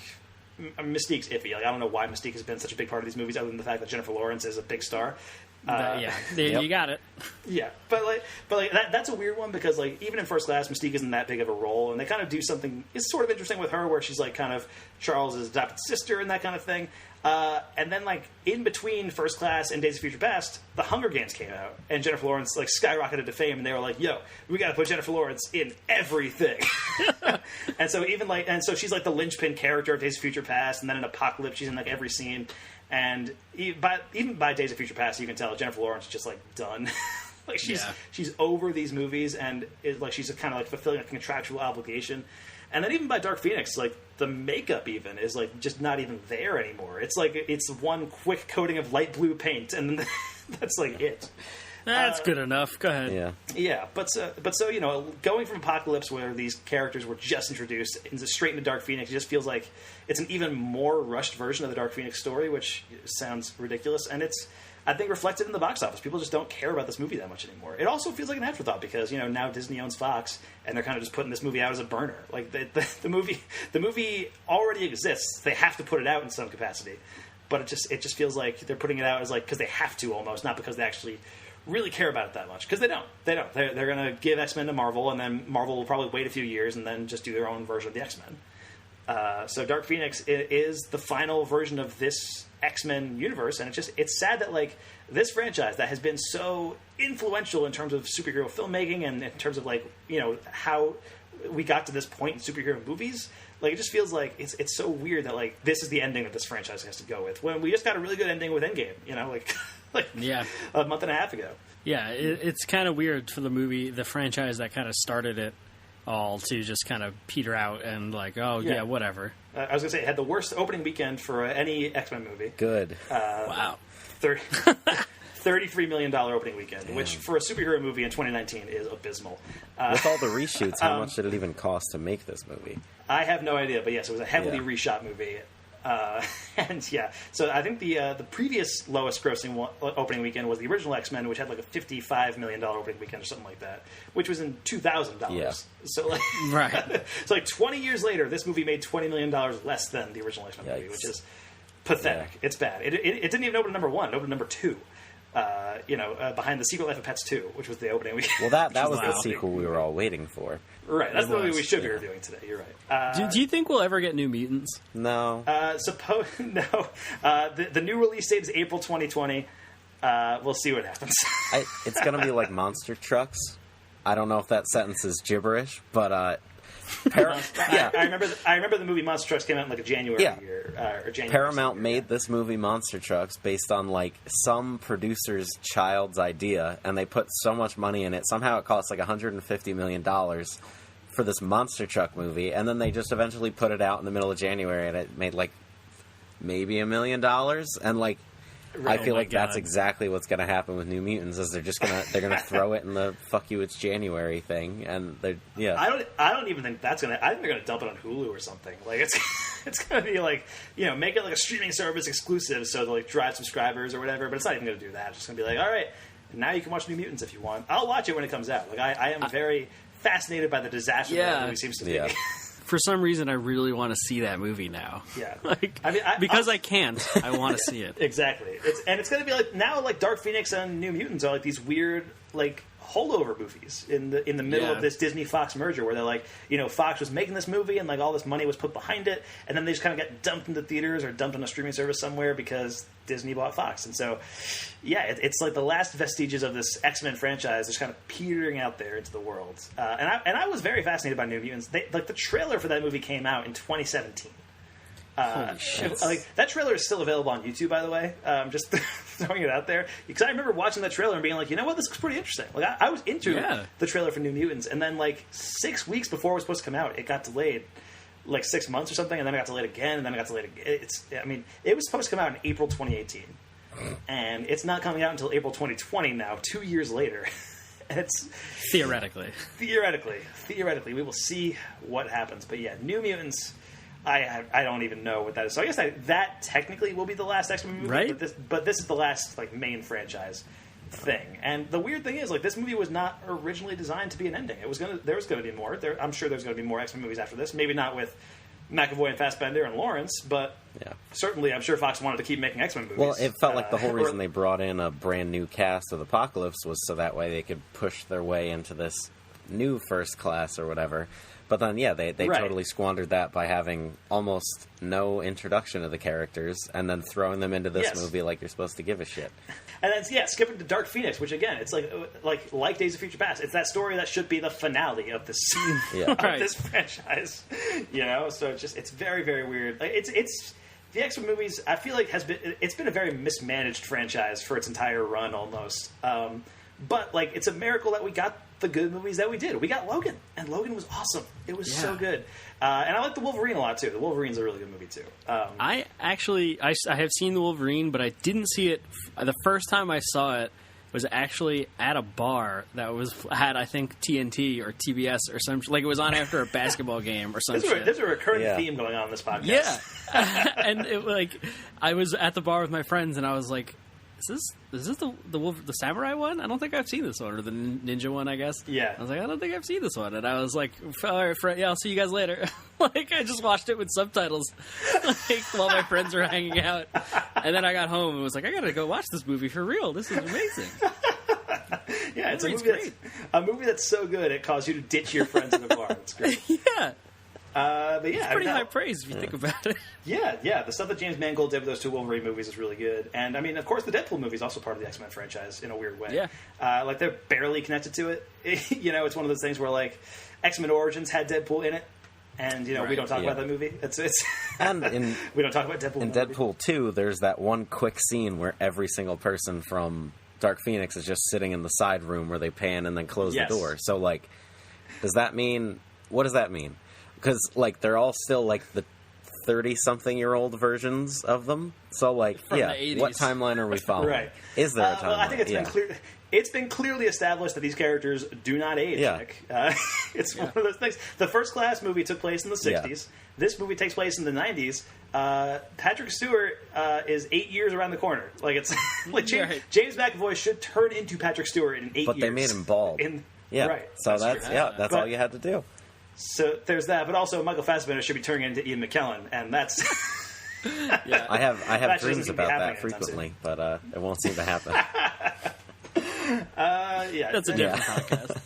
Mystique's iffy. Like I don't know why Mystique has been such a big part of these movies, other than the fact that Jennifer Lawrence is a big star. You got it. Yeah, but that's a weird one because like even in First Class, Mystique isn't that big of a role, and they kind of do something. It's sort of interesting with her where she's like kind of Charles' adopted sister and that kind of thing. And then like in between First Class and Days of Future Past, The Hunger Games came out, and Jennifer Lawrence like skyrocketed to fame, and they were like, "Yo, we got to put Jennifer Lawrence in everything." and so she's like the linchpin character of Days of Future Past, and then in Apocalypse, she's in like every scene. And even by Days of Future Past, you can tell Jennifer Lawrence is just like done. Like she's over these movies, and she's kind of like fulfilling a contractual obligation. And then even by Dark Phoenix, like the makeup even is like just not even there anymore. It's like it's one quick coating of light blue paint, and then that's like it. That's good enough. Go ahead. Yeah, but going from Apocalypse, where these characters were just introduced, straight into Dark Phoenix, it just feels like it's an even more rushed version of the Dark Phoenix story, which sounds ridiculous, and it's, I think, reflected in the box office. People just don't care about this movie that much anymore. It also feels like an afterthought because now Disney owns Fox, and they're kind of just putting this movie out as a burner. Like the movie already exists; they have to put it out in some capacity, but it just feels like they're putting it out as like because they have to almost, not because they actually really care about it that much, because they don't. They're going to give X-Men to Marvel, and then Marvel will probably wait a few years and then just do their own version of the X-Men. So Dark Phoenix is the final version of this X-Men universe, and it's sad that like this franchise that has been so influential in terms of superhero filmmaking and in terms of like how we got to this point in superhero movies. Like it just feels like it's so weird that like this is the ending that this franchise has to go with, when we just got a really good ending with Endgame. A month and a half ago. Yeah, it's kind of weird for the franchise that kind of started it all to just kind of peter out and like, whatever. I was going to say, it had the worst opening weekend for any X-Men movie. Good. Wow. $33 million opening weekend, which for a superhero movie in 2019 is abysmal. With all the reshoots, how much did it even cost to make this movie? I have no idea, but yes, it was a heavily reshot movie. So I think the previous lowest grossing opening weekend was the original X-Men, which had like a $55 million opening weekend or something like that, which was in $2,000. Yeah. So like, right. So like 20 years later, this movie made $20 million less than the original X-Men movie, which is pathetic. Yeah. It's bad. It didn't even open number one. It opened number two. Behind The Secret Life of Pets 2, which was the opening weekend. Well, that was the sequel we were all waiting for. Right, that's the movie we should be reviewing today. You're right. Do you think we'll ever get New Mutants? No. No. The new release date is April 2020. We'll see what happens. It's going to be like monster trucks. I don't know if that sentence is gibberish, but I remember the movie Monster Trucks came out in like a January year. Or January. Paramount made this movie Monster Trucks based on like some producer's child's idea, and they put so much money in it. Somehow it cost like $150 million for this Monster Truck movie, and then they just eventually put it out in the middle of January, and it made like maybe $1 million, and like. I feel like that's exactly what's going to happen with New Mutants. Is they're gonna throw it in the "fuck you, it's January" thing, and I don't even think that's gonna. I think they're gonna dump it on Hulu or something. Like it's gonna be like make it like a streaming service exclusive, so they'll like drive subscribers or whatever. But it's not even gonna do that. It's just gonna be like, all right, now you can watch New Mutants if you want. I'll watch it when it comes out. Like I am very fascinated by the disaster that movie seems to be. For some reason, I really want to see that movie now. Yeah, because I can't. I want to see it. Exactly. It's going to be like now, like Dark Phoenix and New Mutants are like these weird, like holdover movies in the middle of this Disney Fox merger, where they're like, Fox was making this movie and like all this money was put behind it, and then they just kind of got dumped into theaters or dumped on a streaming service somewhere because Disney bought Fox. And so, it's like the last vestiges of this X-Men franchise just kind of petering out there into the world. And I was very fascinated by New Mutants. The trailer for that movie came out in 2017. Holy shit. Like, that trailer is still available on YouTube, by the way. Just throwing it out there, because I remember watching that trailer and being like, you know what, this looks pretty interesting. Like, I was into the trailer for New Mutants, and then like 6 weeks before it was supposed to come out, it got delayed like 6 months or something, and then it got delayed again, and then it got delayed again. It was supposed to come out in April 2018, and it's not coming out until April 2020 now, 2 years later. And it's theoretically, we will see what happens. But yeah, New Mutants. I don't even know what that is. So I guess that technically will be the last X-Men movie, right? But this is the last like main franchise thing. And the weird thing is, like, this movie was not originally designed to be an ending. There was going to be more. I'm sure there's going to be more X-Men movies after this. Maybe not with McAvoy and Fassbender and Lawrence, but certainly I'm sure Fox wanted to keep making X-Men movies. Well, it felt like the whole reason they brought in a brand new cast of Apocalypse was so that way they could push their way into this new First Class or whatever. But then, they totally squandered that by having almost no introduction of the characters and then throwing them into this movie like you're supposed to give a shit. And then, skipping to Dark Phoenix, which, again, it's like Days of Future Past. It's that story that should be the finale of this this franchise. So it's very, very weird. Like, it's the X-Men movies, I feel like, it's been a very mismanaged franchise for its entire run, almost. But, like, it's a miracle that we got the good movies that we did. We got Logan, and Logan was awesome. It was so good. And I like the Wolverine a lot, too. The Wolverine's a really good movie, too. I have seen the Wolverine, but I didn't see it. The first time I saw it was actually at a bar that had, I think, TNT or TBS or some, like, it was on after a basketball game or some shit. There's a recurring theme going on in this podcast. Yeah. And I was at the bar with my friends, and I was like, Is this the samurai one? I don't think I've seen this one, or the ninja one, I guess. Yeah. I was like, I don't think I've seen this one, and I was like, all right, friend, I'll see you guys later. Like, I just watched it with subtitles, like, while my friends were hanging out, and then I got home and was like, I gotta go watch this movie for real. This is amazing. Yeah, it's a movie that's so good it caused you to ditch your friends in the bar. It's great. Yeah. But yeah, it's pretty high praise if you think about it. Yeah. The stuff that James Mangold did with those two Wolverine movies is really good. And I mean, of course, the Deadpool movie is also part of the X-Men franchise in a weird way. Yeah. Like, they're barely connected to it. It's one of those things where, like, X-Men Origins had Deadpool in it, and we don't talk about that movie. And we don't talk about Deadpool. In Deadpool 2, there's that one quick scene where every single person from Dark Phoenix is just sitting in the side room where they pan and then close the door. So, like, what does that mean? Because, like, they're all still, like, the 30-something-year-old versions of them. So, like, from the 80s. What timeline are we following? Right. Is there a timeline? Well, I think it's been clearly established that these characters do not age, Nick. It's one of those things. The First Class movie took place in the 60s. Yeah. This movie takes place in the 90s. Patrick Stewart is 8 years around the corner. Like, it's like James McAvoy should turn into Patrick Stewart in 8 years. But they made him bald. Right. So that's all you had to do. So there's that, but also Michael Fassbender should be turning into Ian McKellen, and that's I have dreams about that frequently, but it won't seem to happen. That's a different podcast.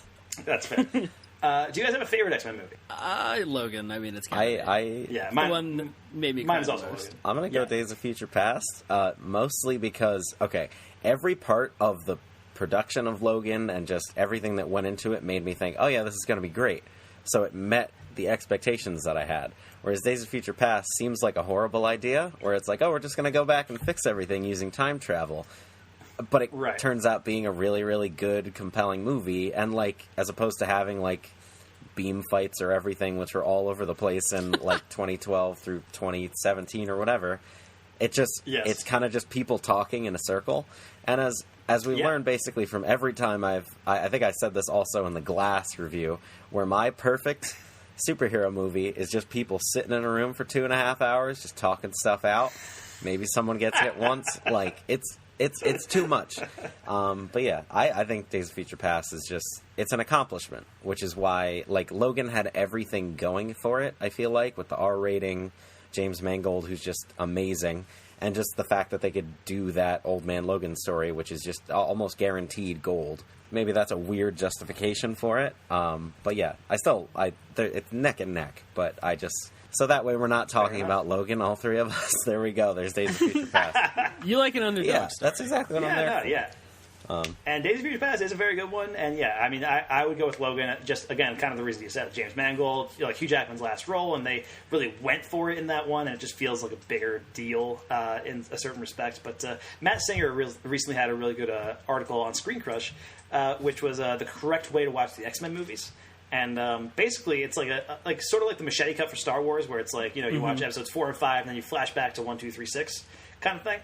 That's fair. Do you guys have a favorite X-Men movie? Logan. I mean, it's mine, the one maybe. Mine's also Logan. I'm gonna go Days of Future Past, mostly because every part of the production of Logan and just everything that went into it made me think, oh yeah, this is gonna be great. So it met the expectations that I had. Whereas Days of Future Past seems like a horrible idea, where it's like, oh, we're just going to go back and fix everything using time travel. But it turns out being a really, really good, compelling movie, and, like, as opposed to having, like, beam fights or everything, which were all over the place in, like, 2012 through 2017 or whatever, it's kind of just people talking in a circle. And as we learned basically from every time I think I said this also in the Glass review, where my perfect superhero movie is just people sitting in a room for 2.5 hours just talking stuff out. Maybe someone gets hit once. Like, it's too much. But yeah, I think Days of Future Past is it's an accomplishment, which is why, like, Logan had everything going for it, I feel like, with the R rating, James Mangold, who's just amazing. And just the fact that they could do that Old Man Logan story, which is just almost guaranteed gold. Maybe that's a weird justification for it. But yeah, it's neck and neck. But so that way we're not talking about Logan, all three of us. There we go. There's Days of Future Past. You like an underdog. Yeah, that's exactly what I'm there for. Yeah. And Days of Future Past is a very good one, and yeah, I mean, I would go with Logan. Just again, kind of the reason you said, James Mangold, like Hugh Jackman's last role, and they really went for it in that one, and it just feels like a bigger deal in a certain respect. But Matt Singer recently had a really good article on Screen Crush, which was the correct way to watch the X-Men movies. And basically, it's like sort of like the machete cut for Star Wars, where it's like you watch episodes 4 and 5, and then you flash back to 1, 2, 3, 6 kind of thing.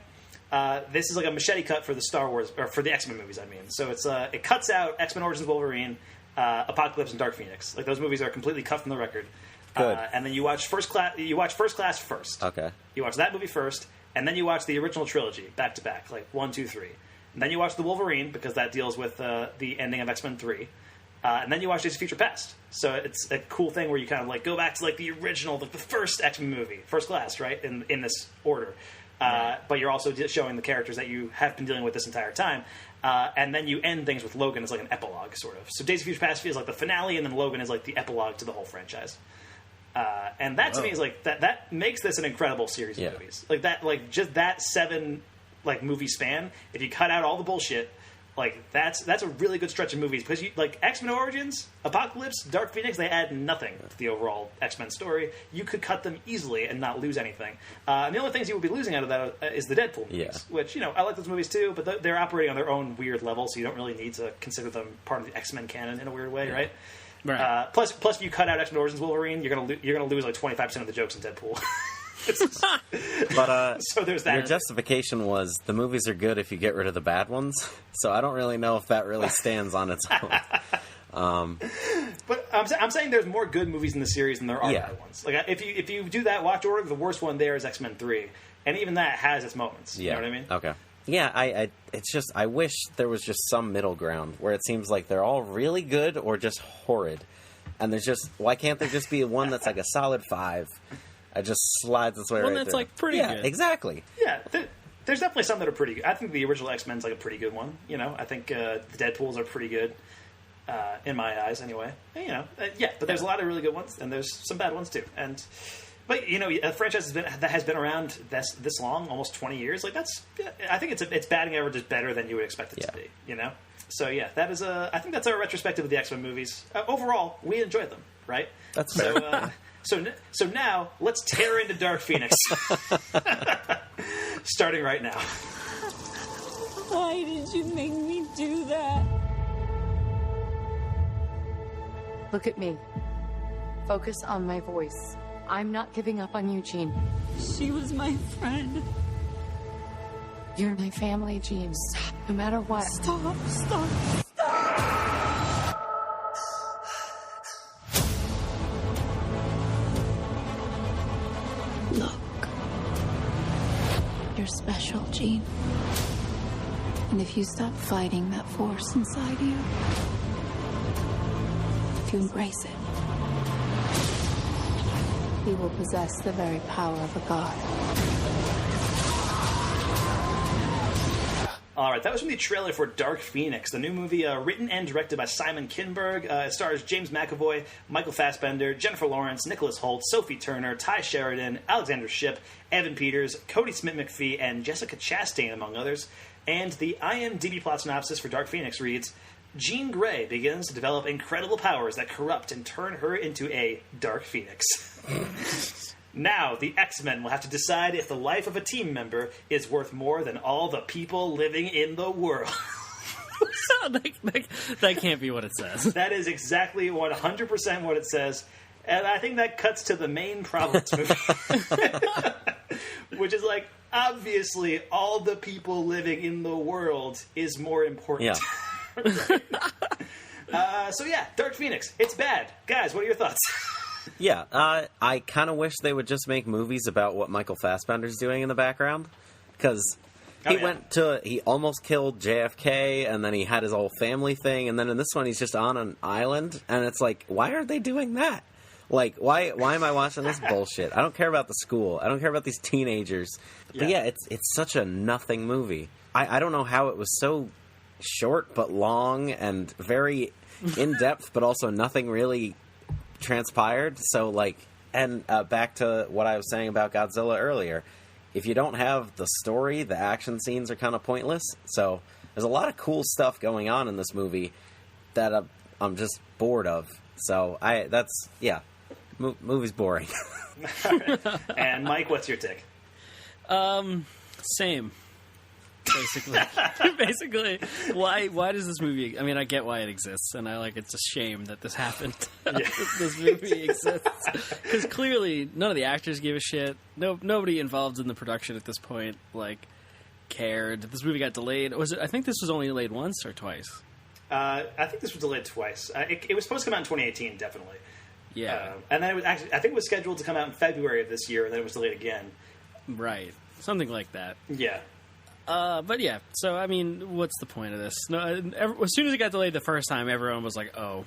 This is like a machete cut for the Star Wars, or for the X-Men movies, I mean. So it cuts out X-Men Origins Wolverine, Apocalypse, and Dark Phoenix. Like, those movies are completely cut from the record. Good. And then you watch First Class first. Okay. You watch that movie first, and then you watch the original trilogy, back to back, like 1, 2, 3. And then you watch the Wolverine, because that deals with the ending of X-Men 3. And then you watch Days of Future Past. So it's a cool thing where you kind of like go back to like the original, like the first X-Men movie, First Class, right, in this order. But you're also showing the characters that you have been dealing with this entire time. And then you end things with Logan as like an epilogue, sort of. So Days of Future Past feels like the finale, and then Logan is like the epilogue to the whole franchise. And that to me is like that makes this an incredible series of movies. Like that, like just that 7 like movie span. If you cut out all the bullshit, like that's a really good stretch of movies, because you like X-Men Origins, Apocalypse, Dark Phoenix, they add nothing to the overall X-Men story. You could cut them easily and not lose anything. And the only things you would be losing out of that is the Deadpool movies, which I like those movies too, but they're operating on their own weird level, so you don't really need to consider them part of the X-Men canon in a weird way, right? Right. Plus, if you cut out X-Men Origins Wolverine, you're gonna lose like 25% of the jokes in Deadpool. But so there's that. Your justification was the movies are good if you get rid of the bad ones. So I don't really know if that really stands on its own. But I'm saying there's more good movies in the series than there are bad ones. Like if you do that watch order, the worst one there is X-Men 3, and even that has its moments. You know what I mean? Okay. Yeah, it's just I wish there was just some middle ground where it seems like they're all really good or just horrid, and there's just why can't there just be one that's like a solid 5? It just slides its way right that's through. like pretty good. Yeah, exactly. Yeah, there's definitely some that are pretty good. I think the original X-Men's like a pretty good one. I think the Deadpools are pretty good in my eyes, anyway. And, but there's a lot of really good ones, and there's some bad ones too. But a franchise that has been around this long, almost 20 years. Like I think its batting average is better than you would expect it to be. So yeah, that is I think that's our retrospective of the X-Men movies. Overall, we enjoyed them, right? That's fair. So now, let's tear into Dark Phoenix. Starting right now. Why did you make me do that? Look at me. Focus on my voice. I'm not giving up on you, Jean. She was my friend. You're my family, Jean. Stop, no matter what. Stop. Look. You're special, Jean. And if you stop fighting that force inside you, if you embrace it, you will possess the very power of a god. All right, that was from the trailer for Dark Phoenix, the new movie written and directed by Simon Kinberg. It stars James McAvoy, Michael Fassbender, Jennifer Lawrence, Nicholas Hoult, Sophie Turner, Ty Sheridan, Alexander Shipp, Evan Peters, Cody Smith-McPhee, and Jessica Chastain, among others. And the IMDb plot synopsis for Dark Phoenix reads, Jean Grey begins to develop incredible powers that corrupt and turn her into a Dark Phoenix. Now, the X-Men will have to decide if the life of a team member is worth more than all the people living in the world. That can't be what it says. That is exactly 100% what it says. And I think that cuts to the main problem of this movie. Which is like, obviously, all the people living in the world is more important. Yeah. So yeah, Dark Phoenix. It's bad. Guys, what are your thoughts? Yeah, I kind of wish they would just make movies about what Michael Fassbender's doing in the background. Because he almost killed JFK, and then he had his whole family thing, and then in this one he's just on an island, and it's like, why are they doing that? Like, why am I watching this bullshit? I don't care about the school. I don't care about these teenagers. But yeah, it's such a nothing movie. I don't know how it was so short but long and very in-depth, but also nothing really transpired. So, like, and back to what I was saying about Godzilla earlier, if you don't have the story, the action scenes are kind of pointless. So there's a lot of cool stuff going on in this movie that I'm just bored of. So movie's boring. And Mike, what's your take? Same. Basically, why does this movie? I mean, I get why it exists, and it's a shame that this happened. This movie exists because clearly none of the actors gave a shit. Nobody involved in the production at this point cared. This movie got delayed. I think this was only delayed once or twice. I think this was delayed twice. It was supposed to come out in 2018, definitely. Yeah, and then I think it was scheduled to come out in February of this year, and then it was delayed again. Right, something like that. Yeah. But yeah, so I mean, what's the point of this? No, as soon as it got delayed the first time, everyone was like, "Oh,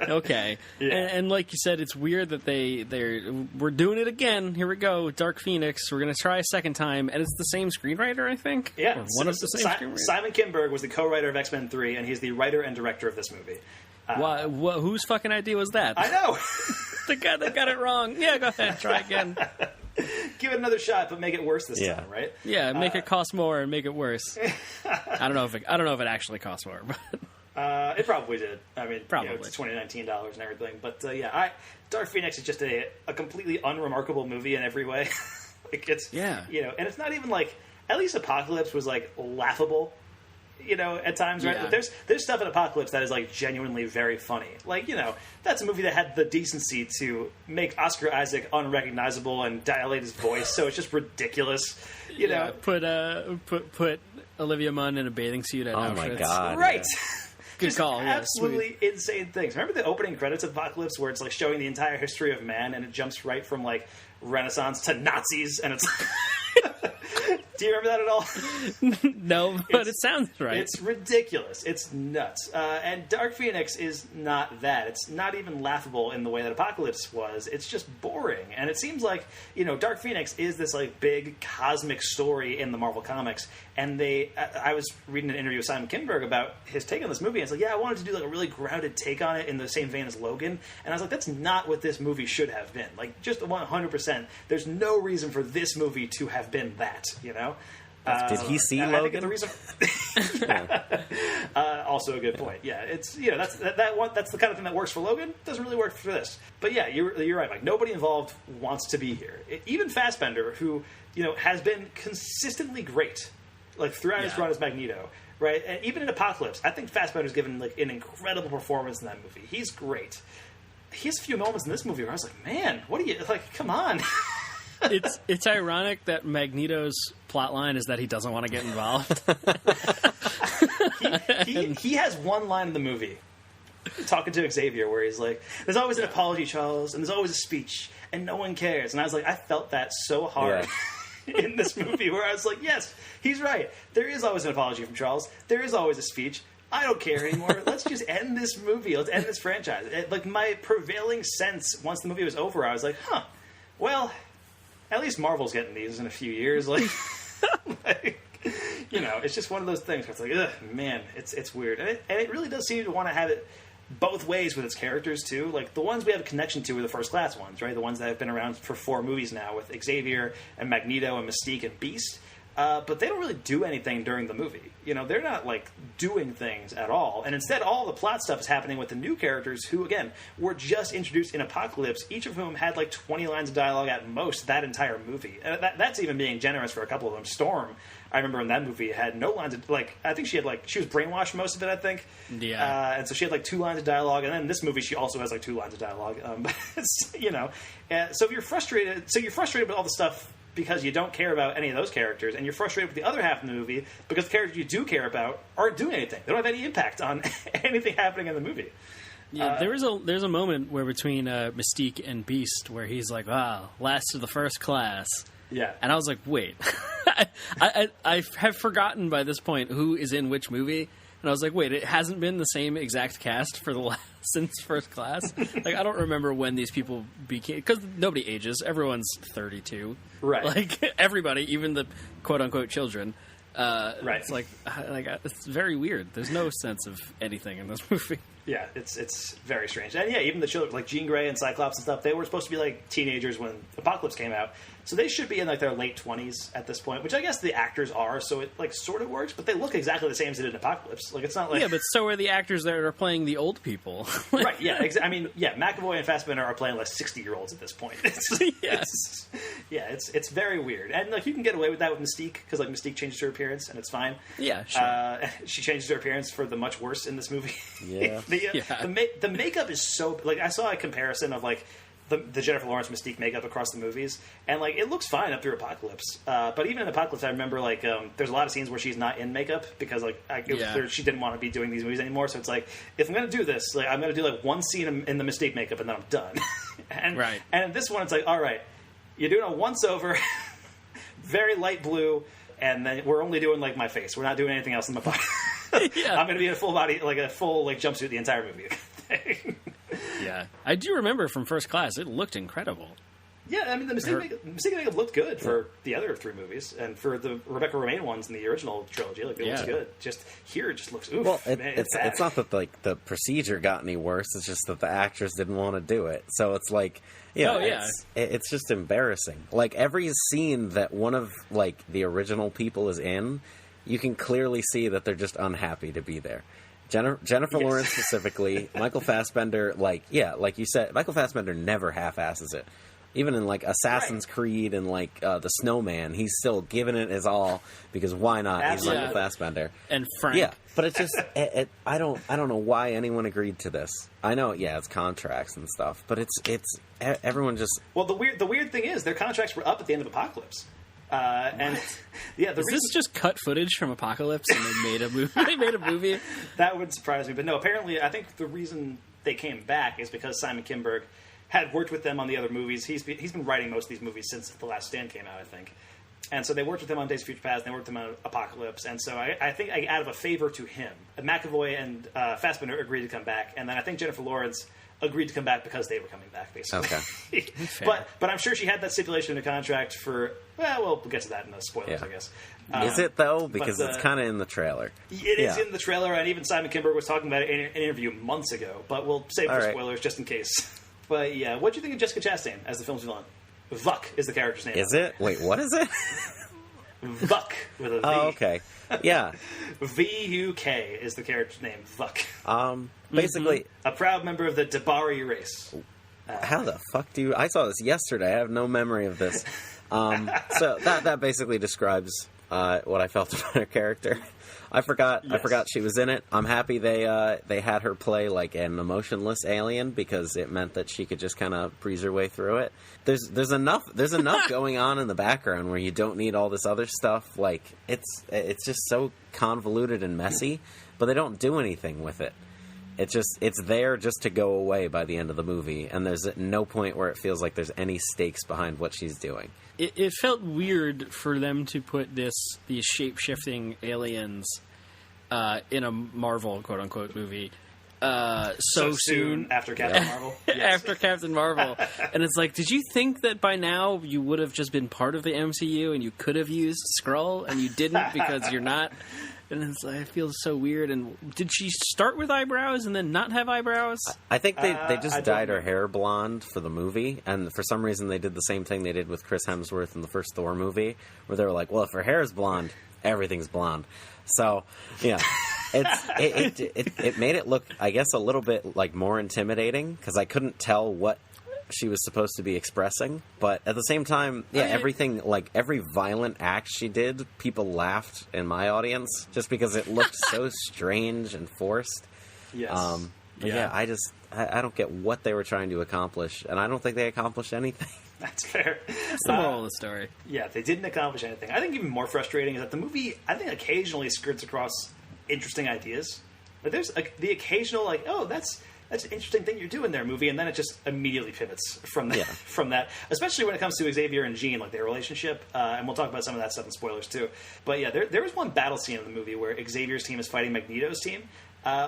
okay." Yeah. And like you said, it's weird that we're doing it again. Here we go, Dark Phoenix. We're gonna try a second time, and it's the same screenwriter, I think. Yeah, or one of the same screenwriters. Simon Kinberg was the co-writer of X-Men 3, and he's the writer and director of this movie. Whose fucking idea was that? I know. The guy that got it wrong. Yeah, go ahead, try again. Give it another shot, but make it worse this time, right? Yeah, make it cost more and make it worse. I don't know if it actually costs more, but it probably did. I mean, probably it's $2019 and everything. But Dark Phoenix is just a completely unremarkable movie in every way. And it's not even at least Apocalypse was laughable. At times, right? Yeah. But there's stuff in Apocalypse that is genuinely very funny. That's a movie that had the decency to make Oscar Isaac unrecognizable and dilate his voice, so it's just ridiculous. You know, put Olivia Munn in a bathing suit at Auschwitz. Oh my god! Right. Good just call. Absolutely insane things. Remember the opening credits of Apocalypse where it's showing the entire history of man, and it jumps right from Renaissance to Nazis, and it's. Do you remember that at all? No, but it sounds right. It's ridiculous. It's nuts. And Dark Phoenix is not that. It's not even laughable in the way that Apocalypse was. It's just boring. And it seems like, Dark Phoenix is this big cosmic story in the Marvel Comics. And I was reading an interview with Simon Kinberg about his take on this movie. And it's I wanted to do a really grounded take on it in the same vein as Logan. And I was like, that's not what this movie should have been. Just 100%. There's no reason for this movie to have been that, Did he see Logan? The reason. Also a good point. Yeah, it's that's the kind of thing that works for Logan. Doesn't really work for this. But yeah, you're right. Nobody involved wants to be here. Even Fassbender, who has been consistently great, throughout his run as Magneto. Right, and even in Apocalypse, I think Fassbender's given an incredible performance in that movie. He's great. He has a few moments in this movie where I was like, man, what are you come on. It's ironic that Magneto's plotline is that he doesn't want to get involved. he has one line in the movie talking to Xavier where he's like, there's always an apology, Charles, and there's always a speech, and no one cares. And I was like, I felt that so hard in this movie where I was like, yes, he's right. There is always an apology from Charles. There is always a speech. I don't care anymore. Let's just end this movie. Let's end this franchise. My prevailing sense once the movie was over, I was like, well, at least Marvel's getting these in a few years. It's just one of those things where it's ugh, man, it's weird. And it really does seem to want to have it both ways with its characters, too. The ones we have a connection to are the first-class ones, right? The ones that have been around for 4 movies now with Xavier and Magneto and Mystique and Beast. But they don't really do anything during the movie. They're not, doing things at all. And instead, all the plot stuff is happening with the new characters who, again, were just introduced in Apocalypse, each of whom had, 20 lines of dialogue at most that entire movie. That's even being generous for a couple of them. Storm, I remember in that movie, had no lines of, I think she had, she was brainwashed most of it, I think. Yeah. And so she had, 2 lines of dialogue. And then in this movie, she also has, 2 lines of dialogue. But, so if you're frustrated, with all the stuff because you don't care about any of those characters, and you're frustrated with the other half of the movie because the characters you do care about aren't doing anything. They don't have any impact on anything happening in the movie. Yeah, there's a moment where between Mystique and Beast where he's like, last of the first class. Yeah. And I was like, wait. I have forgotten by this point who is in which movie, And I was like, wait, it hasn't been the same exact cast for since First Class? Like, I don't remember when these people became... Because nobody ages. Everyone's 32. Right. Like, everybody, even the quote-unquote children. Right. It's like, it's very weird. There's no sense of anything in this movie. Yeah, it's very strange. And yeah, even the children, like Jean Grey and Cyclops and stuff, they were supposed to be like teenagers when Apocalypse came out. So they should be in like their late 20s at this point, which I guess the actors are, so it like sort of works, but they look exactly the same as they did in Apocalypse. Like, it's not like... Yeah, but so are the actors that are playing the old people. Right, yeah. I mean, yeah, McAvoy and Fassbender are playing like 60-year-olds at this point. It's very weird. And like you can get away with that with Mystique, because like Mystique changes her appearance, and it's fine. Yeah, sure. She changes her appearance for the much worse in this movie. Yeah. The makeup is so... Like, I saw a comparison of like the Jennifer Lawrence Mystique makeup across the movies, and like it looks fine up through Apocalypse, but even in Apocalypse I remember like there's a lot of scenes where she's not in makeup because like she didn't want to be doing these movies anymore, so it's like, if I'm going to do this, like I'm going to do like one scene in the Mystique makeup and then I'm done. And in this one it's like, alright, you're doing a once over, very light blue, and then we're only doing like my face, we're not doing anything else in my body. I'm going to be in a full body, like a full like jumpsuit the entire movie. Yeah, I do remember from First Class. It looked incredible. Yeah, I mean the Mystique makeup looked good for the other three movies, and for the Rebecca Romijn ones in the original trilogy, like it looks good. Just here, it just looks oof. Well, man, it's not that like the procedure got any worse. It's just that the actors didn't want to do it. So it's like, it's just embarrassing. Like every scene that one of like the original people is in, you can clearly see that they're just unhappy to be there. Jennifer Lawrence specifically, Michael Fassbender, like you said, Michael Fassbender never half-asses it. Even in like Assassin's Creed and like The Snowman, he's still giving it his all because why not? Absolutely. He's Michael Fassbender. And Frank. Yeah, but it's just I don't know why anyone agreed to this. I know, it's contracts and stuff, but it's everyone just... Well, the weird thing is their contracts were up at the end of Apocalypse. And is this just cut footage from Apocalypse and they made a movie? They made a movie. That would surprise me, but no. Apparently, I think the reason they came back is because Simon Kinberg had worked with them on the other movies. He's been writing most of these movies since The Last Stand came out, I think. And so they worked with him on Days of Future Past, and they worked with him on Apocalypse. And so I think out of a favor to him, McAvoy and Fassbender agreed to come back, and then I think Jennifer Lawrence agreed to come back because they were coming back, basically. Okay. But I'm sure she had that stipulation in the contract for... Well, we'll get to that in the spoilers, I guess. Is it, though? Because it's kind of in the trailer. It is in the trailer, and even Simon Kinberg was talking about it in an interview months ago. But we'll save for spoilers just in case. But yeah, what do you think of Jessica Chastain as the film's villain? Vuk is the character's name. Is it? Wait, what is it? Vuk with a V. Oh, okay. Yeah. V-U-K is the character's name. Vuk. Basically... A proud member of the Dabari race. How the fuck do you... I saw this yesterday. I have no memory of this. So that basically describes what I felt about her character. I forgot she was in it. I'm happy they had her play like an emotionless alien because it meant that she could just kind of breeze her way through it. There's enough going on in the background where you don't need all this other stuff. Like it's just so convoluted and messy, but they don't do anything with it. It's there just to go away by the end of the movie, and there's no point where it feels like there's any stakes behind what she's doing. It felt weird for them to put these shape-shifting aliens in a Marvel quote-unquote movie so soon after Captain Marvel. After Captain Marvel. And it's like, did you think that by now you would have just been part of the MCU and you could have used Skrull and you didn't because you're not? And it's like, it feels so weird. And did she start with eyebrows and then not have eyebrows? I think they just dyed her hair blonde for the movie, and for some reason they did the same thing they did with Chris Hemsworth in the first Thor movie, where they were like, well, if her hair is blonde, everything's blonde. So, yeah, it made it look, I guess, a little bit like more intimidating, because I couldn't tell what she was supposed to be expressing, but at the same time, everything, like every violent act she did, people laughed in my audience just because it looked so strange and forced. Yes. I don't get what they were trying to accomplish, and I don't think they accomplished anything. That's fair. That's the moral of the story. Yeah, they didn't accomplish anything. I think even more frustrating is that the movie, I think, occasionally skirts across interesting ideas. Like there's the occasional, like, oh, that's that's an interesting thing you're doing there, movie, and then it just immediately pivots from that, from that, especially when it comes to Xavier and Jean, like their relationship, and we'll talk about some of that stuff in spoilers too. But yeah, there was one battle scene in the movie where Xavier's team is fighting Magneto's team,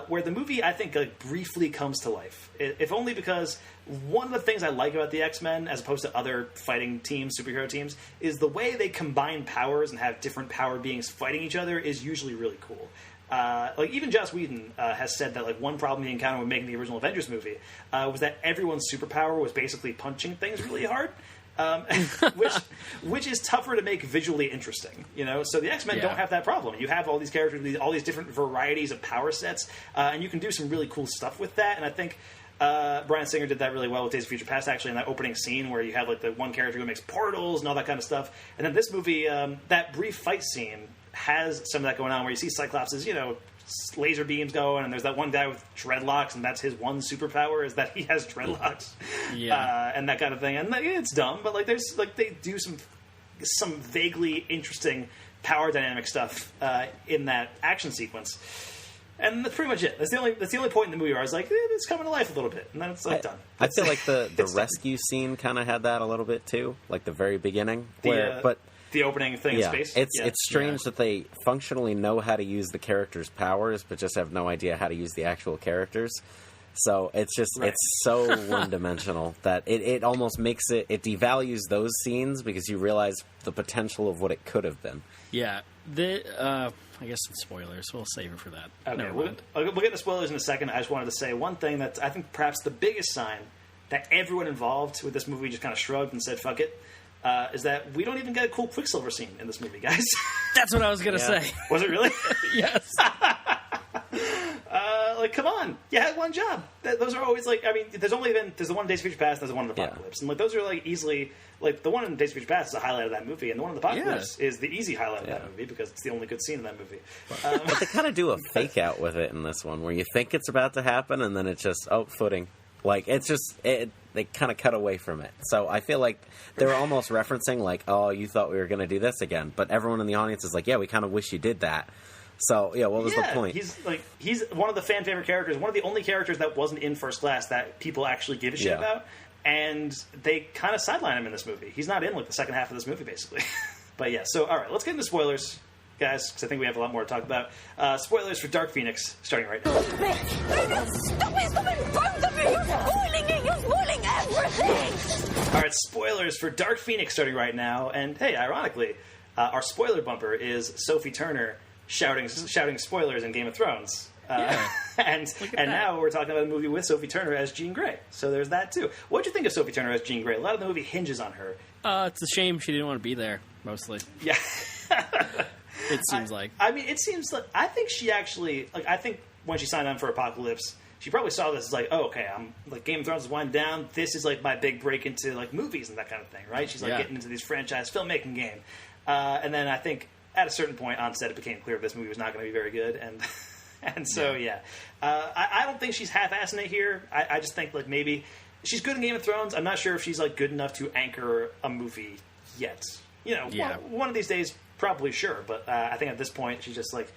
where the movie, I think, like briefly comes to life, if only because one of the things I like about the X-Men, as opposed to other fighting teams, superhero teams, is the way they combine powers and have different power beings fighting each other is usually really cool. Like even Joss Whedon has said that like one problem he encountered when making the original Avengers movie was that everyone's superpower was basically punching things really hard, which is tougher to make visually interesting. You know, so the X-Men don't have that problem. You have all these characters, all these different varieties of power sets, and you can do some really cool stuff with that. And I think Bryan Singer did that really well with Days of Future Past, actually, in that opening scene where you have like the one character who makes portals and all that kind of stuff. And then this movie, that brief fight scene has some of that going on, where you see Cyclops' laser beams going, and there's that one guy with dreadlocks, and that's his one superpower is that he has dreadlocks, and that kind of thing. And it's dumb, but like there's like they do some vaguely interesting power dynamic stuff in that action sequence. And that's pretty much it. That's the only point in the movie where I was like, it's coming to life a little bit, and then it's like done. I feel like the rescue scene kind of had that a little bit too, like the very beginning, the opening thing in space. It's strange that they functionally know how to use the characters' powers, but just have no idea how to use the actual characters. So it's just it's so one-dimensional that it almost makes it devalues those scenes because you realize the potential of what it could have been. Yeah, I guess some spoilers. We'll save it for that. Okay, we'll get to spoilers in a second. I just wanted to say one thing that I think perhaps the biggest sign that everyone involved with this movie just kind of shrugged and said, fuck it, is that we don't even get a cool Quicksilver scene in this movie, guys. That's what I was going to say. Was it really? Yes. Like, come on. You had one job. Those are always, like, I mean, there's the one in Days of Future Past and there's the one in Apocalypse. And, like, those are, like, easily, like, the one in Days of Future Past is a highlight of that movie, and the one in Apocalypse is the easy highlight of that movie because it's the only good scene in that movie. But they kind of do a fake out with it in this one, where you think it's about to happen, and then it's just, footing. Like, it's just, they kind of cut away from it. So I feel like they're almost referencing, like, oh, you thought we were going to do this again. But everyone in the audience is like, yeah, we kind of wish you did that. So, yeah, what was the point? He's one of the fan favorite characters, one of the only characters that wasn't in First Class that people actually give a shit about. And they kind of sideline him in this movie. He's not in, like, the second half of this movie, basically. But yeah, so, all right, let's get into spoilers, guys, because I think we have a lot more to talk about. Spoilers for Dark Phoenix, starting right now. Stop it, both of you! You're spoiling it! You're spoiling everything! All right, spoilers for Dark Phoenix, starting right now. And, hey, ironically, our spoiler bumper is Sophie Turner shouting spoilers in Game of Thrones. And now we're talking about a movie with Sophie Turner as Jean Grey. So there's that, too. What'd you think of Sophie Turner as Jean Grey? A lot of the movie hinges on her. It's a shame she didn't want to be there, mostly. Yeah. It seems like. I mean, it seems like... I think she actually... Like, I think when she signed on for Apocalypse, she probably saw this as like, oh, okay, I'm like, Game of Thrones is winding down. This is like my big break into like movies and that kind of thing, right? She's like getting into this franchise filmmaking game. And then I think at a certain point on set, it became clear this movie was not going to be very good. And so, I don't think she's half-assing it here. I just think, like, maybe she's good in Game of Thrones. I'm not sure if she's, like, good enough to anchor a movie yet. You know, one of these days, probably sure. But I think at this point, she's just, like,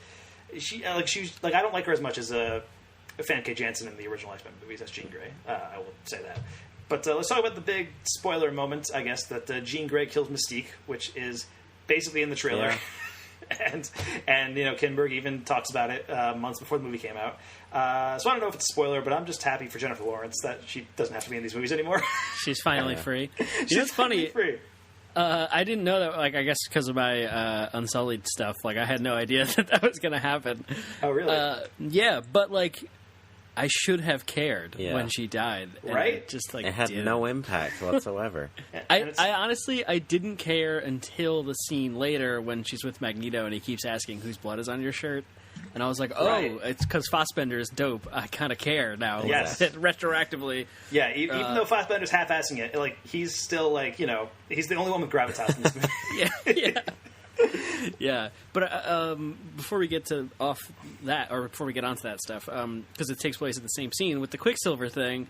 I don't like her as much as Famke Janssen in the original X-Men movies as Jean Grey. I will say that. But let's talk about the big spoiler moment, I guess, that Jean Grey kills Mystique, which is basically in the trailer. Yeah. And you know, Kinberg even talks about it months before the movie came out. So I don't know if it's a spoiler, but I'm just happy for Jennifer Lawrence that she doesn't have to be in these movies anymore. She's finally free. It's funny. Free. I didn't know that, like, I guess because of my Unsullied stuff, like, I had no idea that was going to happen. Oh, really? Yeah, but, like, I should have cared when she died. Right? It had no impact whatsoever. I honestly, I didn't care until the scene later when she's with Magneto and he keeps asking whose blood is on your shirt. And I was like, it's because Fassbender is dope. I kind of care now. Yes. Retroactively. Yeah, even though Fassbender's half-assing it, like, he's still, like, you know, he's the only one with gravitas in this movie. Yeah, but before we get before we get onto that stuff, because it takes place at the same scene with the Quicksilver thing,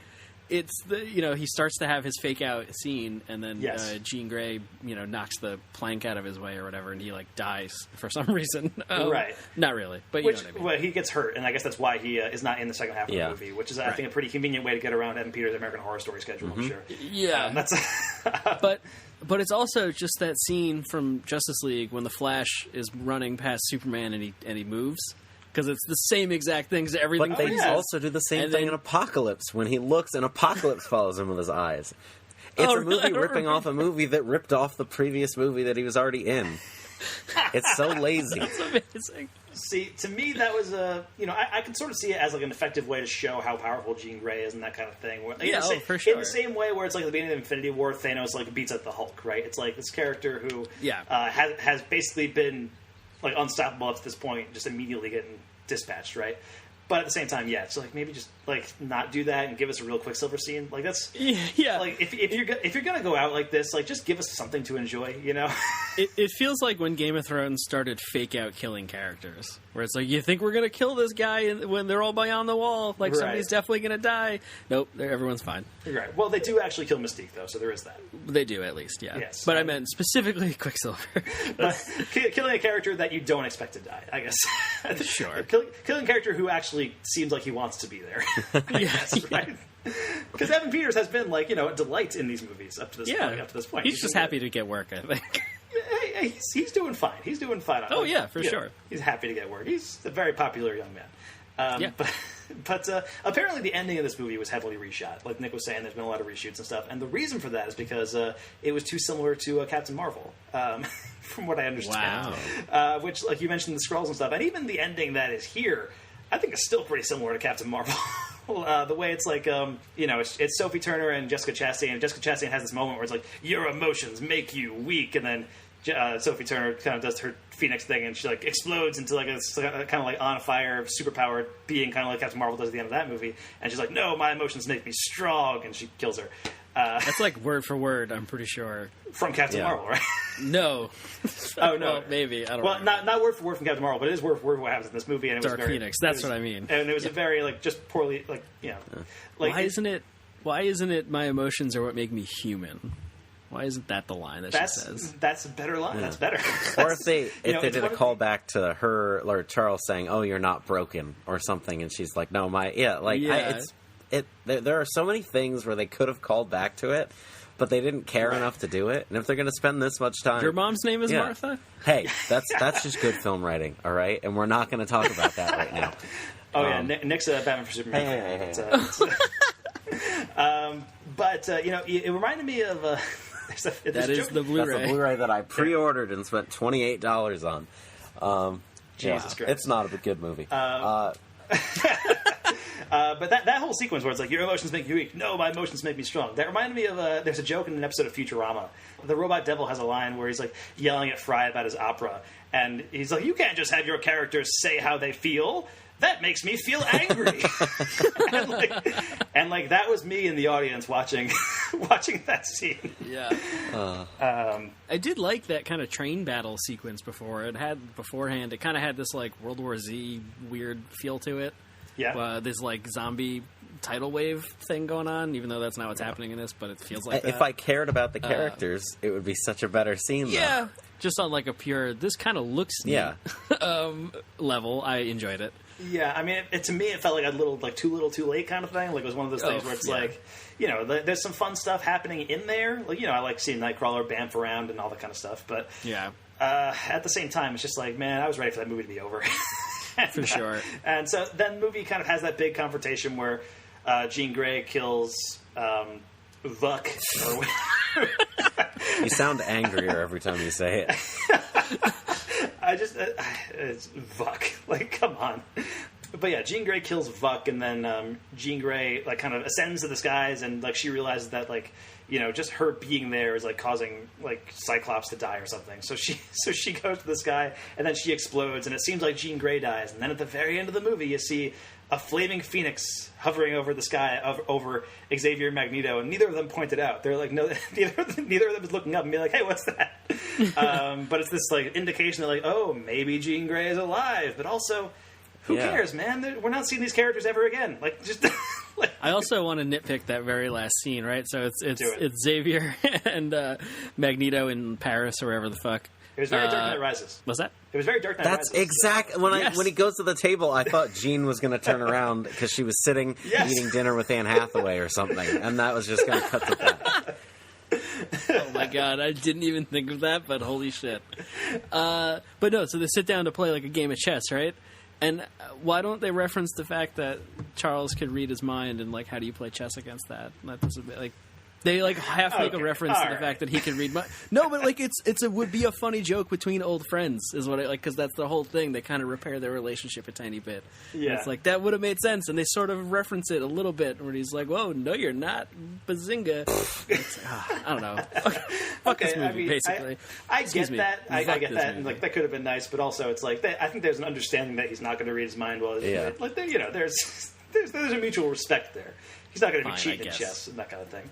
it's he starts to have his fake out scene, and then Jean Grey knocks the plank out of his way or whatever, and he like dies for some reason. Right? Not really, but which, know what I mean. Well, he gets hurt, and I guess that's why he is not in the second half of the movie, which is I think a pretty convenient way to get around Evan Peters' American Horror Story schedule. I'm sure. Yeah, that's. But it's also just that scene from Justice League when the Flash is running past Superman and he moves. Because it's the same exact things that everything. But they also do the same thing in Apocalypse when he looks and Apocalypse follows him with his eyes. It's a movie ripping off a movie that ripped off the previous movie that he was already in. It's so lazy. That's amazing. See, to me, that was I can sort of see it as like an effective way to show how powerful Jean Grey is and that kind of thing. For sure. In the same way where it's like the beginning of Infinity War, Thanos like beats out the Hulk, right? It's like this character who has basically been like unstoppable up to this point, just immediately getting dispatched, right? But at the same time, it's like maybe just like not do that and give us a real Quicksilver scene. Like that's like if you're gonna go out like this, like just give us something to enjoy, It feels like when Game of Thrones started fake out killing characters, where it's like you think we're gonna kill this guy when they're all beyond the wall, like somebody's definitely gonna die. Nope, everyone's fine. Right. Well, they do actually kill Mystique though, so there is that. They do at least, yeah. Yes. But I meant specifically Quicksilver. But killing a character that you don't expect to die, I guess. Sure. Killing a character who actually seems like he wants to be there. I guess, right? Because Evan Peters has been like a delight in these movies up to this point. He's just happy to get work, I think. He's doing fine. He's doing fine. Oh yeah, for sure. He's happy to get work. He's a very popular young man. But apparently the ending of this movie was heavily reshot. Like Nick was saying, there's been a lot of reshoots and stuff. And the reason for that is because it was too similar to Captain Marvel, from what I understand. Wow. Which, like you mentioned, the Skrulls and stuff, and even the ending that is here, I think is still pretty similar to Captain Marvel. The way it's like, it's Sophie Turner and Jessica Chastain, and Jessica Chastain has this moment where it's like, your emotions make you weak, and then Sophie Turner kind of does her Phoenix thing, and she like explodes into like a kind of like on fire, superpowered being, kind of like Captain Marvel does at the end of that movie, and she's like, no, my emotions make me strong, and she kills her. That's like word for word, I'm pretty sure. From Captain Marvel, right? No. Oh, no. Well, maybe. I don't know. Well, not word for word from Captain Marvel, but it is word for word what happens in this movie. And it Dark was very, Phoenix, that's what I mean. And it was a very, like, just poorly, like, Like, why isn't it my emotions are what make me human? Why isn't that the line that she says? That's a better line. Yeah. That's better. Or if they did a callback to her or Charles saying, "Oh, you're not broken" or something, and she's like, "No, there are so many things where they could have called back to it, but they didn't care enough to do it. And if they're going to spend this much time, your mom's name is Martha. Hey, that's just good film writing, all right? And we're not going to talk about that right now. Oh yeah, Nick's Batman for Superman. But it reminded me of. That is the Blu-ray. That's the Blu-ray that I pre-ordered and spent $28 on. Jesus Christ. It's not a good movie. But that whole sequence where it's like, your emotions make you weak. No, my emotions make me strong. That reminded me of there's a joke in an episode of Futurama. The robot devil has a line where he's like yelling at Fry about his opera. And he's like, you can't just have your characters say how they feel. That makes me feel angry. and that was me in the audience watching that scene. Yeah. I did like that kind of train battle sequence before. It kind of had this like World War Z weird feel to it. Yeah. This like zombie tidal wave thing going on, even though that's not what's happening in this, but it feels like that. If I cared about the characters, it would be such a better scene, though. Yeah. Just on like a pure, this kind of looks neat level, I enjoyed it. Yeah, I mean, to me, it felt like too little, too late kind of thing. Like, it was one of those things where it's like, there's some fun stuff happening in there. Like, I like seeing Nightcrawler bamf around and all that kind of stuff. But at the same time, it's just like, man, I was ready for that movie to be over. For sure. And so then the movie kind of has that big confrontation where Jean Grey kills Vuk. You sound angrier every time you say it. It's Vuk. Like, come on. But yeah, Jean Grey kills Vuk, and then Jean Grey kind of ascends to the skies, and she realizes that just her being there is causing Cyclops to die or something. So she goes to the sky, and then she explodes, and it seems like Jean Grey dies. And then at the very end of the movie, you see a flaming phoenix hovering over the sky over Xavier and Magneto, and neither of them pointed out. They're like, no, neither of them is looking up and being like, hey, what's that? But it's this indication that oh, maybe Jean Grey is alive, but also, who cares, man? We're not seeing these characters ever again. Just I also want to nitpick that very last scene, right? So it's Xavier and Magneto in Paris or wherever the fuck. It was very Dark Knight Rises. Was that? It was very Dark Knight Rises. That's exactly when he goes to the table. I thought Jean was going to turn around because she was sitting eating dinner with Anne Hathaway or something, and that was just going to cut to that. Oh my god, I didn't even think of that, but holy shit. But no, so they sit down to play like a game of chess, right? And why don't they reference the fact that Charles could read his mind, and like, how do you play chess against that? That doesn't like. They like half make a reference to the fact that he can read. No, but like it would be a funny joke between old friends, is what like, because that's the whole thing. They kind of repair their relationship a tiny bit. Yeah, and it's like that would have made sense, and they sort of reference it a little bit where he's like, "Whoa, no, you're not, bazinga." I don't know. Fuck this movie, basically. I get that. I get that, and like that could have been nice, but also it's like I think there's an understanding that he's not going to read his mind well. Like there's a mutual respect there. He's not going to be cheating at chess and that kind of thing.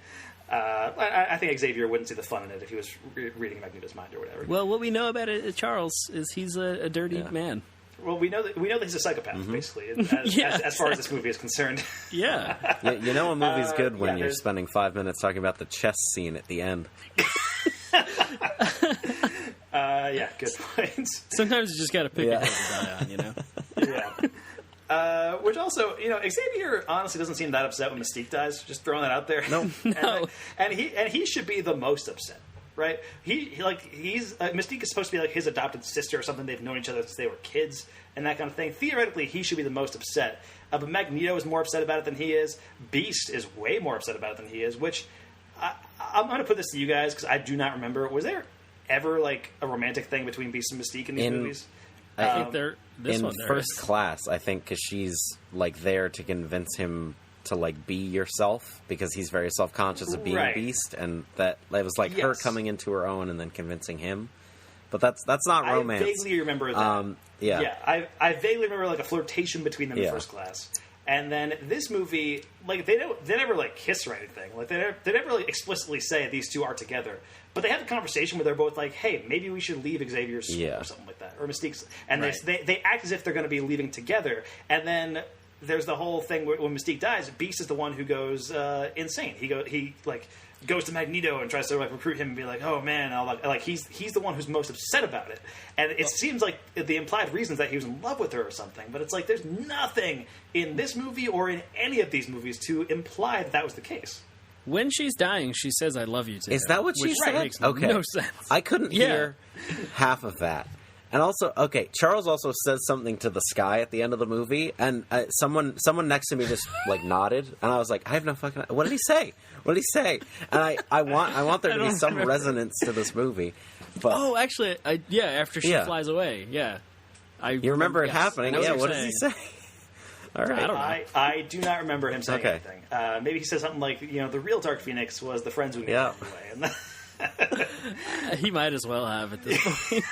I think Xavier wouldn't see the fun in it if he was reading Magneto's mind or whatever. Well, what we know about Charles is he's a dirty man. Well, we know that he's a psychopath, basically, as far as this movie is concerned. Yeah. You know a movie's good when you're spending 5 minutes talking about the chess scene at the end. Yeah, good points. Sometimes you just got to pick a hill to die on, you know? Yeah. Which also, Xavier honestly doesn't seem that upset when Mystique dies. Just throwing that out there. No. And he should be the most upset, right? He's Mystique is supposed to be like his adopted sister or something. They've known each other since they were kids and that kind of thing. Theoretically, he should be the most upset. But Magneto is more upset about it than he is. Beast is way more upset about it than he is. Which I'm going to put this to you guys because I do not remember. Was there ever like a romantic thing between Beast and Mystique in these movies? I think in First Class, I think, because she's like there to convince him to like be yourself because he's very self-conscious of being Beast, and that was like her coming into her own and then convincing him. But that's not romance. I vaguely remember that. I vaguely remember like a flirtation between them in First Class. And then this movie, like they never like kiss or anything. Like they never like explicitly say these two are together. But they have a conversation where they're both like, "Hey, maybe we should leave Xavier's school or something like that, or Mystique's." And they act as if they're going to be leaving together. And then there's the whole thing where when Mystique dies, Beast is the one who goes insane. He goes to Magneto and tries to like recruit him and be like, "Oh man," he's the one who's most upset about it. And it seems like the implied reason is that he was in love with her or something. But it's like there's nothing in this movie or in any of these movies to imply that was the case. When she's dying, she says, "I love you," to Is him, that what she said? Makes no sense. I couldn't hear half of that. And also, Charles also says something to the sky at the end of the movie, and someone next to me just like nodded, and I was like, I have no fucking. What did he say? What did he say? And I want there to be some resonance to this movie. But actually, after she flies away, you remember it happening? Yeah, what does he say? All right. I don't know. I do not remember him saying anything. Maybe he says something like, the real Dark Phoenix was the friends we made along the way. He might as well have at this point.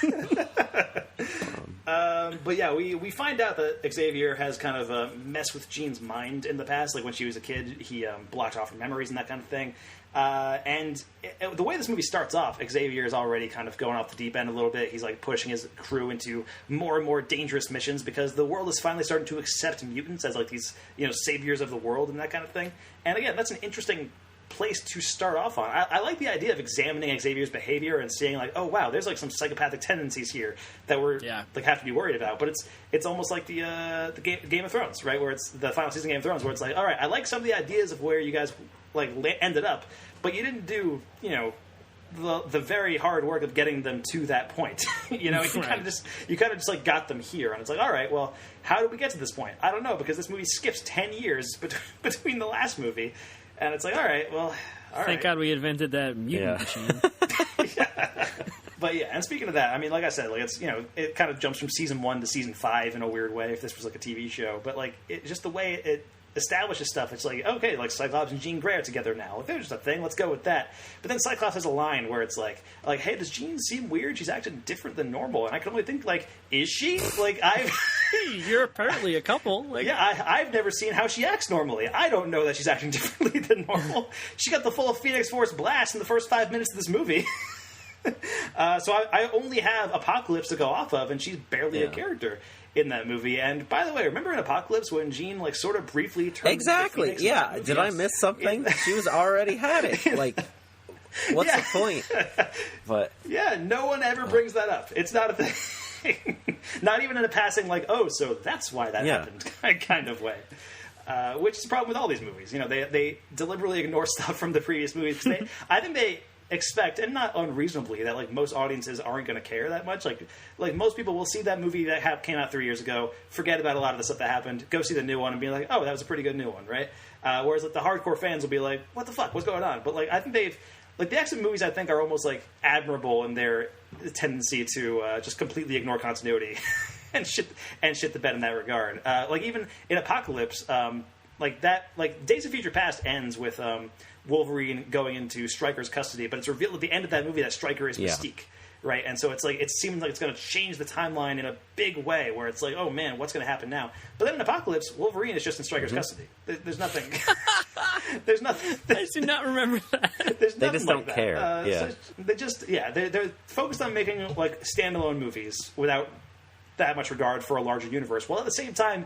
But yeah, we find out that Xavier has kind of messed with Jean's mind in the past. Like when she was a kid, he blocked off her memories and that kind of thing. And the way this movie starts off, Xavier is already kind of going off the deep end a little bit. He's like pushing his crew into more and more dangerous missions because the world is finally starting to accept mutants as like these, saviors of the world and that kind of thing. And again, that's an interesting place to start off on. I like the idea of examining Xavier's behavior and seeing like, oh wow, there's like some psychopathic tendencies here that we're like have to be worried about. But it's almost like the Game of Thrones, right? Where it's the final season of Game of Thrones, where it's like, all right, I like some of the ideas of where you guys like ended up, but you didn't do the very hard work of getting them to that point. You kind of just like got them here, and it's like, all right, well, how did we get to this point? I don't know, because this movie skips 10 years between the last movie. And it's like, all right, well, Thank God we invented that mutant machine. But yeah, and speaking of that, I mean, like I said, like it's it kind of jumps from season 1 to season 5 in a weird way. If this was like a TV show, but like just the way it establishes stuff, it's like, okay, like Cyclops and Jean Grey are together now. Like, there's just a thing. Let's go with that. But then Cyclops has a line where it's like, hey, does Jean seem weird? She's acting different than normal. And I can only think, like, is she? Like, you're apparently a couple. Like, I've never seen how she acts normally. I don't know that she's acting differently than normal. She got the full Phoenix Force blast in the first 5 minutes of this movie. So I only have Apocalypse to go off of, and she's barely a character in that movie. And by the way, remember in Apocalypse when Jean like sort of briefly turned Exactly. into Yeah. Did I miss something? She was already had it. Like, what's the point? But yeah, no one ever brings that up. It's not a thing. Not even in a passing, like, oh, so that's why that happened kind of way. Which is the problem with all these movies. You know, they deliberately ignore stuff from the previous movies. I think they expect, and not unreasonably, that like most audiences aren't going to care that much. Like most people will see that movie that came out 3 years ago, forget about a lot of the stuff that happened, go see the new one, and be like, oh, that was a pretty good new one, right? Whereas like the hardcore fans will be like, what the fuck, what's going on? But like I think they've like the X-Men movies, I think, are almost like admirable in their tendency to just completely ignore continuity and shit the bed in that regard. Like even in Apocalypse, like Days of Future Past ends with Wolverine going into Stryker's custody, but it's revealed at the end of that movie that Stryker is Mystique, right? And so it's like it seems like it's going to change the timeline in a big way, where it's like, oh man, what's going to happen now? But then in Apocalypse, Wolverine is just in Stryker's custody. There's nothing. There's nothing. I do not remember that. There's they just like don't that. care. So they're focused on making like standalone movies without that much regard for a larger universe, while at the same time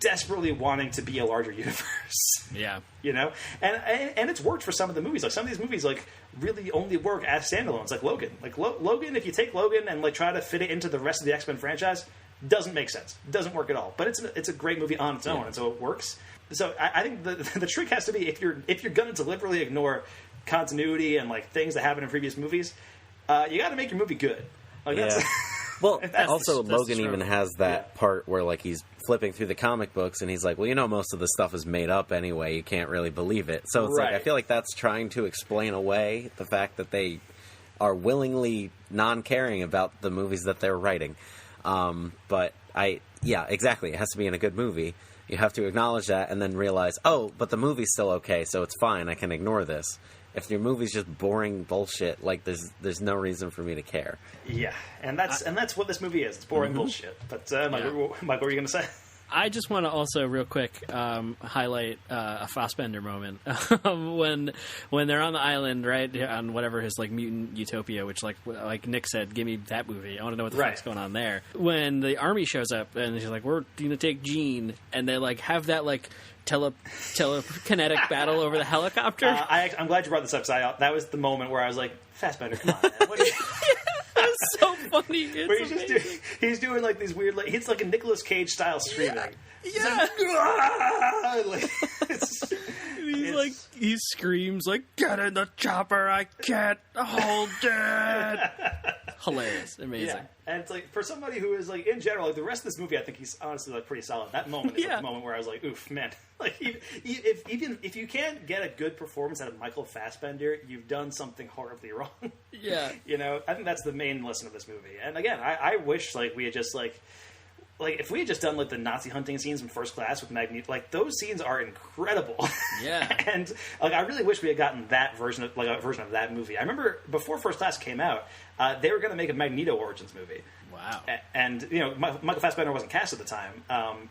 desperately wanting to be a larger universe. Yeah. You know? And it's worked for some of the movies. Like some of these movies like really only work as standalones, like Logan. Like Logan, if you take Logan and like try to fit it into the rest of the X-Men franchise, doesn't make sense. Doesn't work at all. But it's a great movie on its own, and so it works. So I think the trick has to be, if you're going to deliberately ignore continuity and like things that happen in previous movies, you got to make your movie good. Like that's well, that's also Logan even has that part where like he's flipping through the comic books and he's like, well, you know, most of the stuff is made up anyway. You can't really believe it. So it's like I feel like that's trying to explain away the fact that they are willingly non-caring about the movies that they're writing. But exactly. It has to be in a good movie. You have to acknowledge that and then realize, oh, but the movie's still okay, so it's fine. I can ignore this. If your movie's just boring bullshit, like there's no reason for me to care. Yeah, and that's what this movie is. It's boring bullshit. But Mike, what were you going to say? I just want to also real quick highlight a Fassbender moment when they're on the island, right, on whatever his like mutant utopia, which like Nick said, give me that movie. I want to know what the fuck's going on there. When the army shows up and he's like, we're going to take Jean, and they like have that like telekinetic battle over the helicopter. I'm glad you brought this up, because that was the moment where I was like, Fassbender, come on, man. What are you... That's so funny. It's he's doing like these weird, like it's like a Nicolas Cage style screaming. Yeah. He screams like, "Get in the chopper! I can't hold it." Hilarious, amazing. Yeah. And it's like for somebody who is like in general, like the rest of this movie, I think he's honestly like pretty solid. That moment is like the moment where I was like, "Oof, man!" Like if you can't get a good performance out of Michael Fassbender, you've done something horribly wrong. Yeah, you know, I think that's the main lesson of this movie. And again, I wish like we had just like if we had just done like the Nazi hunting scenes in First Class with Magneto, like those scenes are incredible. Yeah, and like I really wish we had gotten that version of that movie. I remember before First Class came out, they were going to make a Magneto origins movie. Wow. And you know, Michael Fassbender wasn't cast at the time,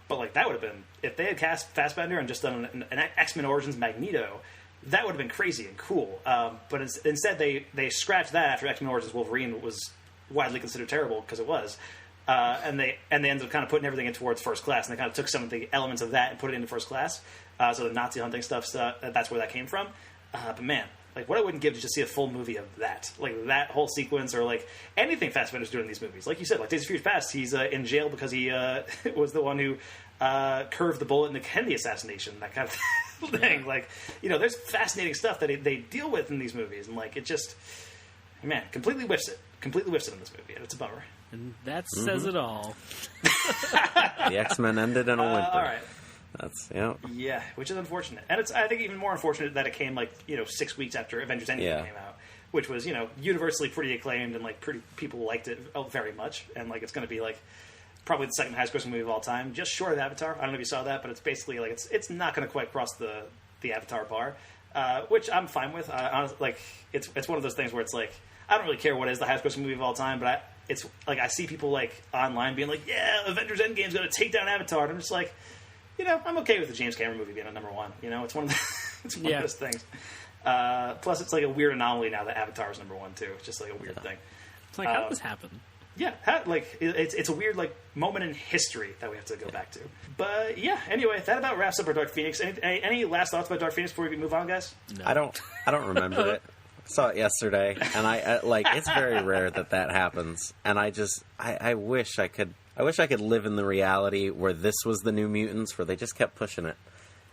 but like that would have been, if they had cast Fassbender and just done an X-Men origins Magneto, that would have been crazy and cool. But instead they scratched that after X-Men origins Wolverine was widely considered terrible, because it was. And they ended up kind of putting everything in towards First Class, and they kind of took some of the elements of that and put it into First Class. So the Nazi hunting stuff, that's where that came from. But man, like what I wouldn't give to just see a full movie of that, like that whole sequence, or like anything Fassbender's doing in these movies. Like you said, like Days of Future Past, he's in jail because he was the one who curved the bullet in the Kennedy assassination, that kind of thing. Yeah. Like, you know, there's fascinating stuff that they deal with in these movies, and like it just, man, completely whiffs it in this movie, and it's a bummer. And that says it all. The X-Men ended in a whimper. All right. That's yeah, which is unfortunate, and it's I think even more unfortunate that it came like 6 weeks after Avengers Endgame came out, which was universally pretty acclaimed and like people liked it very much, and like it's going to be like probably the second highest grossing movie of all time, just short of Avatar. I don't know if you saw that, but it's basically like it's not going to quite cross the Avatar bar, which I'm fine with. Honestly, like it's one of those things where it's like I don't really care what is the highest grossing movie of all time, but it's like I see people like online being like, yeah, Avengers Endgame is going to take down Avatar, and I'm just like, I'm okay with the James Cameron movie being a number one. It's one of those things. Plus, it's like a weird anomaly now that Avatar is number 1 too. It's just like a weird thing. It's like, how did this happen? Yeah, it's a weird like moment in history that we have to go back to. But yeah, anyway, that about wraps up our Dark Phoenix. Any last thoughts about Dark Phoenix before we move on, guys? No. I don't remember it. I saw it yesterday, and I like it's very rare that happens. And I wish I could live in the reality where this was the New Mutants, where they just kept pushing it.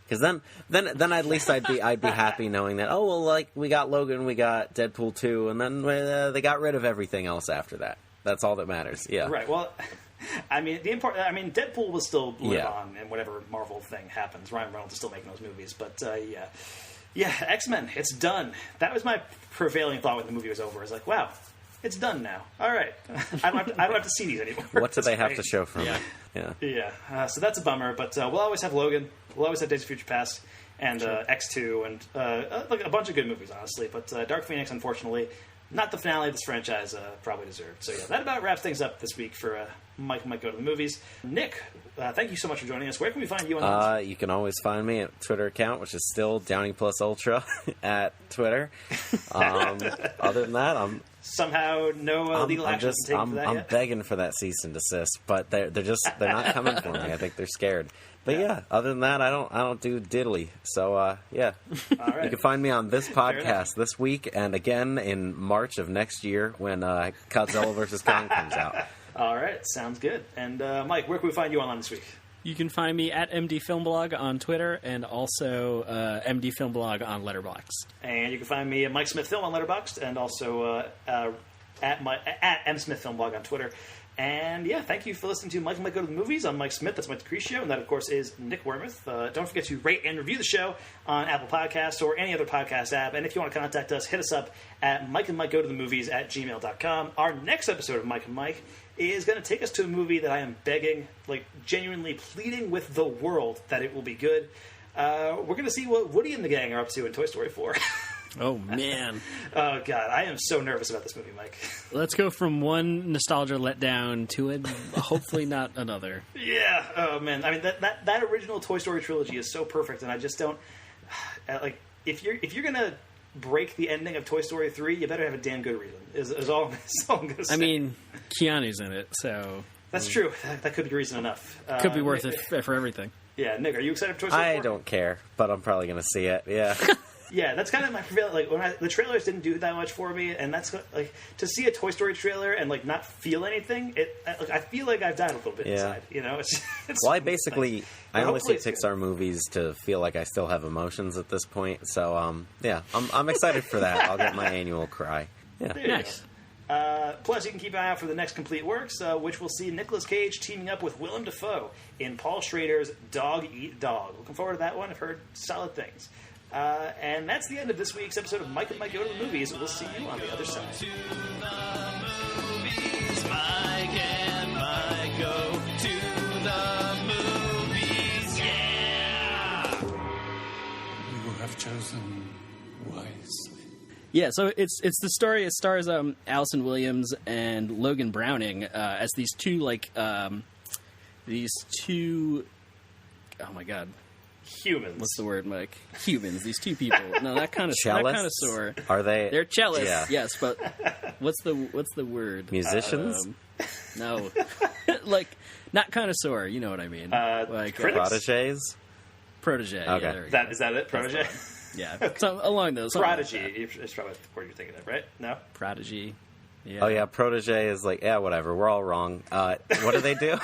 Because then at least I'd be happy knowing that, oh well, like we got Logan, we got Deadpool 2, and then they got rid of everything else after that. That's all that matters. Yeah. Right. Well, I mean Deadpool will still live on, and whatever Marvel thing happens, Ryan Reynolds is still making those movies. But yeah, X-Men, it's done. That was my prevailing thought when the movie was over. I was like, wow, it's done now. All right, I don't have to see these anymore. What do they have to show from it? Yeah. So that's a bummer. But we'll always have Logan. We'll always have Days of Future Past and X2 and like a bunch of good movies, honestly. But Dark Phoenix, unfortunately, not the finale this franchise probably deserved. So yeah, that about wraps things up this week for Mike Might Go to the Movies. Nick, thank you so much for joining us. Where can we find you on the You can always find me at Twitter account, which is still Downey Plus Ultra at Twitter. Other than that, I'm somehow no legal action taken for that I'm yet? begging for that cease and desist, but they're not coming for me. I think they're scared. But yeah, other than that, I don't do diddly. So yeah, all right. You can find me on this podcast this week and again in March of next year when Godzilla vs. Kong comes out. All right, sounds good. And Mike, where can we find you online this week? You can find me at MD Filmblog on Twitter and also MD Filmblog on Letterboxd. And you can find me at Mike Smith Film on Letterboxd and also at M Smith Filmblog on Twitter. And yeah, thank you for listening to Mike Might Go to the Movies. I'm Mike Smith. That's Mike DeCriscio, and that, of course, is Nick Wermuth. Don't forget to rate and review the show on Apple Podcasts or any other podcast app. And if you want to contact us, hit us up at mikeandmikegotothemovies@gmail.com. Our next episode of Mike and Mike is going to take us to a movie that I am begging, like genuinely pleading with the world that it will be good. We're going to see what Woody and the gang are up to in Toy Story 4. Oh, man. Oh, God. I am so nervous about this movie, Mike. Let's go from one nostalgia letdown to hopefully not another. Yeah. Oh, man. I mean, that original Toy Story trilogy is so perfect, and I just don't... Like, if you're going to break the ending of Toy Story 3, you better have a damn good reason, is all I'm going to say. I mean, Keanu's in it, so... That's true. That could be reason enough. Could be worth it for everything. Yeah. Nick, are you excited for Toy Story 4? I don't care, but I'm probably going to see it. Yeah. Yeah, that's kind of my prevailing. Like when the trailers didn't do that much for me, and that's like to see a Toy Story trailer and like not feel anything. I feel like I've died a little bit inside. You know, it's well, I only see Pixar movies to feel like I still have emotions at this point. So yeah, I'm excited for that. I'll get my annual cry. Yeah, nice. Plus, you can keep an eye out for the next complete works, which will see Nicolas Cage teaming up with Willem Dafoe in Paul Schrader's Dog Eat Dog. Looking forward to that one. I've heard solid things. And that's the end of this week's episode of Mike and Mike Go to the Movies. We'll see you on the other side. To the movies, Mike and Mike go to the movies, yeah! You have chosen wisely. Yeah, so it's the story. It stars Allison Williams and Logan Browning as these two oh my god. Humans. What's the word, Mike? Humans. These two people. No, that kind of sore. Are they? They're cellists. Yeah. Yes, but what's the word? Musicians? No, like not connoisseur. You know what I mean? Like proteges. Protege. Okay. Is that it? Protege. Yeah. So along those. Prodigy is probably what you're thinking of, right? No. Prodigy. Yeah. Oh yeah, protege is like whatever. We're all wrong. What do they do?